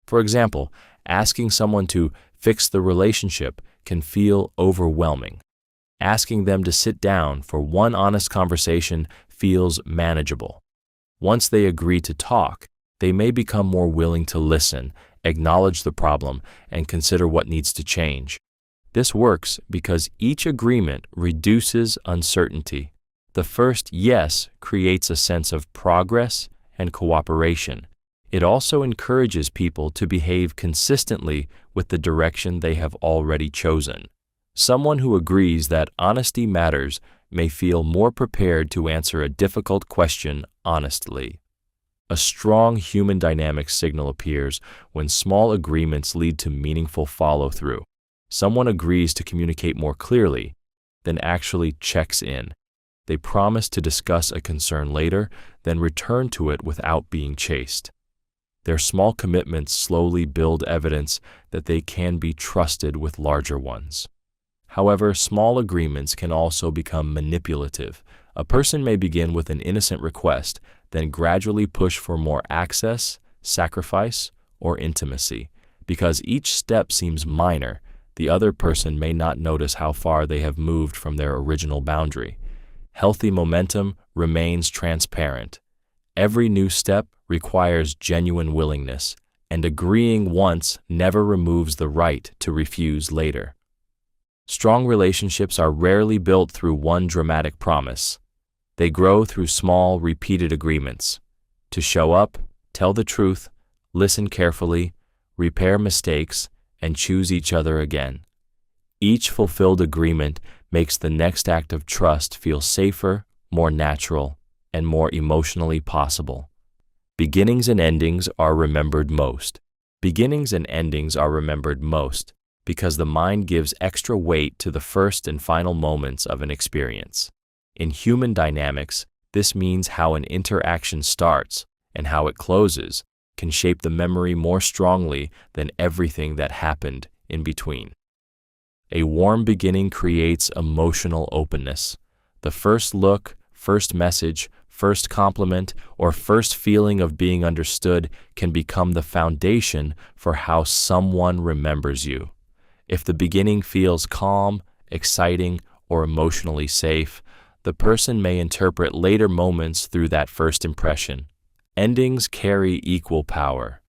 For example, asking someone to fix the relationship can feel overwhelming. Asking them to sit down for one honest conversation feels manageable. Once they agree to talk, they may become more willing to listen, acknowledge the problem, and consider what needs to change. This works because each agreement reduces uncertainty. The first yes creates a sense of progress and cooperation. It also encourages people to behave consistently with the direction they have already chosen. Someone who agrees that honesty matters may feel more prepared to answer a difficult question honestly. A strong human dynamic signal appears when small agreements lead to meaningful follow-through. Someone agrees to communicate more clearly, then actually checks in. They promise to discuss a concern later, then return to it without being chased. Their small commitments slowly build evidence that they can be trusted with larger ones. However, small agreements can also become manipulative. A person may begin with an innocent request, then gradually push for more access, sacrifice, or intimacy. Because each step seems minor, the other person may not notice how far they have moved from their original boundary. Healthy momentum remains transparent. Every new step requires genuine willingness, and agreeing once never removes the right to refuse later. Strong relationships are rarely built through one dramatic promise. They grow through small, repeated agreements. To show up, tell the truth, listen carefully, repair mistakes, and choose each other again. Each fulfilled agreement makes the next act of trust feel safer, more natural, and more emotionally possible. Beginnings and endings are remembered most. Beginnings and endings are remembered most because the mind gives extra weight to the first and final moments of an experience. In human dynamics, this means how an interaction starts and how it closes can shape the memory more strongly than everything that happened in between. A warm beginning creates emotional openness. The first look, first message, first compliment, or first feeling of being understood can become the foundation for how someone remembers you. If the beginning feels calm, exciting, or emotionally safe, the person may interpret later moments through that first impression. Endings carry equal power.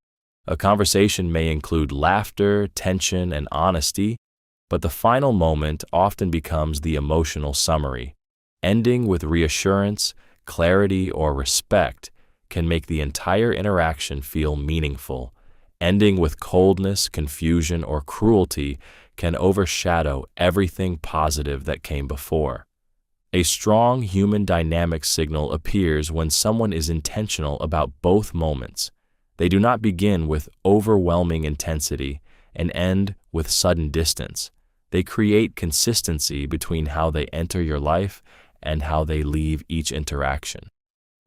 A conversation may include laughter, tension, and honesty, but the final moment often becomes the emotional summary. Ending with reassurance, clarity, or respect can make the entire interaction feel meaningful. Ending with coldness, confusion, or cruelty can overshadow everything positive that came before. A strong human dynamic signal appears when someone is intentional about both moments. They do not begin with overwhelming intensity and end with sudden distance. They create consistency between how they enter your life and how they leave each interaction.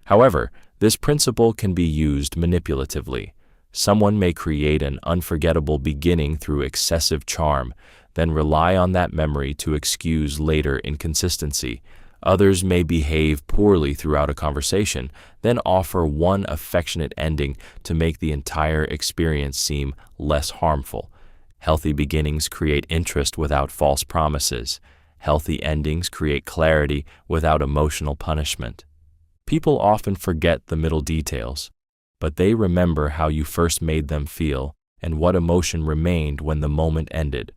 However, this principle can be used manipulatively. Someone may create an unforgettable beginning through excessive charm, then rely on that memory to excuse later inconsistency. Others may behave poorly throughout a conversation, then offer one affectionate ending to make the entire experience seem less harmful. Healthy beginnings create interest without false promises. Healthy endings create clarity without emotional punishment. People often forget the middle details, but they remember how you first made them feel and what emotion remained when the moment ended.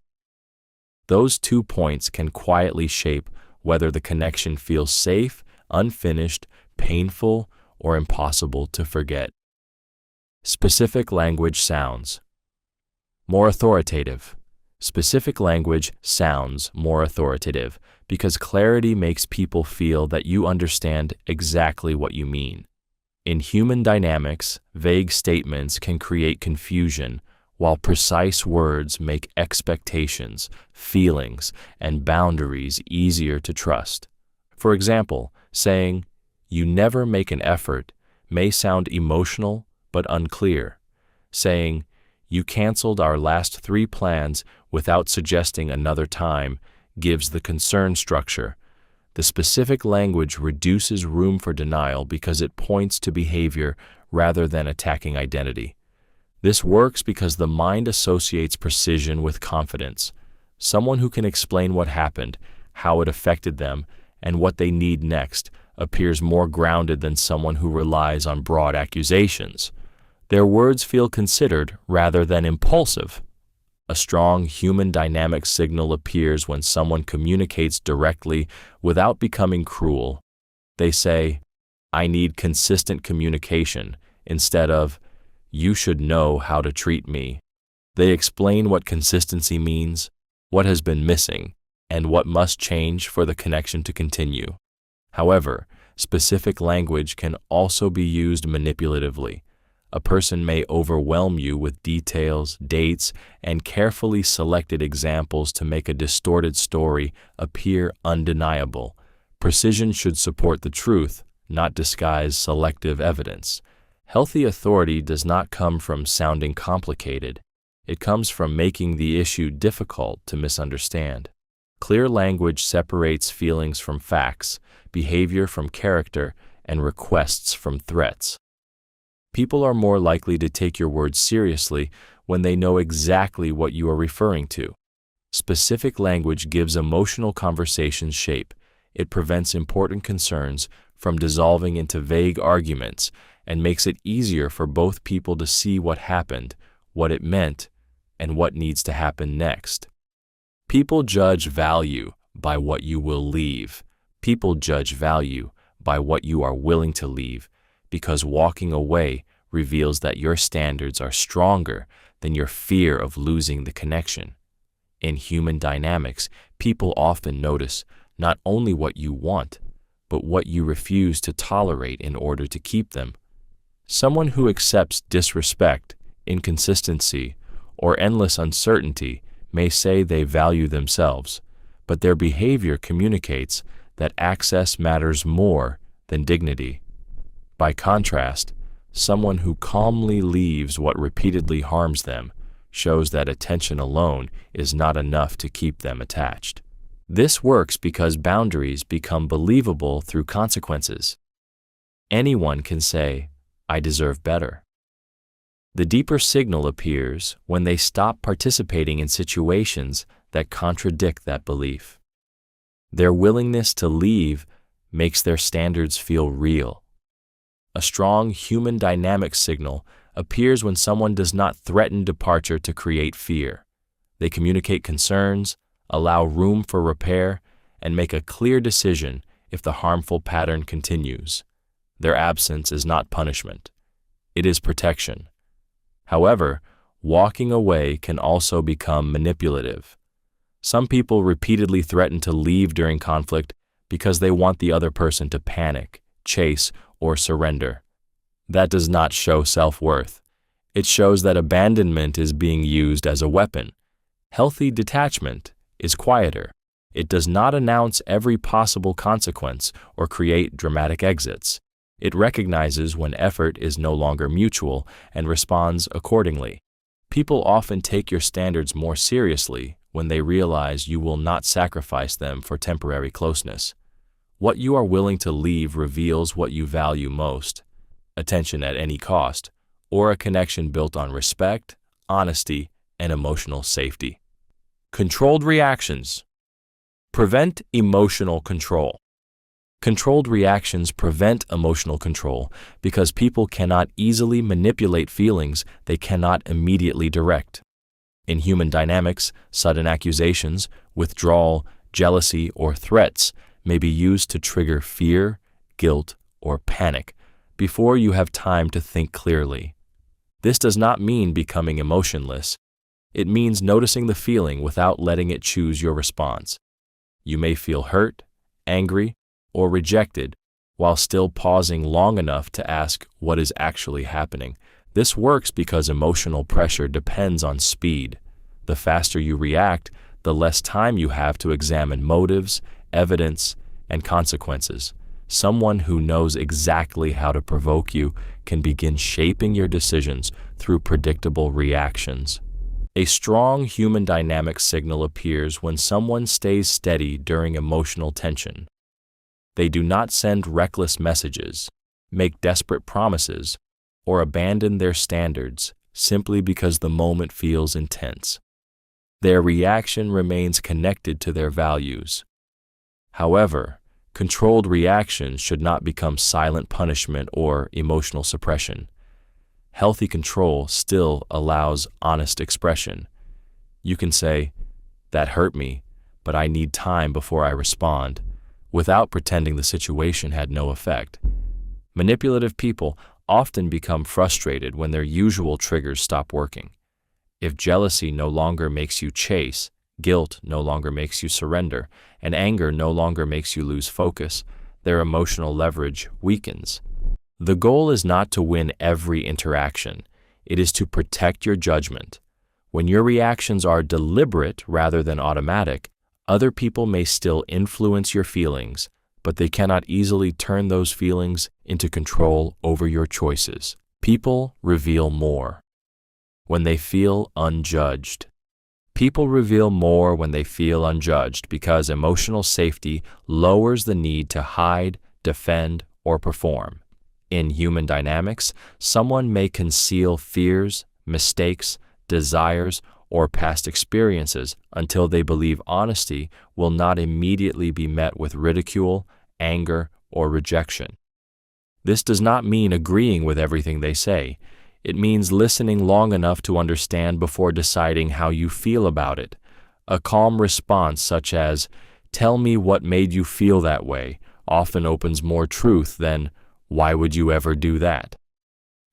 Those 2 points can quietly shape whether the connection feels safe, unfinished, painful, or impossible to forget. Specific language sounds. More authoritative. Specific language sounds more authoritative because clarity makes people feel that you understand exactly what you mean. In human dynamics, vague statements can create confusion, while precise words make expectations, feelings, and boundaries easier to trust. For example, saying, "You never make an effort," may sound emotional but unclear. Saying, "You canceled our last 3 plans without suggesting another time," gives the concern structure. The specific language reduces room for denial because it points to behavior rather than attacking identity. This works because the mind associates precision with confidence. Someone who can explain what happened, how it affected them, and what they need next appears more grounded than someone who relies on broad accusations. Their words feel considered rather than impulsive. A strong human dynamic signal appears when someone communicates directly without becoming cruel. They say, "I need consistent communication," instead of, "You should know how to treat me." They explain what consistency means, what has been missing, and what must change for the connection to continue. However, specific language can also be used manipulatively. A person may overwhelm you with details, dates, and carefully selected examples to make a distorted story appear undeniable. Precision should support the truth, not disguise selective evidence. Healthy authority does not come from sounding complicated. It comes from making the issue difficult to misunderstand. Clear language separates feelings from facts, behavior from character, and requests from threats. People are more likely to take your words seriously when they know exactly what you are referring to. Specific language gives emotional conversations shape. It prevents important concerns from dissolving into vague arguments and makes it easier for both people to see what happened, what it meant, and what needs to happen next. People judge value by what you will leave. People judge value by what you are willing to leave, because walking away reveals that your standards are stronger than your fear of losing the connection. In human dynamics, people often notice not only what you want, but what you refuse to tolerate in order to keep them. Someone who accepts disrespect, inconsistency, or endless uncertainty may say they value themselves, but their behavior communicates that access matters more than dignity. By contrast, someone who calmly leaves what repeatedly harms them shows that attention alone is not enough to keep them attached. This works because boundaries become believable through consequences. Anyone can say, "I deserve better." The deeper signal appears when they stop participating in situations that contradict that belief. Their willingness to leave makes their standards feel real. A strong human dynamic signal appears when someone does not threaten departure to create fear. They communicate concerns, allow room for repair, and make a clear decision if the harmful pattern continues. Their absence is not punishment. It is protection. However, walking away can also become manipulative. Some people repeatedly threaten to leave during conflict because they want the other person to panic, chase, or surrender. That does not show self-worth. It shows that abandonment is being used as a weapon. Healthy detachment is quieter. It does not announce every possible consequence or create dramatic exits. It recognizes when effort is no longer mutual and responds accordingly. People often take your standards more seriously when they realize you will not sacrifice them for temporary closeness. What you are willing to leave reveals what you value most: attention at any cost, or a connection built on respect, honesty, and emotional safety. Controlled reactions. Prevent emotional control. Controlled reactions prevent emotional control because people cannot easily manipulate feelings they cannot immediately direct. In human dynamics, sudden accusations, withdrawal, jealousy, or threats may be used to trigger fear, guilt, or panic before you have time to think clearly. This does not mean becoming emotionless. It means noticing the feeling without letting it choose your response. You may feel hurt, angry, or rejected while still pausing long enough to ask what is actually happening. This works because emotional pressure depends on speed. The faster you react, the less time you have to examine motives, evidence, and consequences. Someone who knows exactly how to provoke you can begin shaping your decisions through predictable reactions. A strong human dynamic signal appears when someone stays steady during emotional tension. They do not send reckless messages, make desperate promises, or abandon their standards simply because the moment feels intense. Their reaction remains connected to their values. However, controlled reactions should not become silent punishment or emotional suppression. Healthy control still allows honest expression. You can say, "That hurt me, but I need time before I respond," without pretending the situation had no effect. Manipulative people often become frustrated when their usual triggers stop working. If jealousy no longer makes you chase, guilt no longer makes you surrender, and anger no longer makes you lose focus, their emotional leverage weakens. The goal is not to win every interaction. It is to protect your judgment. When your reactions are deliberate rather than automatic, other people may still influence your feelings, but they cannot easily turn those feelings into control over your choices. People reveal more when they feel unjudged. People reveal more when they feel unjudged because emotional safety lowers the need to hide, defend, or perform. In human dynamics, someone may conceal fears, mistakes, desires, or past experiences until they believe honesty will not immediately be met with ridicule, anger, or rejection. This does not mean agreeing with everything they say. It means listening long enough to understand before deciding how you feel about it. A calm response such as, "Tell me what made you feel that way," often opens more truth than, "Why would you ever do that?"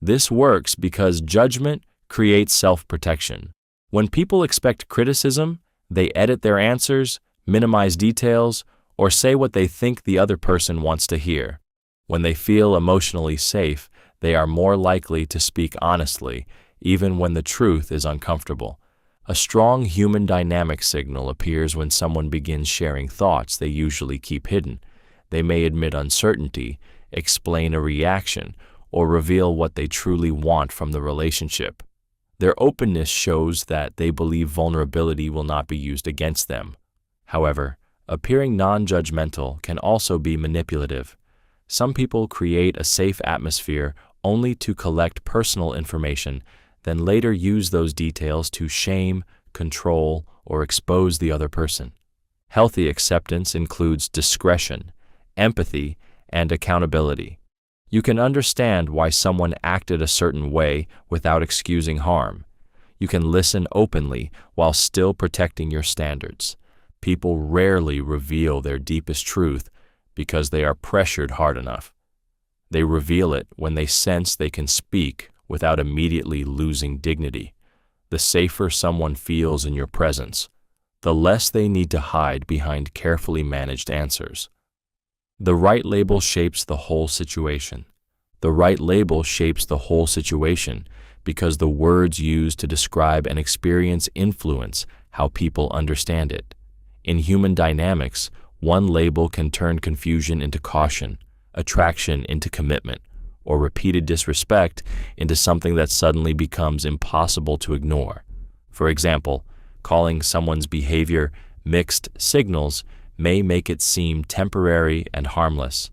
This works because judgment creates self-protection. When people expect criticism, they edit their answers, minimize details, or say what they think the other person wants to hear. When they feel emotionally safe, they are more likely to speak honestly, even when the truth is uncomfortable. A strong human dynamic signal appears when someone begins sharing thoughts they usually keep hidden. They may admit uncertainty, explain a reaction, or reveal what they truly want from the relationship. Their openness shows that they believe vulnerability will not be used against them. However, appearing non-judgmental can also be manipulative. Some people create a safe atmosphere only to collect personal information, then later use those details to shame, control, or expose the other person. Healthy acceptance includes discretion, empathy, and accountability. You can understand why someone acted a certain way without excusing harm. You can listen openly while still protecting your standards. People rarely reveal their deepest truth because they are pressured hard enough. They reveal it when they sense they can speak without immediately losing dignity. The safer someone feels in your presence, the less they need to hide behind carefully managed answers. The right label shapes the whole situation. The right label shapes the whole situation because the words used to describe an experience influence how people understand it. In human dynamics, one label can turn confusion into caution, attraction into commitment, or repeated disrespect into something that suddenly becomes impossible to ignore. For example, calling someone's behavior mixed signals may make it seem temporary and harmless.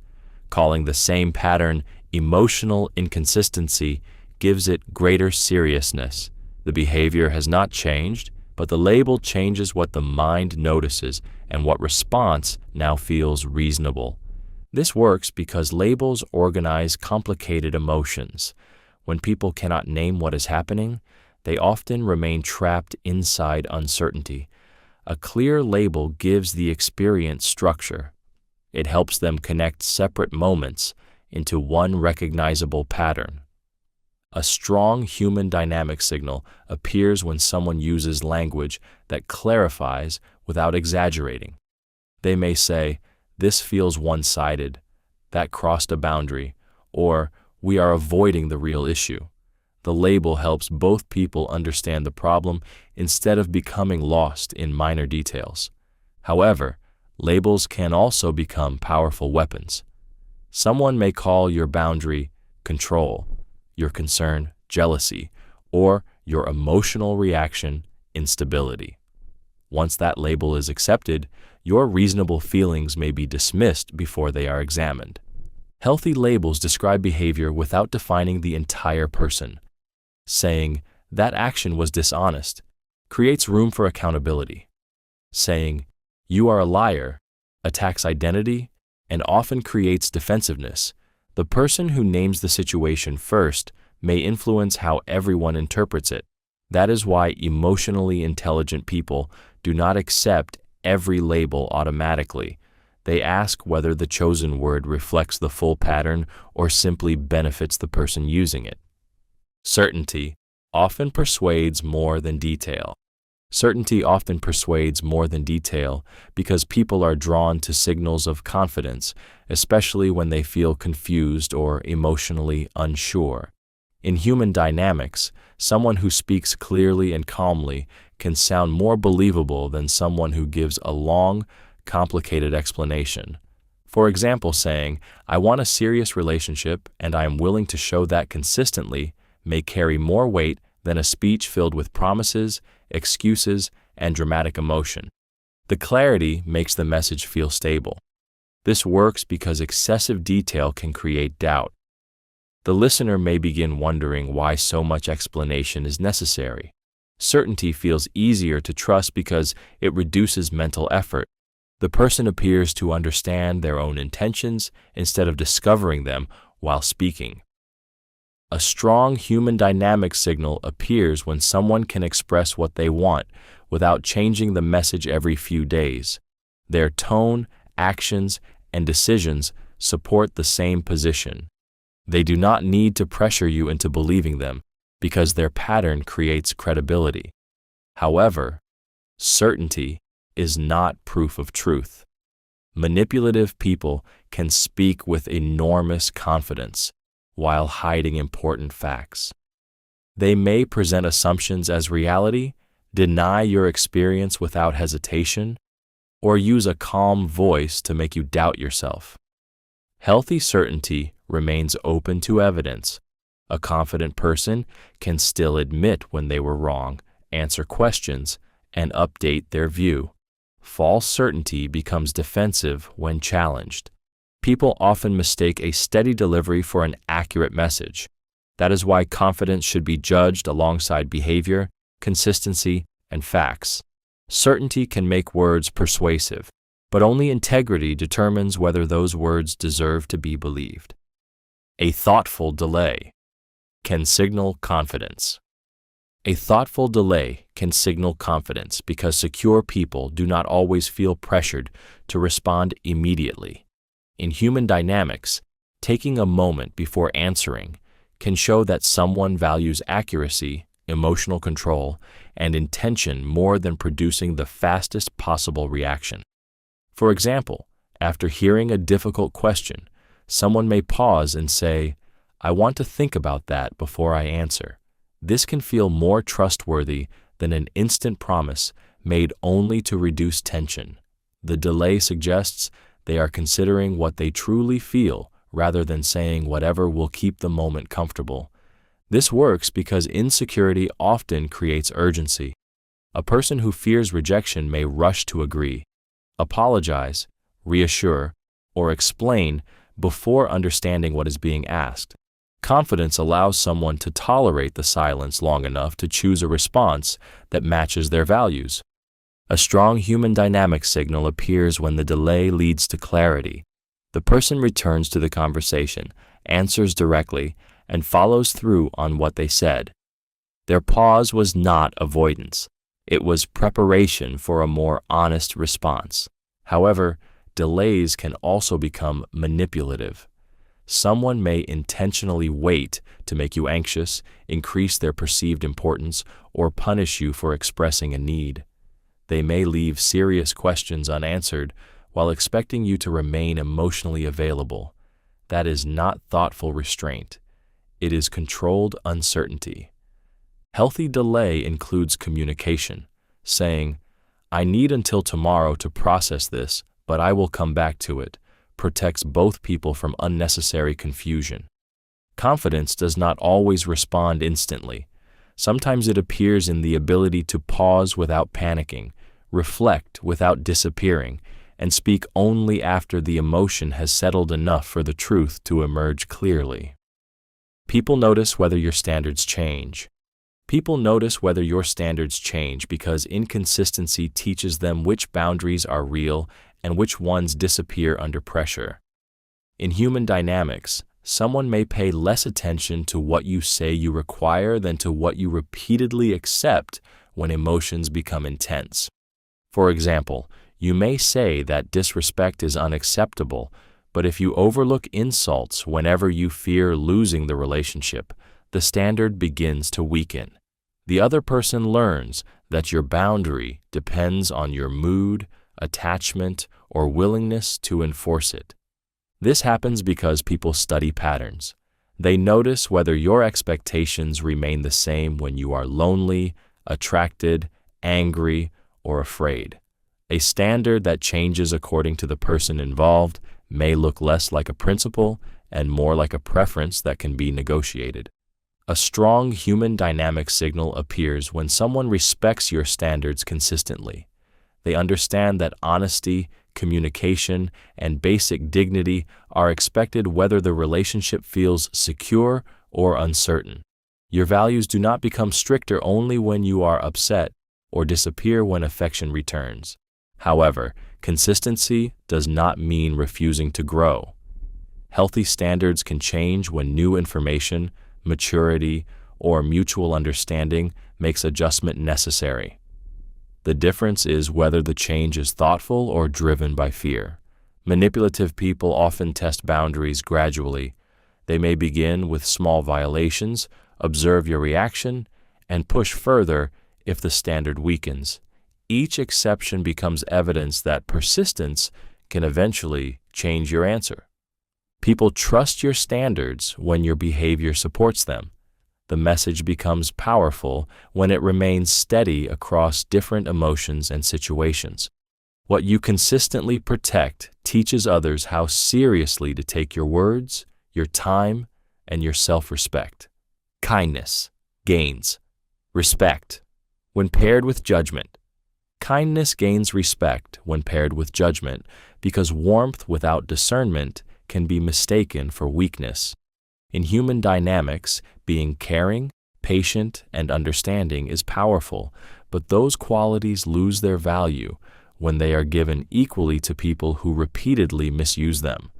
Calling the same pattern emotional inconsistency gives it greater seriousness. The behavior has not changed, but the label changes what the mind notices and what response now feels reasonable. This works because labels organize complicated emotions. When people cannot name what is happening, they often remain trapped inside uncertainty. A clear label gives the experience structure. It helps them connect separate moments into one recognizable pattern. A strong human dynamic signal appears when someone uses language that clarifies without exaggerating. They may say, "This feels one-sided," "That crossed a boundary," or "We are avoiding the real issue." The label helps both people understand the problem instead of becoming lost in minor details. However, labels can also become powerful weapons. Someone may call your boundary control, your concern jealousy, or your emotional reaction instability. Once that label is accepted, your reasonable feelings may be dismissed before they are examined. Healthy labels describe behavior without defining the entire person. Saying, "That action was dishonest," creates room for accountability. Saying, "You are a liar," attacks identity and often creates defensiveness. The person who names the situation first may influence how everyone interprets it. That is why emotionally intelligent people do not accept every label automatically. They ask whether the chosen word reflects the full pattern or simply benefits the person using it. Certainty often persuades more than detail. Certainty often persuades more than detail because people are drawn to signals of confidence, especially when they feel confused or emotionally unsure. In human dynamics, someone who speaks clearly and calmly can sound more believable than someone who gives a long, complicated explanation. For example, saying, "I want a serious relationship and I am willing to show that consistently," may carry more weight than a speech filled with promises, excuses, and dramatic emotion. The clarity makes the message feel stable. This works because excessive detail can create doubt. The listener may begin wondering why so much explanation is necessary. Certainty feels easier to trust because it reduces mental effort. The person appears to understand their own intentions instead of discovering them while speaking. A strong human dynamic signal appears when someone can express what they want without changing the message every few days. Their tone, actions, and decisions support the same position. They do not need to pressure you into believing them because their pattern creates credibility. However, certainty is not proof of truth. Manipulative people can speak with enormous confidence while hiding important facts. They may present assumptions as reality, deny your experience without hesitation, or use a calm voice to make you doubt yourself. Healthy certainty remains open to evidence. A confident person can still admit when they were wrong, answer questions, and update their view. False certainty becomes defensive when challenged. People often mistake a steady delivery for an accurate message. That is why confidence should be judged alongside behavior, consistency, and facts. Certainty can make words persuasive, but only integrity determines whether those words deserve to be believed. A thoughtful delay can signal confidence. A thoughtful delay can signal confidence because secure people do not always feel pressured to respond immediately. In human dynamics, taking a moment before answering can show that someone values accuracy, emotional control, and intention more than producing the fastest possible reaction. For example, after hearing a difficult question, someone may pause and say, "I want to think about that before I answer." This can feel more trustworthy than an instant promise made only to reduce tension. The delay suggests they are considering what they truly feel rather than saying whatever will keep the moment comfortable. This works because insecurity often creates urgency. A person who fears rejection may rush to agree, apologize, reassure, or explain before understanding what is being asked. Confidence allows someone to tolerate the silence long enough to choose a response that matches their values. A strong human dynamic signal appears when the delay leads to clarity. The person returns to the conversation, answers directly, and follows through on what they said. Their pause was not avoidance. It was preparation for a more honest response. However, delays can also become manipulative. Someone may intentionally wait to make you anxious, increase their perceived importance, or punish you for expressing a need. They may leave serious questions unanswered while expecting you to remain emotionally available. That is not thoughtful restraint. It is controlled uncertainty. Healthy delay includes communication, saying, "I need until tomorrow to process this, but I will come back to it," protects both people from unnecessary confusion. Confidence does not always respond instantly. Sometimes it appears in the ability to pause without panicking, reflect without disappearing, and speak only after the emotion has settled enough for the truth to emerge clearly. People notice whether your standards change. People notice whether your standards change because inconsistency teaches them which boundaries are real and which ones disappear under pressure. In human dynamics, someone may pay less attention to what you say you require than to what you repeatedly accept when emotions become intense. For example, you may say that disrespect is unacceptable, but if you overlook insults whenever you fear losing the relationship, the standard begins to weaken. The other person learns that your boundary depends on your mood, attachment, or willingness to enforce it. This happens because people study patterns. They notice whether your expectations remain the same when you are lonely, attracted, angry, or afraid. A standard that changes according to the person involved may look less like a principle and more like a preference that can be negotiated. A strong human dynamic signal appears when someone respects your standards consistently. They understand that honesty, communication, and basic dignity are expected whether the relationship feels secure or uncertain. Your values do not become stricter only when you are upset or disappear when affection returns. However, consistency does not mean refusing to grow. Healthy standards can change when new information, maturity, or mutual understanding makes adjustment necessary. The difference is whether the change is thoughtful or driven by fear. Manipulative people often test boundaries gradually. They may begin with small violations, observe your reaction, and push further if the standard weakens. Each exception becomes evidence that persistence can eventually change your answer. People trust your standards when your behavior supports them. The message becomes powerful when it remains steady across different emotions and situations. What you consistently protect teaches others how seriously to take your words, your time, and your self-respect. Kindness gains respect when paired with judgment. Kindness gains respect when paired with judgment because warmth without discernment can be mistaken for weakness. In human dynamics, being caring, patient, and understanding is powerful, but those qualities lose their value when they are given equally to people who repeatedly misuse them.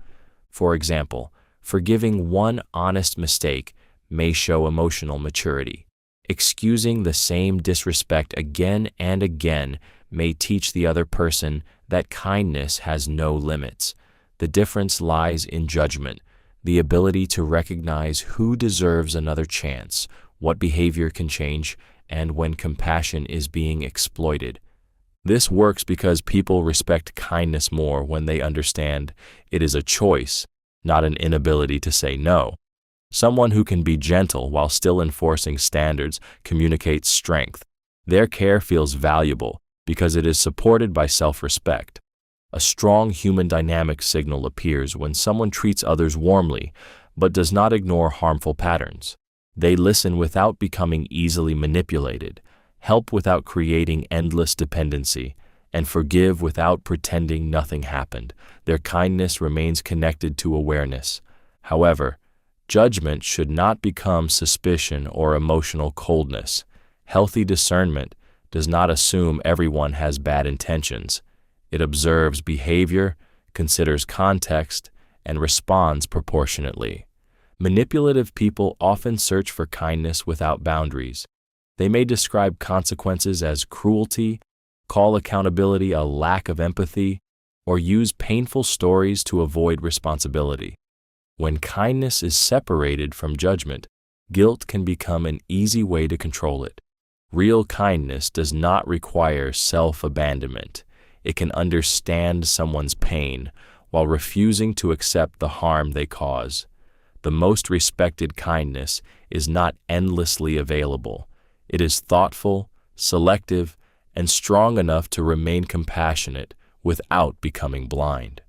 For example, forgiving one honest mistake may show emotional maturity. Excusing the same disrespect again and again may teach the other person that kindness has no limits. The difference lies in judgment, the ability to recognize who deserves another chance, what behavior can change, and when compassion is being exploited. This works because people respect kindness more when they understand it is a choice, not an inability to say no. Someone who can be gentle while still enforcing standards communicates strength. Their care feels valuable because it is supported by self-respect. A strong human dynamic signal appears when someone treats others warmly but does not ignore harmful patterns. They listen without becoming easily manipulated, help without creating endless dependency, and forgive without pretending nothing happened. Their kindness remains connected to awareness. However, judgment should not become suspicion or emotional coldness. Healthy discernment does not assume everyone has bad intentions. It observes behavior, considers context, and responds proportionately. Manipulative people often search for kindness without boundaries. They may describe consequences as cruelty, call accountability a lack of empathy, or use painful stories to avoid responsibility. When kindness is separated from judgment, guilt can become an easy way to control it. Real kindness does not require self-abandonment. It can understand someone's pain while refusing to accept the harm they cause. The most respected kindness is not endlessly available. It is thoughtful, selective, and strong enough to remain compassionate without becoming blind.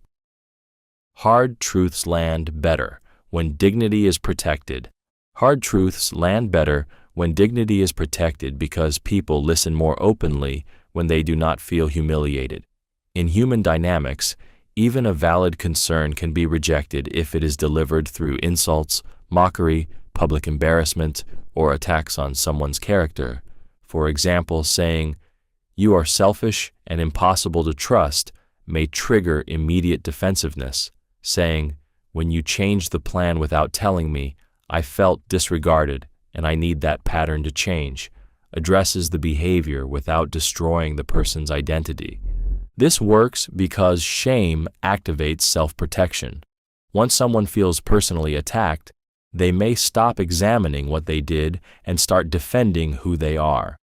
Hard truths land better when dignity is protected. Hard truths land better when dignity is protected because people listen more openly when they do not feel humiliated. In human dynamics, even a valid concern can be rejected if it is delivered through insults, mockery, public embarrassment, or attacks on someone's character. For example, saying, "You are selfish and impossible to trust," may trigger immediate defensiveness. Saying, "When you changed the plan without telling me, I felt disregarded and I need that pattern to change," addresses the behavior without destroying the person's identity. This works because shame activates self-protection. Once someone feels personally attacked, they may stop examining what they did and start defending who they are.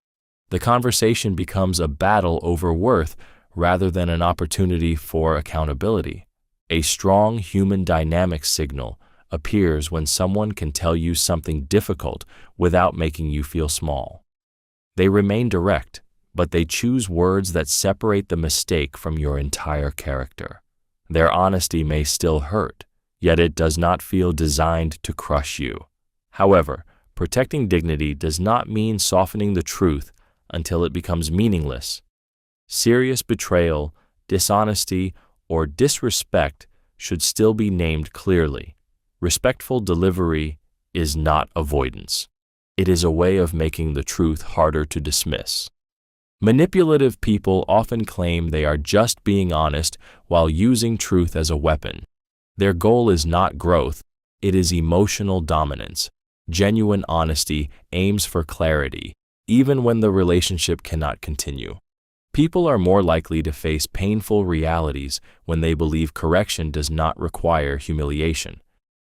The conversation becomes a battle over worth rather than an opportunity for accountability. A strong human dynamic signal appears when someone can tell you something difficult without making you feel small. They remain direct, but they choose words that separate the mistake from your entire character. Their honesty may still hurt, yet it does not feel designed to crush you. However, protecting dignity does not mean softening the truth until it becomes meaningless. Serious betrayal, dishonesty, or disrespect should still be named clearly. Respectful delivery is not avoidance. It is a way of making the truth harder to dismiss. Manipulative people often claim they are just being honest while using truth as a weapon. Their goal is not growth, it is emotional dominance. Genuine honesty aims for clarity, even when the relationship cannot continue. People are more likely to face painful realities when they believe correction does not require humiliation.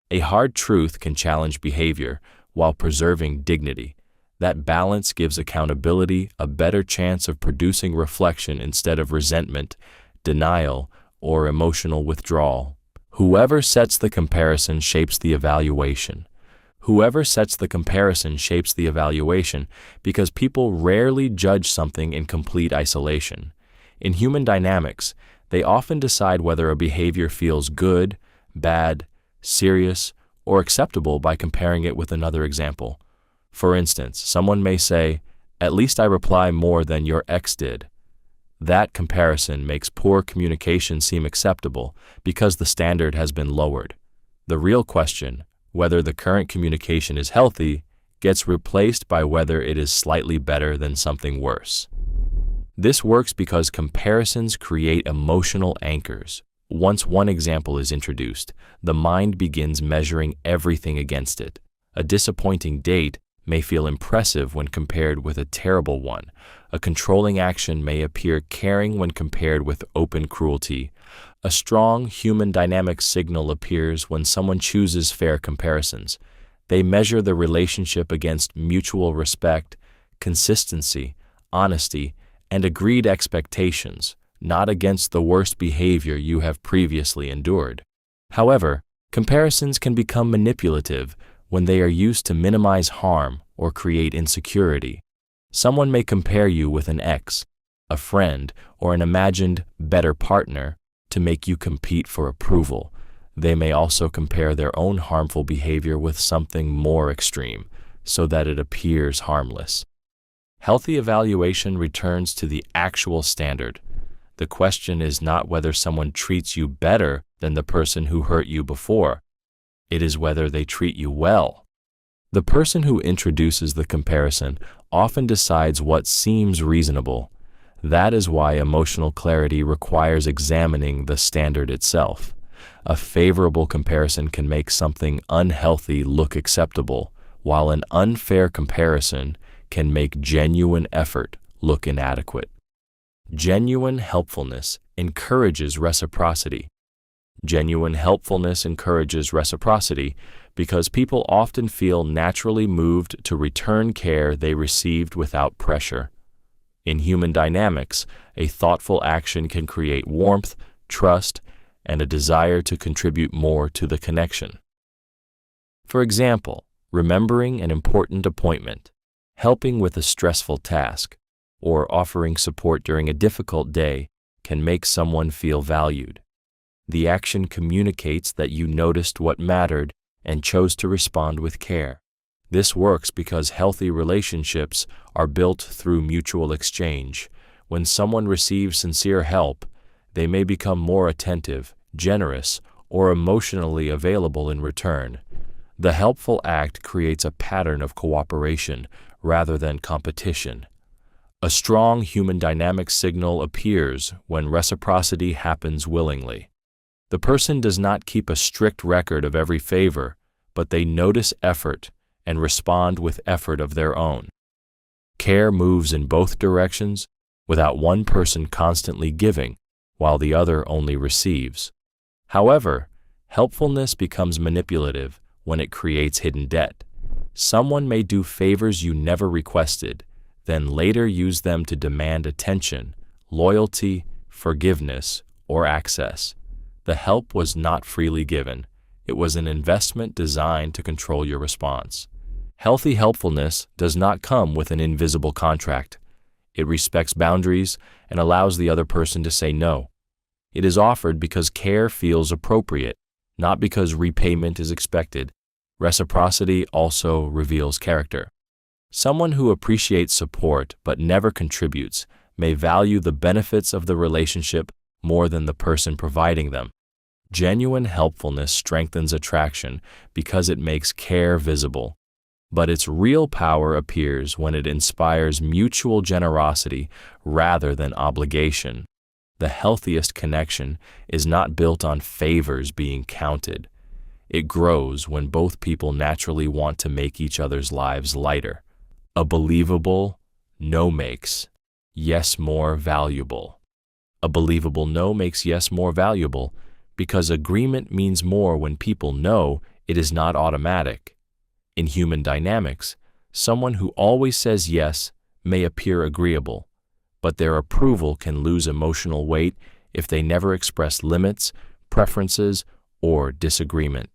A hard truth can challenge behavior while preserving dignity. That balance gives accountability a better chance of producing reflection instead of resentment, denial, or emotional withdrawal. Whoever sets the comparison shapes the evaluation. Whoever sets the comparison shapes the evaluation because people rarely judge something in complete isolation. In human dynamics, they often decide whether a behavior feels good, bad, serious, or acceptable by comparing it with another example. For instance, someone may say, "At least I reply more than your ex did." That comparison makes poor communication seem acceptable because the standard has been lowered. The real question, whether the current communication is healthy, gets replaced by whether it is slightly better than something worse. This works because comparisons create emotional anchors. Once one example is introduced, the mind begins measuring everything against it. A disappointing date may feel impressive when compared with a terrible one. A controlling action may appear caring when compared with open cruelty. A strong human dynamic signal appears when someone chooses fair comparisons. They measure the relationship against mutual respect, consistency, honesty, and agreed expectations, not against the worst behavior you have previously endured. However, comparisons can become manipulative when they are used to minimize harm or create insecurity. Someone may compare you with an ex, a friend, or an imagined better partner to make you compete for approval. They may also compare their own harmful behavior with something more extreme so that it appears harmless. Healthy evaluation returns to the actual standard. The question is not whether someone treats you better than the person who hurt you before. It is whether they treat you well. The person who introduces the comparison often decides what seems reasonable. That is why emotional clarity requires examining the standard itself. A favorable comparison can make something unhealthy look acceptable, while an unfair comparison can make genuine effort look inadequate. Genuine helpfulness encourages reciprocity. Genuine helpfulness encourages reciprocity because people often feel naturally moved to return care they received without pressure. In human dynamics, a thoughtful action can create warmth, trust, and a desire to contribute more to the connection. For example, remembering an important appointment, helping with a stressful task, or offering support during a difficult day can make someone feel valued. The action communicates that you noticed what mattered and chose to respond with care. This works because healthy relationships are built through mutual exchange. When someone receives sincere help, they may become more attentive, generous, or emotionally available in return. The helpful act creates a pattern of cooperation rather than competition. A strong human dynamic signal appears when reciprocity happens willingly. The person does not keep a strict record of every favor, but they notice effort and respond with effort of their own. Care moves in both directions without one person constantly giving while the other only receives. However, helpfulness becomes manipulative when it creates hidden debt. Someone may do favors you never requested, then later use them to demand attention, loyalty, forgiveness, or access. The help was not freely given. It was an investment designed to control your response. Healthy helpfulness does not come with an invisible contract. It respects boundaries and allows the other person to say no. It is offered because care feels appropriate, not because repayment is expected. Reciprocity also reveals character. Someone who appreciates support but never contributes may value the benefits of the relationship more than the person providing them. Genuine helpfulness strengthens attraction because it makes care visible, but its real power appears when it inspires mutual generosity rather than obligation. The healthiest connection is not built on favors being counted. It grows when both people naturally want to make each other's lives lighter. A believable no makes yes more valuable. A believable no makes yes more valuable because agreement means more when people know it is not automatic. In human dynamics, someone who always says yes may appear agreeable, but their approval can lose emotional weight if they never express limits, preferences, or disagreement.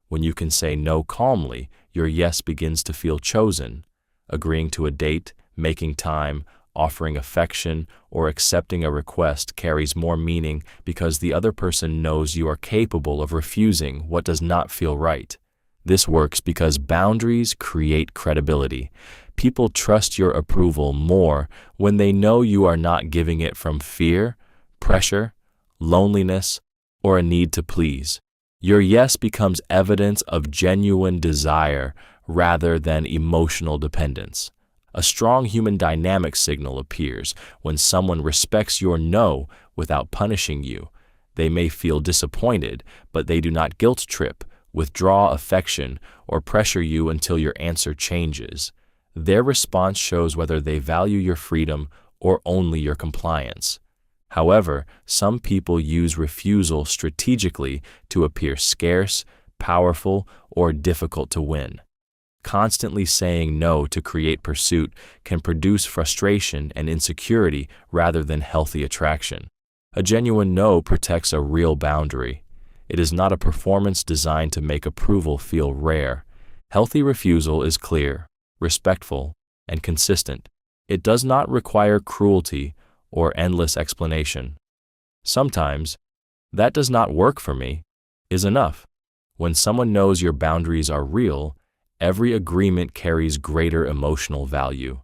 When you can say no calmly, your yes begins to feel chosen. Agreeing to a date, making time, offering affection, or accepting a request carries more meaning because the other person knows you are capable of refusing what does not feel right. This works because boundaries create credibility. People trust your approval more when they know you are not giving it from fear, pressure, loneliness, or a need to please. Your yes becomes evidence of genuine desire rather than emotional dependence. A strong human dynamic signal appears when someone respects your no without punishing you. They may feel disappointed, but they do not guilt trip, withdraw affection, or pressure you until your answer changes. Their response shows whether they value your freedom or only your compliance. However, some people use refusal strategically to appear scarce, powerful, or difficult to win. Constantly saying no to create pursuit can produce frustration and insecurity rather than healthy attraction. A genuine no protects a real boundary. It is not a performance designed to make approval feel rare. Healthy refusal is clear, respectful, and consistent. It does not require cruelty or endless explanation. Sometimes, "that does not work for me," is enough. When someone knows your boundaries are real, every agreement carries greater emotional value.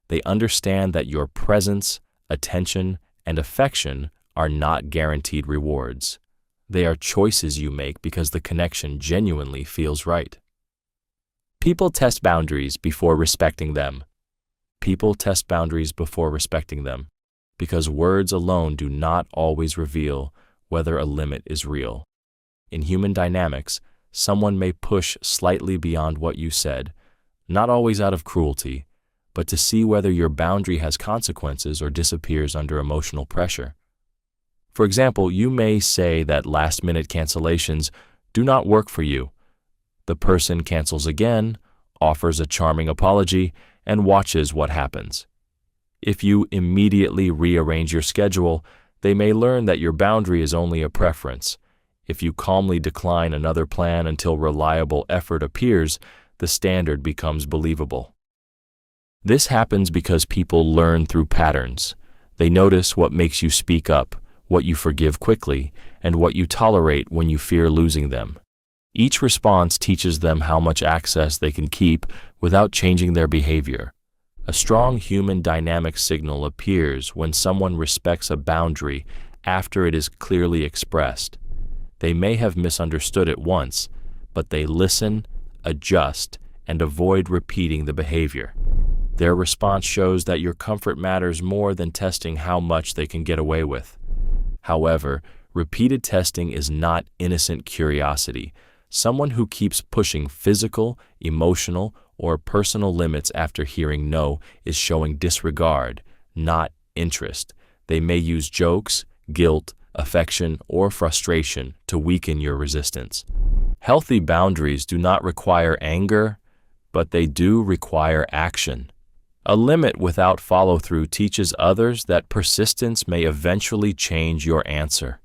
They understand that your presence, attention, and affection are not guaranteed rewards. They are choices you make because the connection genuinely feels right. People test boundaries before respecting them. People test boundaries before respecting them because words alone do not always reveal whether a limit is real. In human dynamics, someone may push slightly beyond what you said, not always out of cruelty, but to see whether your boundary has consequences or disappears under emotional pressure. For example, you may say that last-minute cancellations do not work for you. The person cancels again, offers a charming apology, and watches what happens. If you immediately rearrange your schedule, they may learn that your boundary is only a preference. If you calmly decline another plan until reliable effort appears, the standard becomes believable. This happens because people learn through patterns. They notice what makes you speak up, what you forgive quickly, and what you tolerate when you fear losing them. Each response teaches them how much access they can keep without changing their behavior. A strong human dynamic signal appears when someone respects a boundary after it is clearly expressed. They may have misunderstood it once, but they listen, adjust, and avoid repeating the behavior. Their response shows that your comfort matters more than testing how much they can get away with. However, repeated testing is not innocent curiosity. Someone who keeps pushing physical, emotional, or personal limits after hearing no is showing disregard, not interest. They may use jokes, guilt, affection, or frustration to weaken your resistance. Healthy boundaries do not require anger, but they do require action. A limit without follow-through teaches others that persistence may eventually change your answer.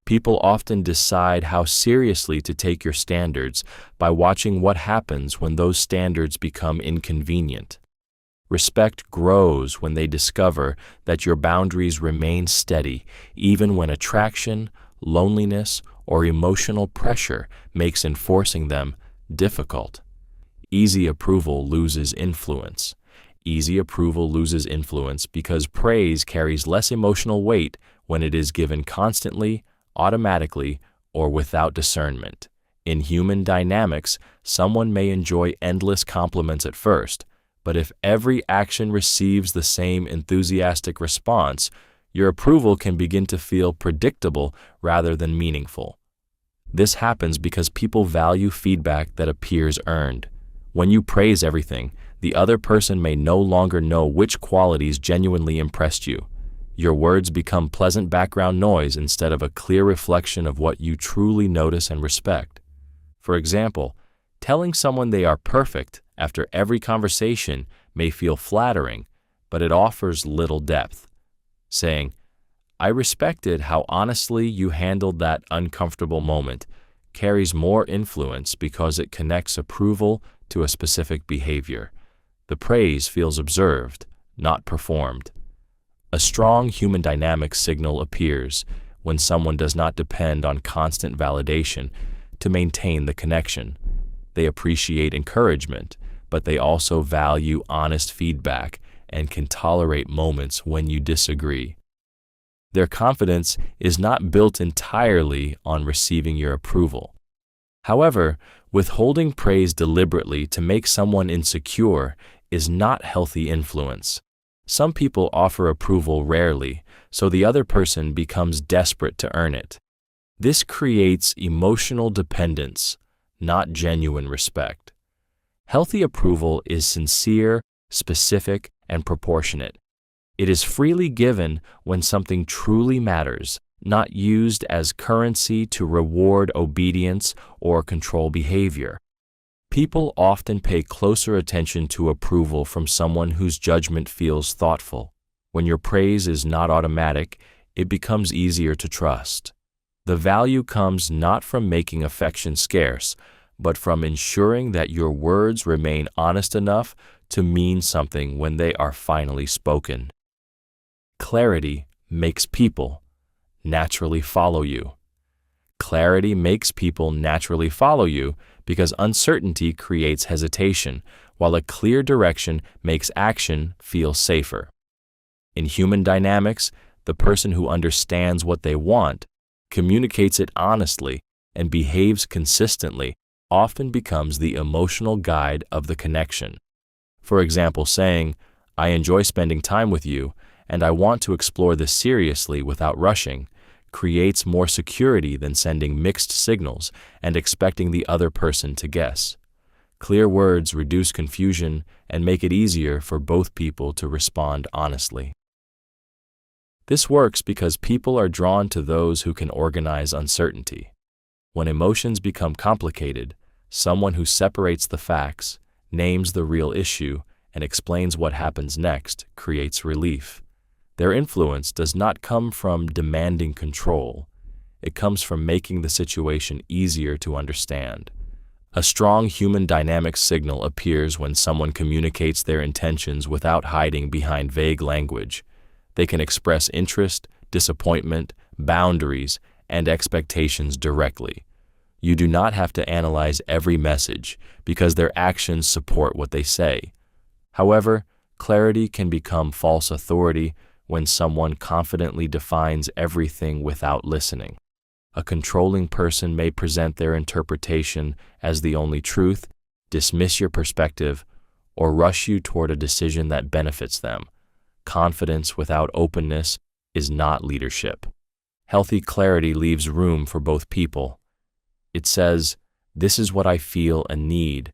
People often decide how seriously to take your standards by watching what happens when those standards become inconvenient. Respect grows when they discover that your boundaries remain steady even when attraction, loneliness, or emotional pressure makes enforcing them difficult. Easy approval loses influence. Easy approval loses influence because praise carries less emotional weight when it is given constantly, automatically, or without discernment. In human dynamics, someone may enjoy endless compliments at first, but if every action receives the same enthusiastic response, your approval can begin to feel predictable rather than meaningful. This happens because people value feedback that appears earned. When you praise everything, the other person may no longer know which qualities genuinely impressed you. Your words become pleasant background noise instead of a clear reflection of what you truly notice and respect. For example, telling someone they are perfect after every conversation may feel flattering, but it offers little depth. Saying, "I respected how honestly you handled that uncomfortable moment," carries more influence because it connects approval to a specific behavior. The praise feels observed, not performed. A strong human dynamic signal appears when someone does not depend on constant validation to maintain the connection. They appreciate encouragement, but they also value honest feedback and can tolerate moments when you disagree. Their confidence is not built entirely on receiving your approval. However, withholding praise deliberately to make someone insecure is not healthy influence. Some people offer approval rarely, so the other person becomes desperate to earn it. This creates emotional dependence, not genuine respect. Healthy approval is sincere, specific, and proportionate. It is freely given when something truly matters, not used as currency to reward obedience or control behavior. People often pay closer attention to approval from someone whose judgment feels thoughtful. When your praise is not automatic, it becomes easier to trust. The value comes not from making affection scarce, but from ensuring that your words remain honest enough to mean something when they are finally spoken. Clarity makes people naturally follow you. Clarity makes people naturally follow you because uncertainty creates hesitation, while a clear direction makes action feel safer. In human dynamics, the person who understands what they want, communicates it honestly, and behaves consistently often becomes the emotional guide of the connection. For example, saying, "I enjoy spending time with you, and I want to explore this seriously without rushing," creates more security than sending mixed signals and expecting the other person to guess. Clear words reduce confusion and make it easier for both people to respond honestly. This works because people are drawn to those who can organize uncertainty. When emotions become complicated, someone who separates the facts, names the real issue, and explains what happens next creates relief. Their influence does not come from demanding control. It comes from making the situation easier to understand. A strong human dynamic signal appears when someone communicates their intentions without hiding behind vague language. They can express interest, disappointment, boundaries, and expectations directly. You do not have to analyze every message because their actions support what they say. However, clarity can become false authority when someone confidently defines everything without listening. A controlling person may present their interpretation as the only truth, dismiss your perspective, or rush you toward a decision that benefits them. Confidence without openness is not leadership. Healthy clarity leaves room for both people. It says, "This is what I feel and need,"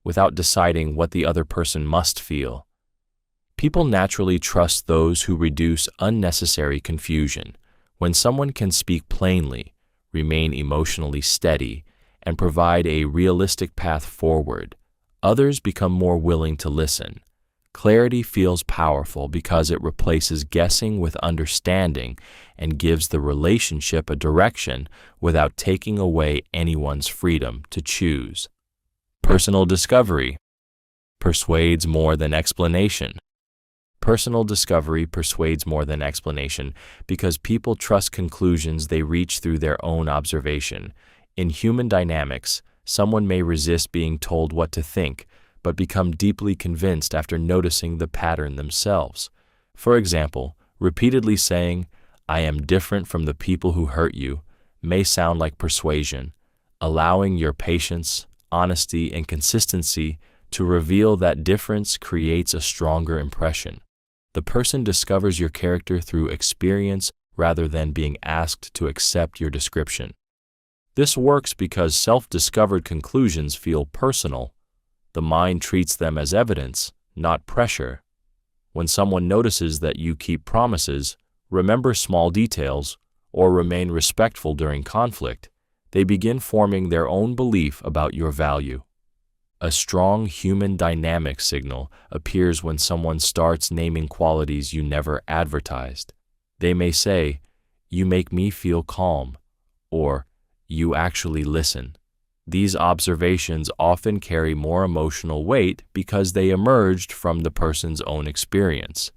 without deciding what the other person must feel. People naturally trust those who reduce unnecessary confusion. When someone can speak plainly, remain emotionally steady, and provide a realistic path forward, others become more willing to listen. Clarity feels powerful because it replaces guessing with understanding and gives the relationship a direction without taking away anyone's freedom to choose. Personal discovery persuades more than explanation. Personal discovery persuades more than explanation because people trust conclusions they reach through their own observation. In human dynamics, someone may resist being told what to think, but become deeply convinced after noticing the pattern themselves. For example, repeatedly saying, "I am different from the people who hurt you," may sound like persuasion, allowing your patience, honesty, and consistency to reveal that difference creates a stronger impression. The person discovers your character through experience rather than being asked to accept your description. This works because self-discovered conclusions feel personal, The mind treats them as evidence, not pressure. When someone notices that you keep promises, remember small details, or remain respectful during conflict, they begin forming their own belief about your value. A strong human dynamic signal appears when someone starts naming qualities you never advertised. They may say, "You make me feel calm," or "You actually listen." These observations often carry more emotional weight because they emerged from the person's own experience.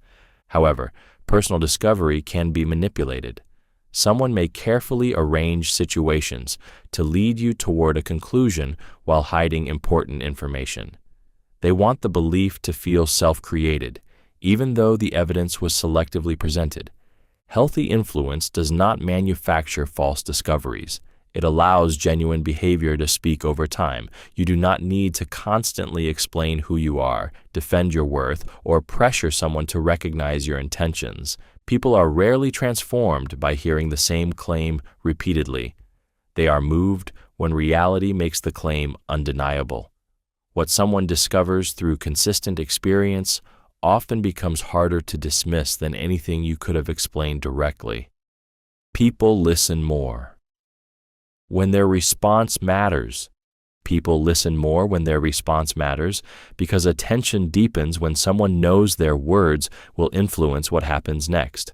However, personal discovery can be manipulated. Someone may carefully arrange situations to lead you toward a conclusion while hiding important information. They want the belief to feel self-created, even though the evidence was selectively presented. Healthy influence does not manufacture false discoveries. It allows genuine behavior to speak over time. You do not need to constantly explain who you are, defend your worth, or pressure someone to recognize your intentions. People are rarely transformed by hearing the same claim repeatedly. They are moved when reality makes the claim undeniable. What someone discovers through consistent experience often becomes harder to dismiss than anything you could have explained directly. People listen more when their response matters. People listen more when their response matters because attention deepens when someone knows their words will influence what happens next.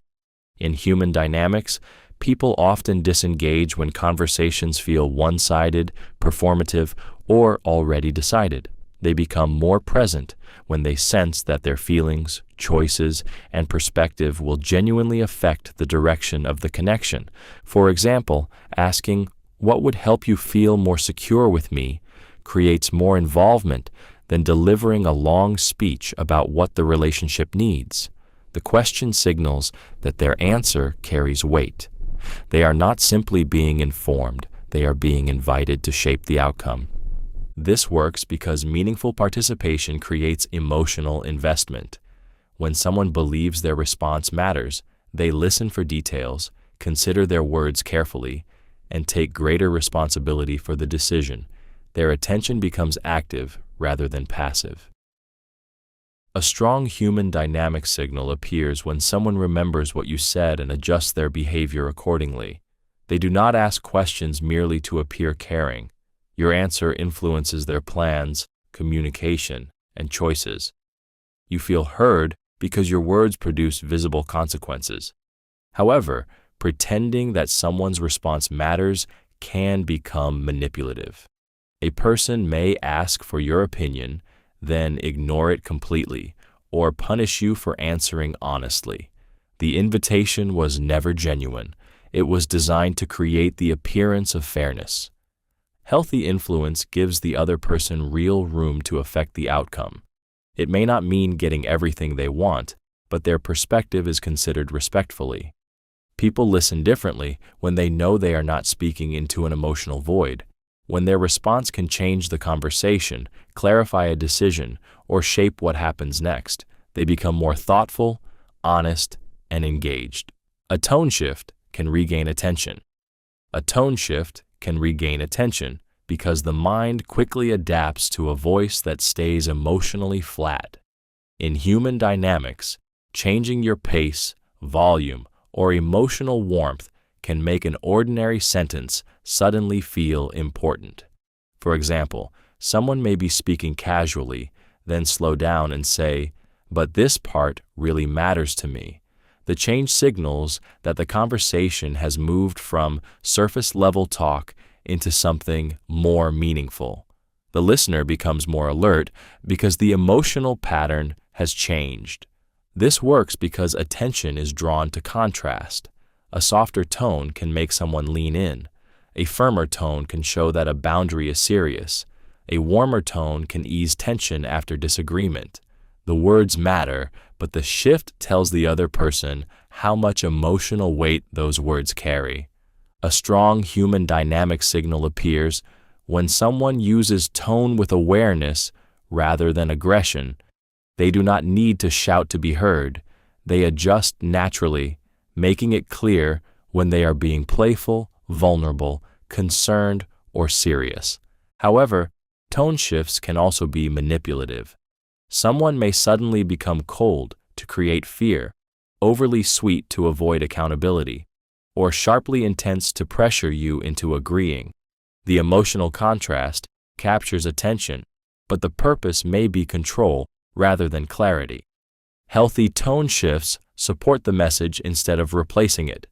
In human dynamics, people often disengage when conversations feel one-sided, performative, or already decided. They become more present when they sense that their feelings, choices, and perspective will genuinely affect the direction of the connection. For example, asking, "What would help you feel more secure with me?" creates more involvement than delivering a long speech about what the relationship needs. The question signals that their answer carries weight. They are not simply being informed, they are being invited to shape the outcome. This works because meaningful participation creates emotional investment. When someone believes their response matters, they listen for details, consider their words carefully, and take greater responsibility for the decision. Their attention becomes active rather than passive. A strong human dynamic signal appears when someone remembers what you said and adjusts their behavior accordingly. They do not ask questions merely to appear caring. Your answer influences their plans, communication, and choices. You feel heard because your words produce visible consequences. However, pretending that someone's response matters can become manipulative. A person may ask for your opinion, then ignore it completely, or punish you for answering honestly. The invitation was never genuine. It was designed to create the appearance of fairness. Healthy influence gives the other person real room to affect the outcome. It may not mean getting everything they want, but their perspective is considered respectfully. People listen differently when they know they are not speaking into an emotional void. When their response can change the conversation, clarify a decision, or shape what happens next, they become more thoughtful, honest, and engaged. A tone shift can regain attention. A tone shift can regain attention because the mind quickly adapts to a voice that stays emotionally flat. In human dynamics, changing your pace, volume, or emotional warmth can make an ordinary sentence suddenly feel important. For example, someone may be speaking casually, then slow down and say, "But this part really matters to me." The change signals that the conversation has moved from surface-level talk into something more meaningful. The listener becomes more alert because the emotional pattern has changed. This works because attention is drawn to contrast. A softer tone can make someone lean in. A firmer tone can show that a boundary is serious. A warmer tone can ease tension after disagreement. The words matter, but the shift tells the other person how much emotional weight those words carry. A strong human dynamic signal appears when someone uses tone with awareness rather than aggression. They do not need to shout to be heard. They adjust naturally, making it clear when they are being playful, vulnerable, concerned, or serious. However, Tone shifts can also be manipulative. Someone may suddenly become cold to create fear, overly sweet to avoid accountability, or sharply intense to pressure you into agreeing. The emotional contrast captures attention, but the purpose may be control rather than clarity. Healthy tone shifts support the message instead of replacing it.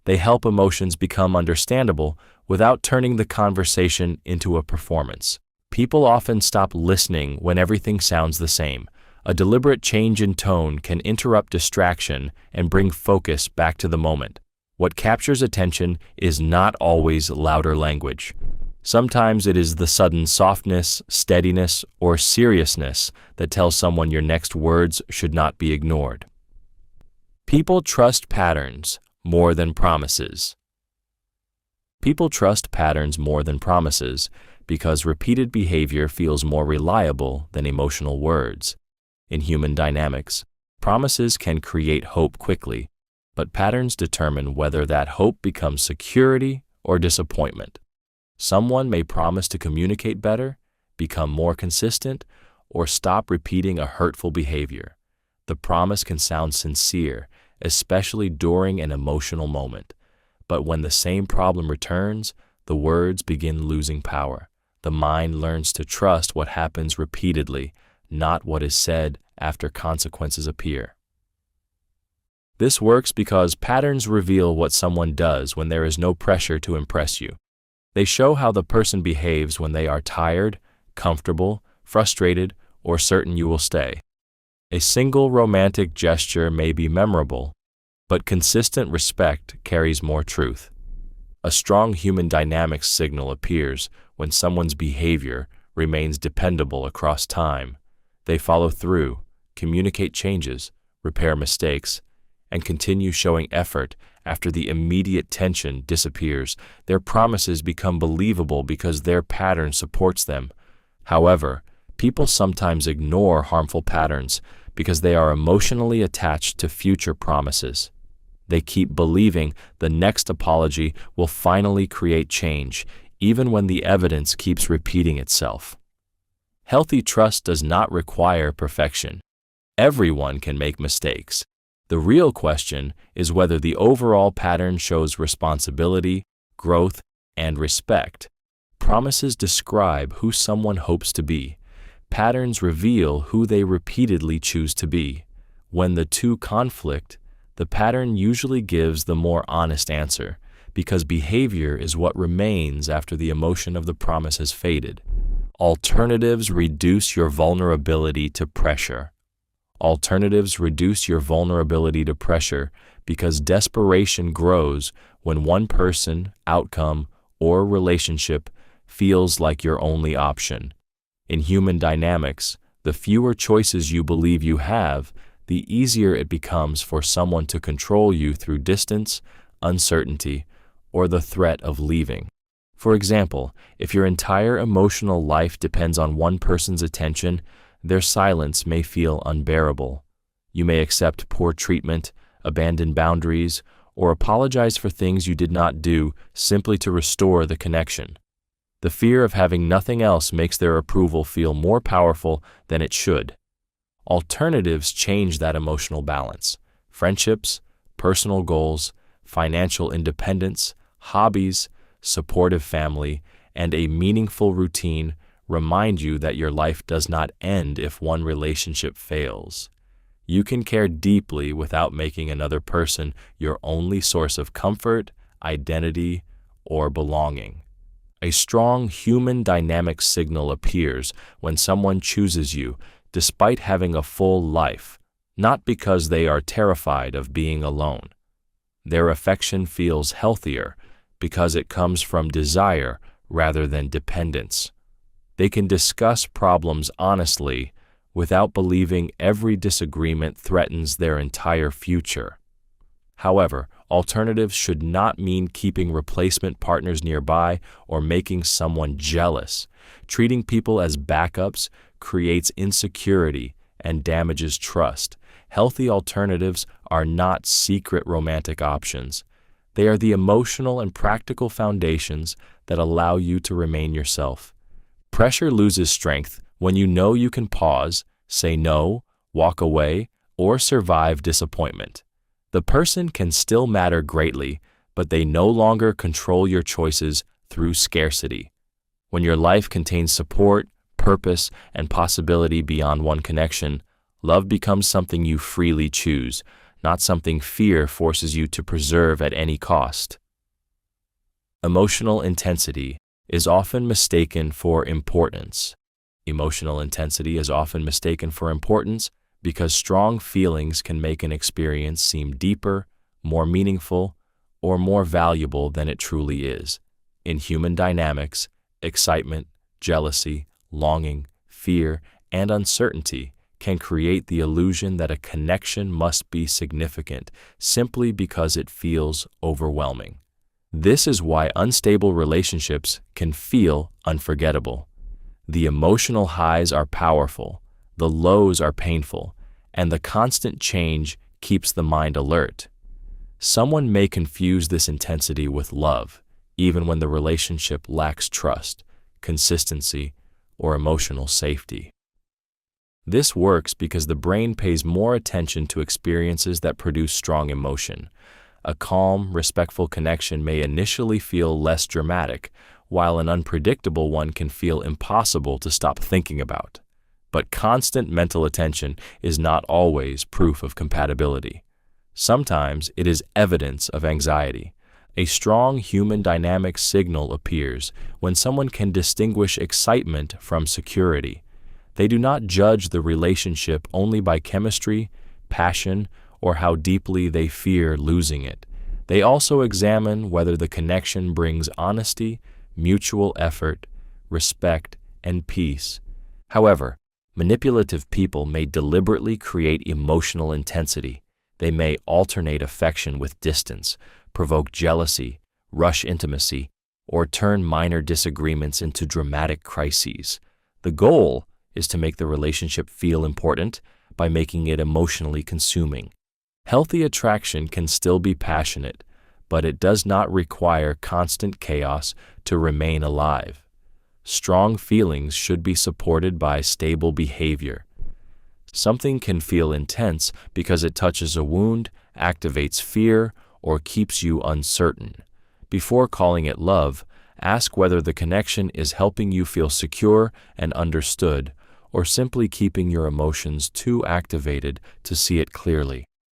They help emotions become understandable without turning the conversation into a performance. People often stop listening when everything sounds the same. A deliberate change in tone can interrupt distraction and bring focus back to the moment. What captures attention is not always louder language. Sometimes it is the sudden softness, steadiness, or seriousness that tells someone your next words should not be ignored. People trust patterns more than promises. People trust patterns more than promises because repeated behavior feels more reliable than emotional words. In human dynamics, promises can create hope quickly, but patterns determine whether that hope becomes security or disappointment. Someone may promise to communicate better, become more consistent, or stop repeating a hurtful behavior. The promise can sound sincere, especially during an emotional moment. But when the same problem returns, the words begin losing power. The mind learns to trust what happens repeatedly, not what is said after consequences appear. This works because patterns reveal what someone does when there is no pressure to impress you. They show how the person behaves when they are tired, comfortable, frustrated, or certain you will stay. A single romantic gesture may be memorable, but consistent respect carries more truth. A strong human dynamics signal appears when someone's behavior remains dependable across time. They follow through, communicate changes, repair mistakes, and continue showing effort after the immediate tension disappears. Their promises become believable because their pattern supports them. However, people sometimes ignore harmful patterns because they are emotionally attached to future promises. They keep believing the next apology will finally create change, even when the evidence keeps repeating itself. Healthy trust does not require perfection. Everyone can make mistakes. The real question is whether the overall pattern shows responsibility, growth, and respect. Promises describe who someone hopes to be. Patterns reveal who they repeatedly choose to be. When the two conflict, the pattern usually gives the more honest answer, because behavior is what remains after the emotion of the promise has faded. Alternatives reduce your vulnerability to pressure. Alternatives reduce your vulnerability to pressure because desperation grows when one person, outcome, or relationship feels like your only option. In human dynamics, the fewer choices you believe you have, the easier it becomes for someone to control you through distance, uncertainty, or the threat of leaving. For example, if your entire emotional life depends on one person's attention, their silence may feel unbearable. You may accept poor treatment, abandon boundaries, or apologize for things you did not do simply to restore the connection. The fear of having nothing else makes their approval feel more powerful than it should. Alternatives change that emotional balance. Friendships, personal goals, financial independence, hobbies, supportive family, and a meaningful routine remind you that your life does not end if one relationship fails. You can care deeply without making another person your only source of comfort, identity, or belonging. A strong human dynamic signal appears when someone chooses you despite having a full life, not because they are terrified of being alone. Their affection feels healthier because it comes from desire rather than dependence. They can discuss problems honestly without believing every disagreement threatens their entire future. However, alternatives should not mean keeping replacement partners nearby or making someone jealous. Treating people as backups creates insecurity and damages trust. Healthy alternatives are not secret romantic options. They are the emotional and practical foundations that allow you to remain yourself. Pressure loses strength when you know you can pause, say no, walk away, or survive disappointment. The person can still matter greatly, but they no longer control your choices through scarcity. When your life contains support, purpose, and possibility beyond one connection, love becomes something you freely choose, not something fear forces you to preserve at any cost. Emotional intensity is often mistaken for importance. Emotional intensity is often mistaken for importance because strong feelings can make an experience seem deeper, more meaningful, or more valuable than it truly is. In human dynamics, excitement, jealousy, longing, fear, and uncertainty can create the illusion that a connection must be significant simply because it feels overwhelming. This is why unstable relationships can feel unforgettable. The emotional highs are powerful, the lows are painful, and the constant change keeps the mind alert. Someone may confuse this intensity with love, even when the relationship lacks trust, consistency, or emotional safety. This works because the brain pays more attention to experiences that produce strong emotion. A calm, respectful connection may initially feel less dramatic, while an unpredictable one can feel impossible to stop thinking about. But constant mental attention is not always proof of compatibility. Sometimes it is evidence of anxiety. A strong human dynamic signal appears when someone can distinguish excitement from security. They do not judge the relationship only by chemistry, passion, or how deeply they fear losing it. They also examine whether the connection brings honesty, mutual effort, respect, and peace. However, manipulative people may deliberately create emotional intensity. They may alternate affection with distance, provoke jealousy, rush intimacy, or turn minor disagreements into dramatic crises. The goal is to make the relationship feel important by making it emotionally consuming. Healthy attraction can still be passionate, but it does not require constant chaos to remain alive. Strong feelings should be supported by stable behavior. Something can feel intense because it touches a wound, activates fear, or keeps you uncertain. Before calling it love, ask whether the connection is helping you feel secure and understood, or simply keeping your emotions too activated to see it clearly.